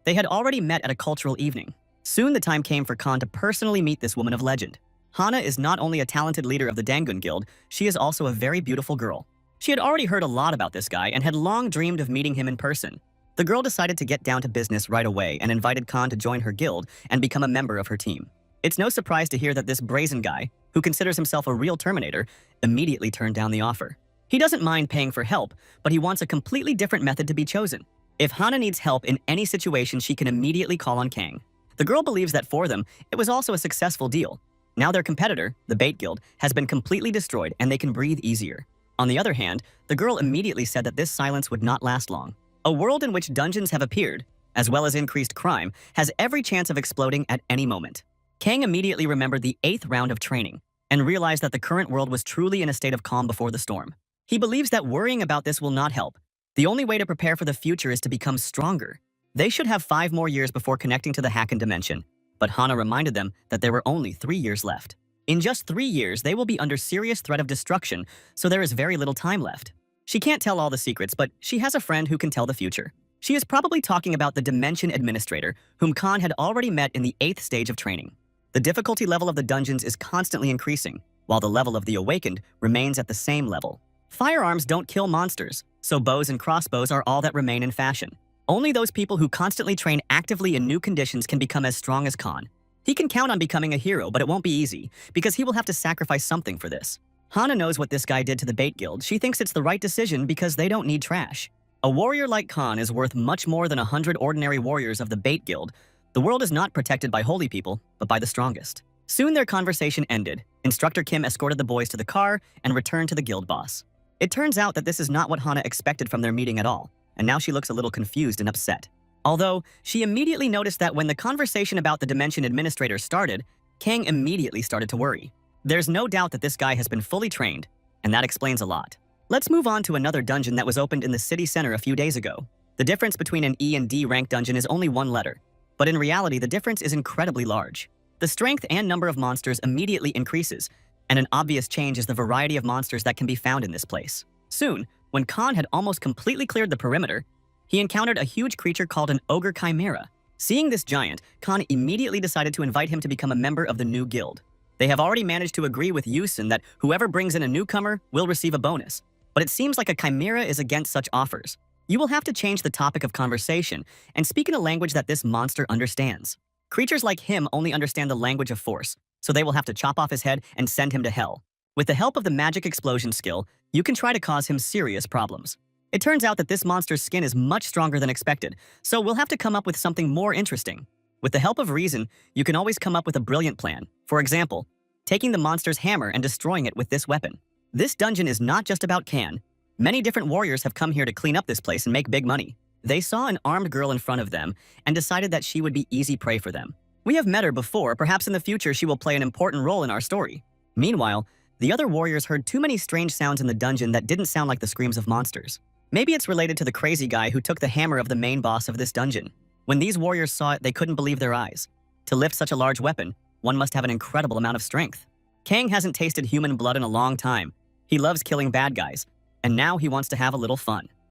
They had already met at a cultural evening. Soon the time came for Khan to personally meet this woman of legend. Hana is not only a talented leader of the Dangun Guild, she is also a very beautiful girl. She had already heard a lot about this guy and had long dreamed of meeting him in person. The girl decided to get down to business right away and invited Khan to join her guild and become a member of her team. It's no surprise to hear that this brazen guy, who considers himself a real Terminator, immediately turned down the offer. He doesn't mind paying for help, but he wants a completely different method to be chosen. If Hana needs help in any situation, she can immediately call on Kang. The girl believes that for them, it was also a successful deal. Now their competitor, the Bait Guild, has been completely destroyed and they can breathe easier. On the other hand, the girl immediately said that this silence would not last long. A world in which dungeons have appeared, as well as increased crime, has every chance of exploding at any moment. Kang immediately remembered the 8th round of training and realized that the current world was truly in a state of calm before the storm. He believes that worrying about this will not help. The only way to prepare for the future is to become stronger. They should have 5 more years before connecting to the Hacken dimension, but Hana reminded them that there were only 3 years left. In just 3 years, they will be under serious threat of destruction, so there is very little time left. She can't tell all the secrets, but she has a friend who can tell the future. She is probably talking about the Dimension Administrator, whom Khan had already met in the 8th stage of training. The difficulty level of the dungeons is constantly increasing, while the level of the Awakened remains at the same level. Firearms don't kill monsters, so bows and crossbows are all that remain in fashion. Only those people who constantly train actively in new conditions can become as strong as Khan. He can count on becoming a hero, but it won't be easy, because he will have to sacrifice something for this. Hana knows what this guy did to the Bait Guild. She thinks it's the right decision because they don't need trash. A warrior like Khan is worth much more than 100 ordinary warriors of the Bait Guild. The world is not protected by holy people, but by the strongest. Soon their conversation ended. Instructor Kim escorted the boys to the car and returned to the guild boss. It turns out that this is not what Hana expected from their meeting at all, and now she looks a little confused and upset. Although, she immediately noticed that when the conversation about the Dimension Administrator started, Kang immediately started to worry. There's no doubt that this guy has been fully trained, and that explains a lot. Let's move on to another dungeon that was opened in the city center a few days ago. The difference between an E and D rank dungeon is only 1 letter, but in reality the difference is incredibly large. The strength and number of monsters immediately increases, and an obvious change is the variety of monsters that can be found in this place. Soon, when Khan had almost completely cleared the perimeter, he encountered a huge creature called an ogre chimera. Seeing this giant, Khan immediately decided to invite him to become a member of the new guild. They have already managed to agree with Yusin that whoever brings in a newcomer will receive a bonus, but it seems like a chimera is against such offers. You will have to change the topic of conversation and speak in a language that this monster understands. Creatures like him only understand the language of force, so they will have to chop off his head and send him to hell. With the help of the magic explosion skill, you can try to cause him serious problems. It turns out that this monster's skin is much stronger than expected, so we'll have to come up with something more interesting. With the help of reason, you can always come up with a brilliant plan. For example, taking the monster's hammer and destroying it with this weapon. This dungeon is not just about Can. Many different warriors have come here to clean up this place and make big money. They saw an armed girl in front of them and decided that she would be easy prey for them. We have met her before, perhaps in the future she will play an important role in our story. Meanwhile, the other warriors heard too many strange sounds in the dungeon that didn't sound like the screams of monsters. Maybe it's related to the crazy guy who took the hammer of the main boss of this dungeon. When these warriors saw it, they couldn't believe their eyes. To lift such a large weapon, one must have an incredible amount of strength. Kang hasn't tasted human blood in a long time. He loves killing bad guys, and now he wants to have a little fun.